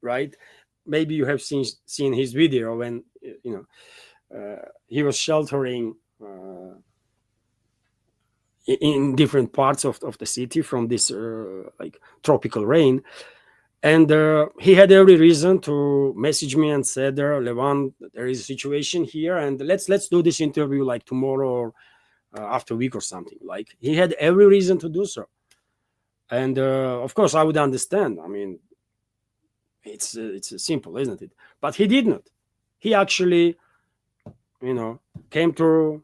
right? Maybe you have seen his video when he was sheltering in different parts of the city from this like tropical rain. And he had every reason to message me and said, Levan, there is a situation here, and let's do this interview like tomorrow or after a week or something. Like, he had every reason to do so. And of course, I would understand. I mean, it's simple, isn't it? But he did not. He actually, came to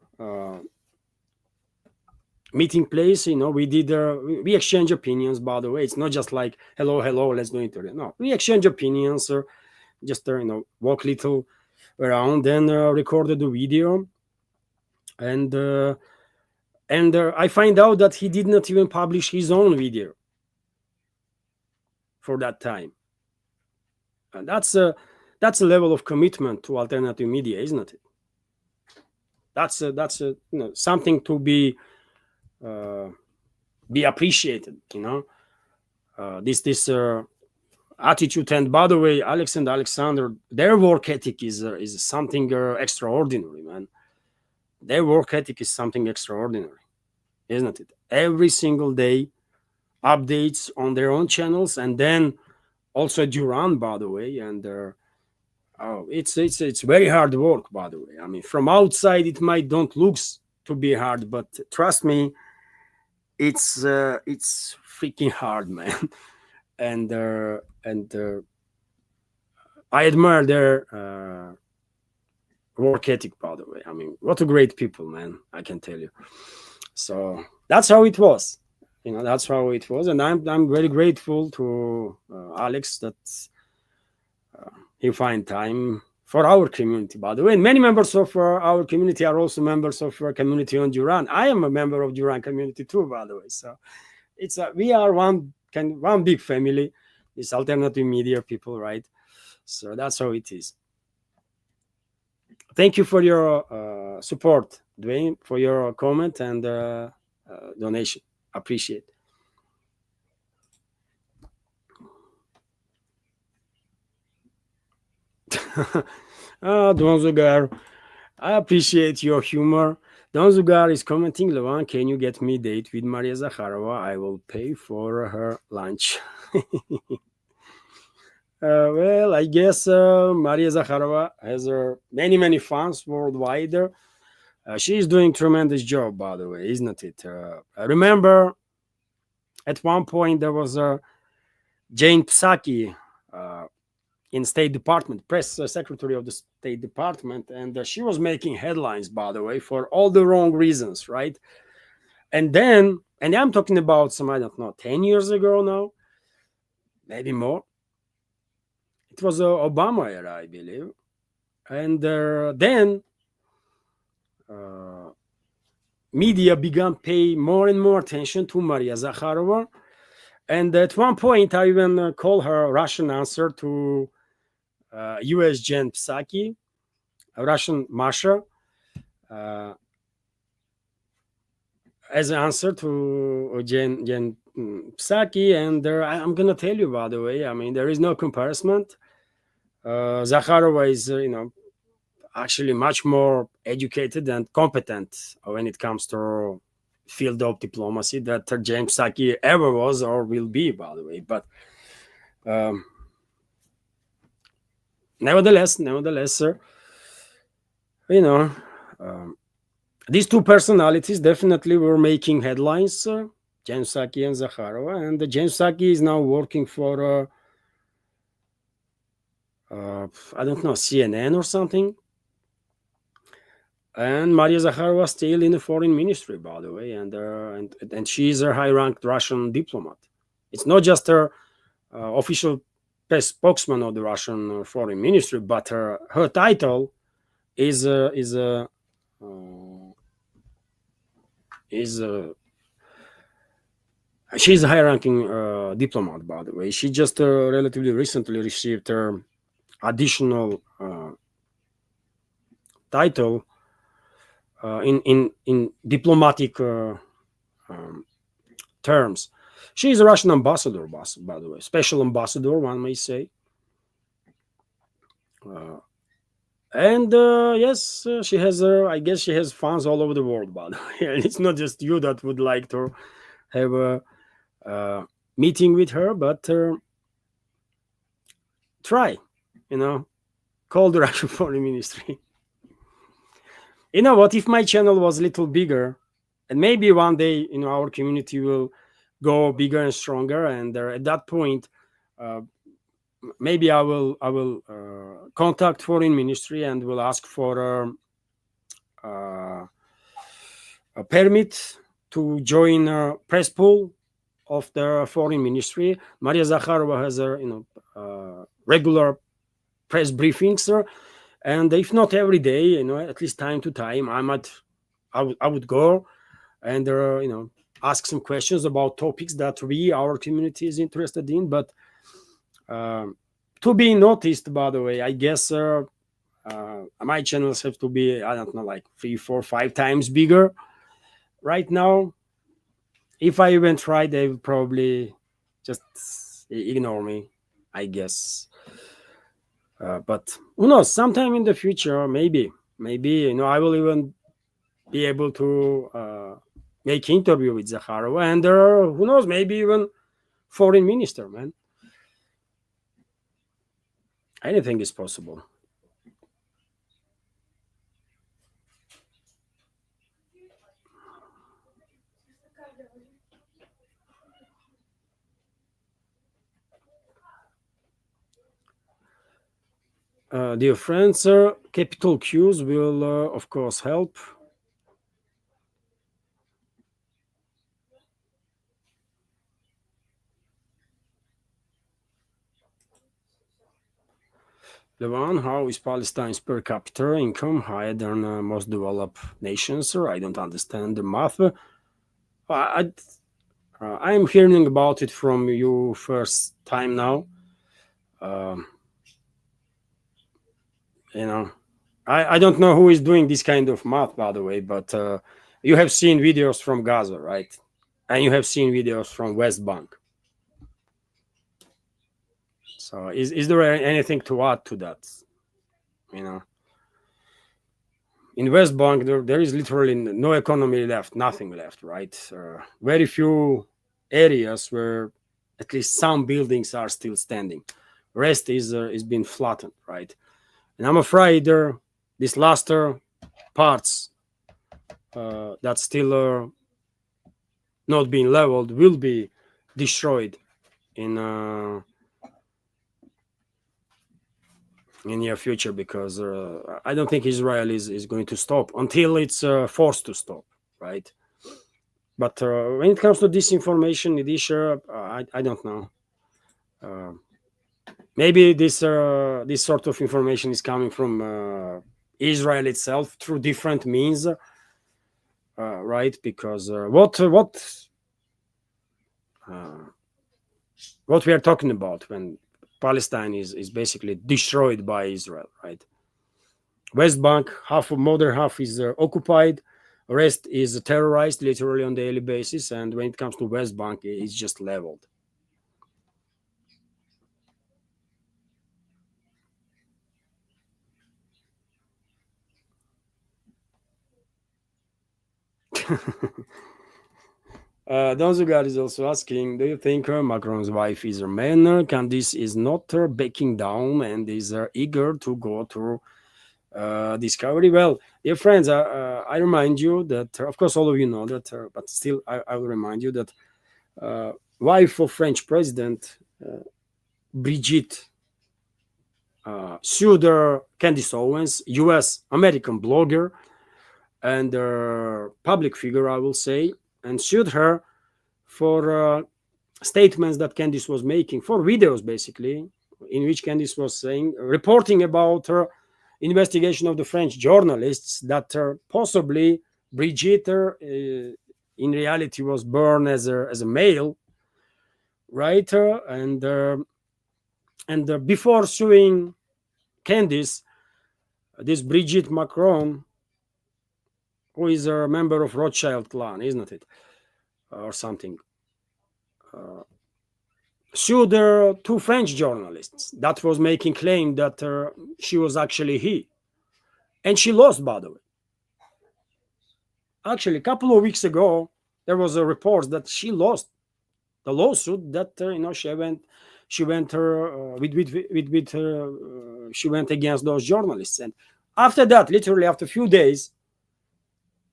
meeting place. We exchange opinions, by the way. It's not just like hello, let's do interview. No, we exchange opinions, or just walk little around, then recorded the video, and I find out that he did not even publish his own video for that time. And that's a level of commitment to alternative media, isn't it? That's something to be appreciated. This attitude. And by the way, Alex and Alexander, their work ethic is something extraordinary, man. Their work ethic is something extraordinary, isn't it? Every single day, updates on their own channels, and then also Duran, by the way. And it's very hard work, by the way. I mean, from outside it might don't looks to be hard, but trust me, it's freaking hard, man. and I admire their work ethic, by the way. I mean, what a great people, man, I can tell you. So that's how it was. That's how it was. And I'm very grateful to Alex that he find time for our community, by the way. And many members of our community are also members of our community on Duran. I am a member of Duran community too, by the way. So we are one big family. It's alternative media people, right? So that's how it is. Thank you for your support, Dwayne, for your comment and donation. Appreciate. Donzugar, I appreciate your humor. Donzugar is commenting, Levan, can you get me a date with Maria Zakharova? I will pay for her lunch. Well, I guess Maria Zakharova has many fans worldwide. She is doing tremendous job, by the way, isn't it? I remember at one point there was Jane Psaki in State Department, press secretary of the State Department, and she was making headlines, by the way, for all the wrong reasons, right? And I'm talking about some, I don't know, 10 years ago now, maybe more. It was Obama era, I believe. And then media began pay more and more attention to Maria Zakharova. And at one point, I even call her Russian answer to US Jen Psaki, a Russian Masha, as an answer to Jen Psaki. And I'm going to tell you, by the way, I mean, there is no comparison. Zakharova is, actually much more educated and competent when it comes to field of diplomacy that James Psaki ever was or will be, by the way. But nevertheless, sir, these two personalities definitely were making headlines, James Psaki and Zakharova. And James Psaki is now working for, I don't know, CNN or something. And Maria Zakharova still in the foreign ministry, by the way, and she's a high-ranked Russian diplomat. It's not just her official press spokesman of the Russian foreign ministry, but her title is she's a high-ranking diplomat, by the way. She just relatively recently received her additional title in diplomatic terms. She is a Russian ambassador, by the way, special ambassador, one may say. And yes, she has, I guess she has fans all over the world, by the way. And it's not just you that would like to have a meeting with her, but try, call the Russian foreign ministry. You know what, if my channel was a little bigger, and maybe one day, our community will go bigger and stronger, and at that point, maybe I will contact foreign ministry and will ask for a permit to join a press pool of the foreign ministry. Maria Zakharova has a regular press briefings, and if not every day, at least time to time, I would go and ask some questions about topics that our community is interested in. But to be noticed, by the way, I guess my channels have to be, I don't know, like 3, 4, 5 times bigger. Right now, if I even try, they will probably just ignore me, I guess. But who knows? Sometime in the future, maybe, I will even be able to make interview with Zakharova, and who knows? Maybe even foreign minister, man. Anything is possible. Dear friends, capital Qs will, of course, help. Levan, how is Palestine's per capita income higher than most developed nations? I don't understand the math. I'm hearing about it from you first time now. I don't know who is doing this kind of math, by the way, but you have seen videos from Gaza, right? And you have seen videos from West Bank. So is there anything to add to that? In West Bank, there is literally no economy left, nothing left, right? Very few areas where at least some buildings are still standing. Rest is being flattened, right? And I'm afraid these last parts that still are not being leveled will be destroyed in near future, because I don't think Israel is going to stop until it's forced to stop, right? But when it comes to disinformation, Idisha, I don't know. maybe this sort of information is coming from Israel itself through different means, right? Because what we are talking about when Palestine is basically destroyed by Israel, right? West Bank, half of more than half is occupied, rest is terrorized literally on daily basis, and when it comes to West Bank, it's just leveled. Donzugar is also asking, do you think Macron's wife is a man? Candice is not backing down and is eager to go through discovery. Well, dear friends, I remind you that, of course, all of you know that, but still, I will remind you that wife of French President Brigitte sued Candice Owens, U.S. American blogger and public figure, I will say, and sued her for statements that Candice was making, for videos basically, in which Candice was saying, reporting about her investigation of the French journalists that possibly Brigitte in reality was born as a male, right? And before suing Candice, this Brigitte Macron, who is a member of Rothschild clan, isn't it, or something, sued two French journalists that was making claim that she was actually he, and she lost, by the way. Actually, a couple of weeks ago, there was a report that she lost the lawsuit that she went against those journalists, and after that, literally after a few days,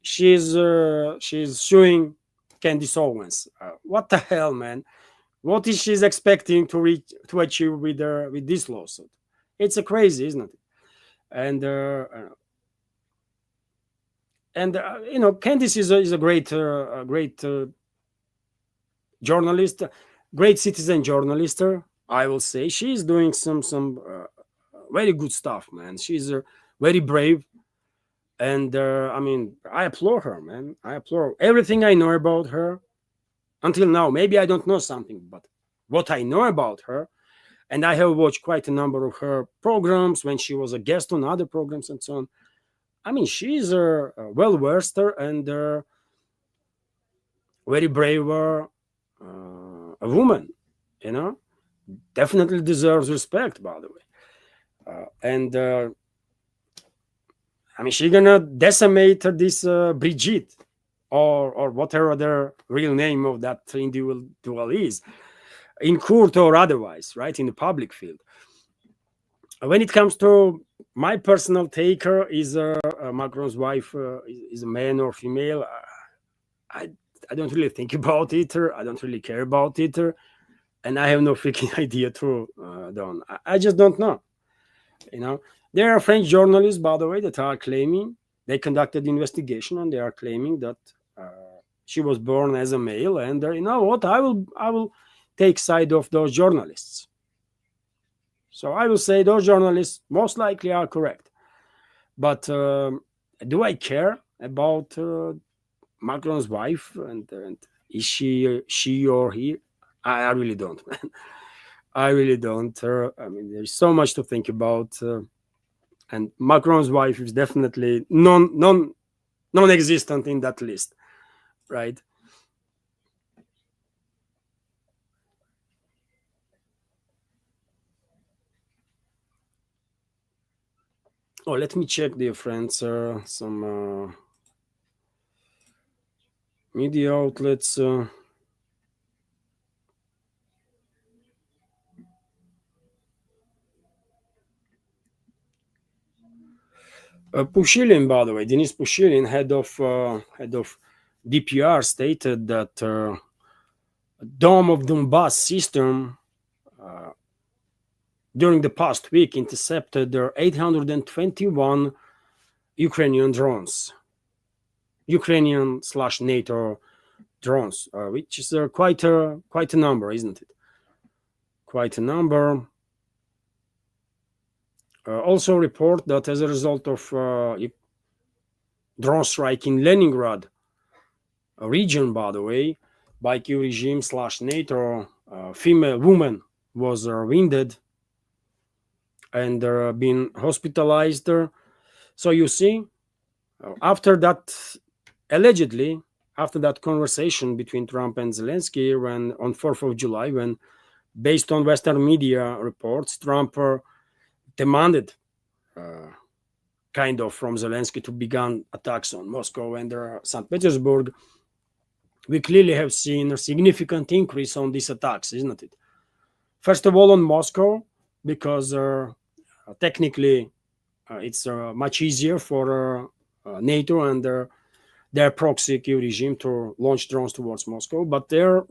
she's suing Candice Owens. What the hell, man? What is she expecting to achieve with this lawsuit? It's a crazy, isn't it? And Candice is a great journalist, great citizen journalist. I will say she's doing some very good stuff, man. She's very brave, and I applaud her, man. I applaud everything I know about her until now. Maybe I don't know something, but what I know about her, and I have watched quite a number of her programs when she was a guest on other programs and so on. I mean, she's well versed and very brave a woman, definitely deserves respect, by the way. And she's gonna decimate this Brigitte or whatever their real name of that individual is, in court or otherwise, right, in the public field. When it comes to my personal take, is Macron's wife is a man or female? I don't really think about it. I don't really care about it, and I have no freaking idea to Don. I just don't know. There are French journalists, by the way, that are claiming they conducted the investigation and they are claiming that she was born as a male. And you know what? I will take side of those journalists. So I will say those journalists most likely are correct. But do I care about Macron's wife and is she or he? I really don't, man. I really don't. There's so much to think about, and Macron's wife is definitely non-existent in that list, right? Oh, let me check, dear friends, some media outlets. Pushilin, by the way, Denis Pushilin, head of DPR, stated that Dome of Donbass system during the past week intercepted their 821 Ukrainian drones, Ukrainian/NATO drones, which is quite a number, isn't it? Quite a number. also report that as a result of drone strike in Leningrad region, by the way, by Kiev regime / NATO, female woman was wounded and been hospitalized. So you see, after that, allegedly, after that conversation between Trump and Zelensky, when on 4th of July, when based on Western media reports, Trump demanded kind of from Zelensky to begin attacks on Moscow and St. Petersburg, we clearly have seen a significant increase on these attacks, isn't it? First of all, on Moscow, because technically it's much easier for NATO and their proxy Kiev regime to launch drones towards Moscow, but they're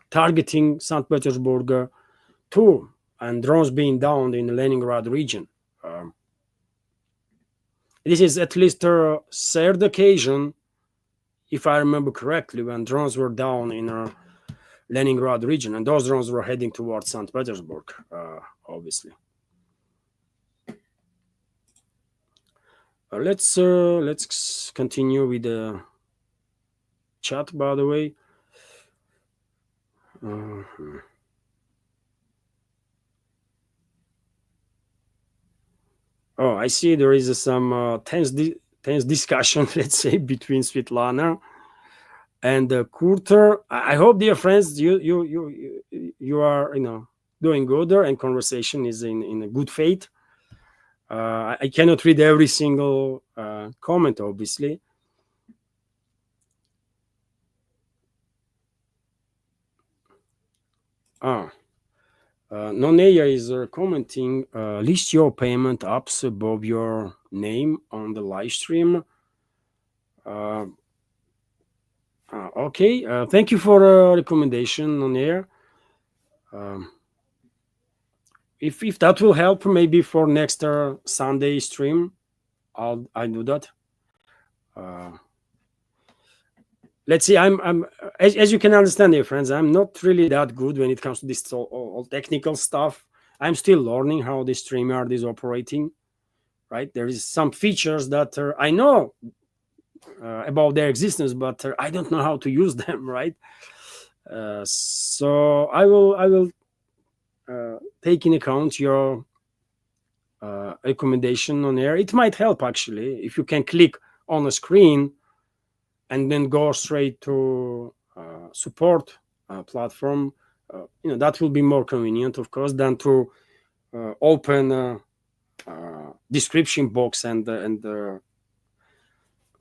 targeting St. Petersburg too, and drones being downed in the Leningrad region. This is at least a third occasion, if I remember correctly, when drones were down in Leningrad region, and those drones were heading towards St. Petersburg, obviously. Let's continue with the chat, by the way. Oh, I see there is some tense discussion, let's say, between Svetlana and Kurter. I hope, dear friends, you are doing good there, and conversation is in a good faith. I cannot read every single comment, obviously. Noneya is commenting, list your payment apps above your name on the live stream. Okay, thank you for a recommendation, Noneya. If that will help, maybe for next Sunday stream, I'll do that. Let's see. I'm as you can understand, dear friends, I'm not really that good when it comes to this all technical stuff. I'm still learning how this StreamYard is operating. Right, there is some features that I know about their existence, but I don't know how to use them. Right, so I will take in account your recommendation on air. It might help actually if you can click on a screen and then go straight to support platform. That will be more convenient, of course, than to open description box and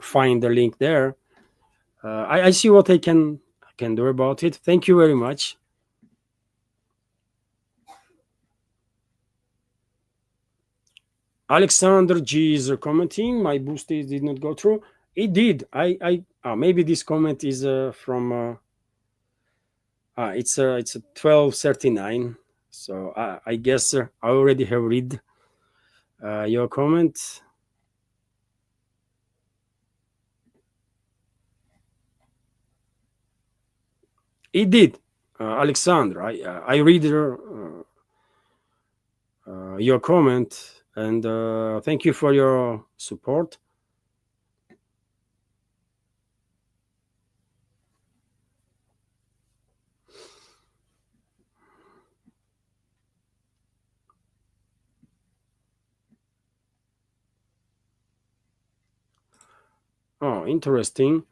find the link there. I see what I can do about it. Thank you very much. Alexander G is commenting, my boost did not go through. It did. Maybe this comment is from it's 12:39. So I guess I already have read your comment. It did, Alexander. I read your comment, and thank you for your support. Oh, interesting.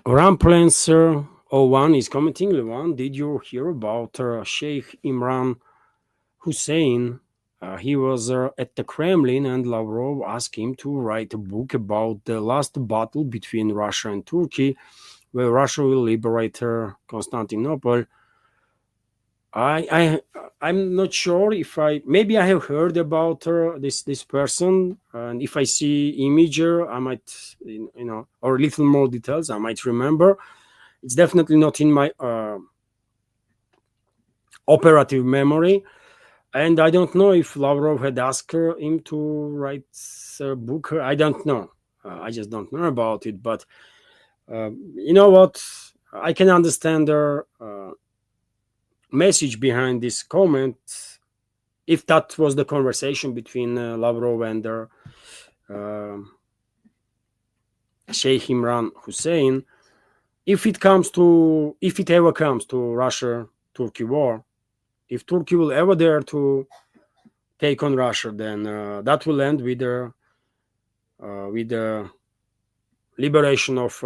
Ramplancer 01 is commenting, Levan, did you hear about Sheikh Imran Hussein? He was at the Kremlin, and Lavrov asked him to write a book about the last battle between Russia and Turkey, where Russia will liberate Constantinople. I'm not sure if maybe I have heard about this person, and if I see image, I might or a little more details, I might remember. It's definitely not in my operative memory, and I don't know if Lavrov had asked him to write a book. I don't know. I just don't know about it. But you know what? I can understand their message behind this comment, if that was the conversation between Lavrov and Sheikh Imran Hussein, if it ever comes to Russia-Turkey war, if Turkey will ever dare to take on Russia, then that will end with the liberation of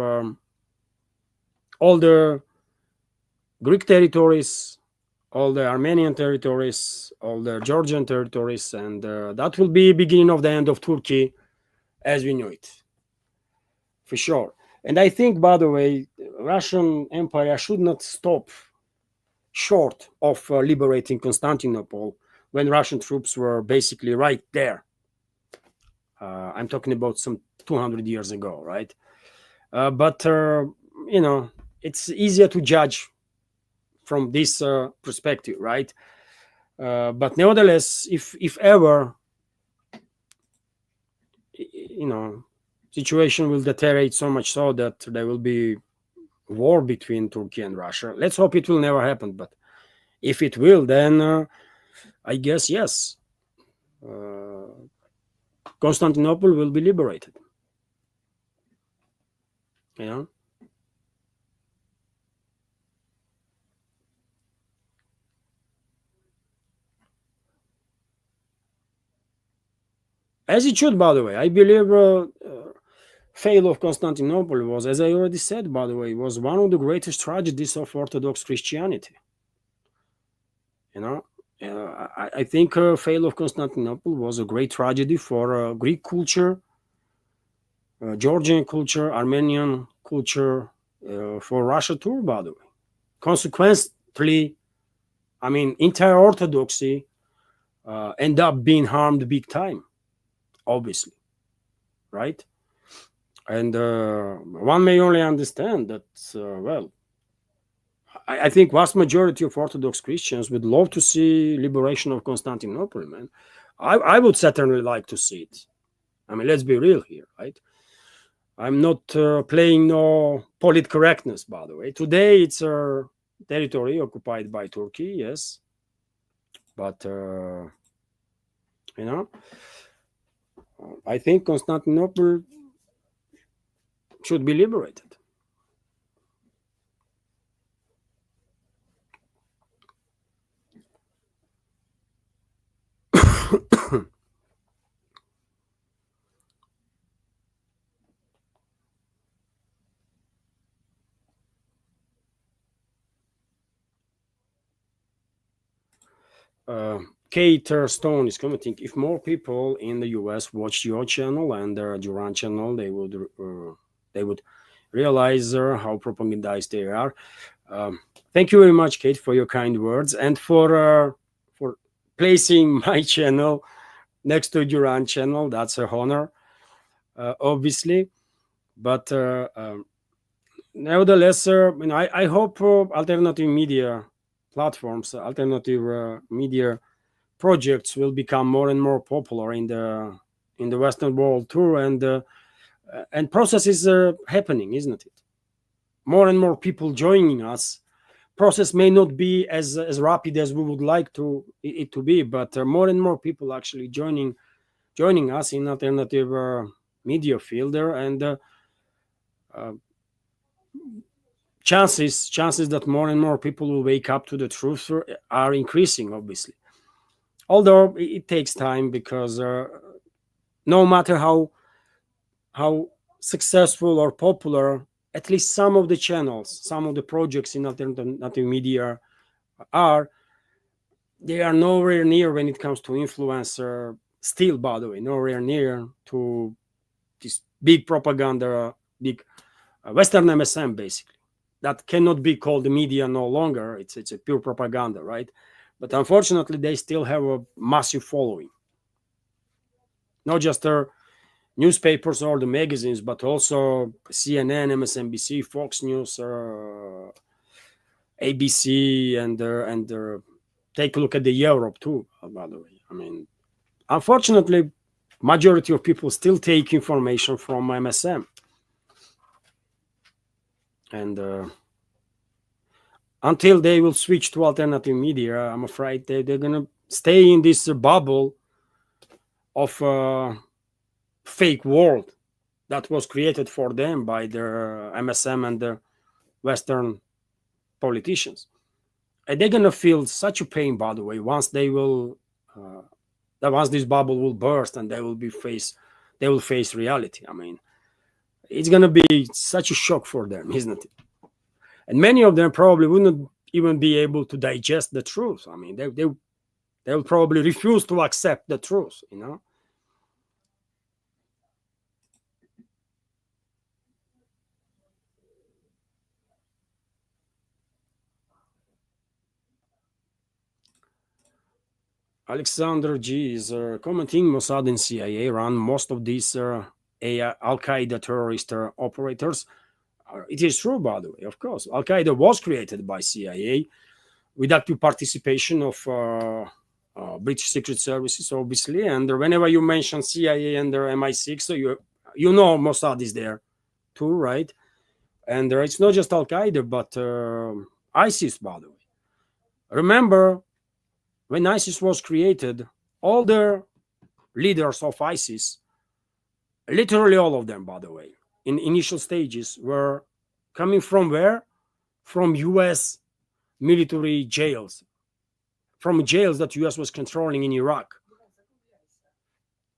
all the Greek territories, all the Armenian territories, all the Georgian territories, and that will be beginning of the end of Turkey as we know it, for sure. And I think, by the way, Russian Empire should not stop short of liberating Constantinople when Russian troops were basically right there. I'm talking about some 200 years ago, right? But it's easier to judge from this perspective, right? But nevertheless, if ever, situation will deteriorate so much so that there will be war between Turkey and Russia. Let's hope it will never happen. But if it will, then I guess, yes, Constantinople will be liberated. As it should, by the way. I believe fail of Constantinople was, as I already said, by the way, was one of the greatest tragedies of Orthodox Christianity. I think fail of Constantinople was a great tragedy for Greek culture, Georgian culture, Armenian culture, for Russia too, by the way. Consequently, entire Orthodoxy end up being harmed big time, obviously, right? And one may only understand that, I think vast majority of Orthodox Christians would love to see liberation of Constantinople, man. I would certainly like to see it. Let's be real here, right? I'm not playing no polite correctness, by the way. Today, it's a territory occupied by Turkey, yes. But, I think Constantinople should be liberated. Kate Stone is commenting, if more people in the US watched your channel and Duran channel, they would realize how propagandized they are. Thank you very much, Kate, for your kind words and for placing my channel next to Duran channel. That's an honor, obviously. But nevertheless, I hope alternative media platforms, alternative media projects will become more and more popular in the Western world too, and processes are happening, isn't it? More and more people joining us. Process may not be as rapid as we would like it to be, but more and more people actually joining us in alternative media field there, and chances that more and more people will wake up to the truth are increasing, obviously. Although it takes time, because no matter how successful or popular at least some of the channels, some of the projects in alternative media are, they are nowhere near when it comes to influencer. Still, by the way, nowhere near to this big propaganda, big Western MSM, basically. That cannot be called the media no longer. It's a pure propaganda, right? But unfortunately, they still have a massive following. Not just their newspapers or the magazines, but also CNN, MSNBC, Fox News, ABC, and take a look at the Europe too, by the way. I mean, unfortunately, majority of people still take information from MSM. And until they will switch to alternative media, I'm afraid they're going to stay in this bubble of fake world that was created for them by the MSM and the Western politicians. And they're gonna feel such a pain, by the way, once they will, once this bubble will burst and they will face reality. I mean, it's gonna be such a shock for them, isn't it? And many of them probably wouldn't even be able to digest the truth. I mean, they will probably refuse to accept the truth, you know. Alexander G is commenting Mossad and CIA run most of these Al-Qaeda terrorist operators. It is true, by the way, of course. Al-Qaeda was created by CIA with active participation of British Secret Services, obviously. And whenever you mention CIA and their MI6, so you know Mossad is there too, right? And it's not just Al-Qaeda, but ISIS, by the way. Remember, when ISIS was created, all the leaders of ISIS, literally all of them, by the way, in initial stages, were coming from where? From US military jails, from jails that US was controlling in Iraq.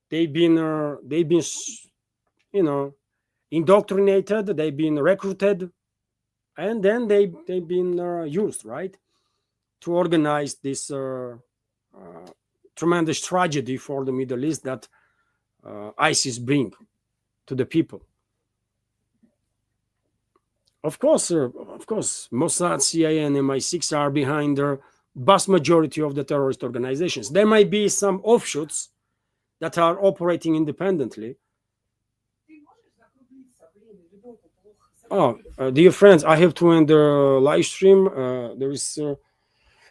They've been you know, indoctrinated, they've been recruited, and then they've been used, right, to organize this tremendous tragedy for the Middle East that ISIS bring to the people. Of course, Mossad, CIA, and MI6 are behind the vast majority of the terrorist organizations. There might be some offshoots that are operating independently. Oh, dear friends, I have to end the live stream.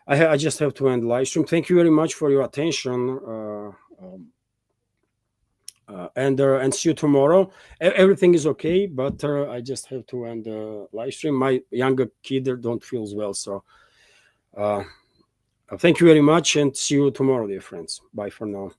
I just have to end the live stream. Thank you very much for your attention. And see you tomorrow. Everything is okay, but I just have to end the live stream. My younger kid don't feel well, so thank you very much, and see you tomorrow, dear friends. Bye for now.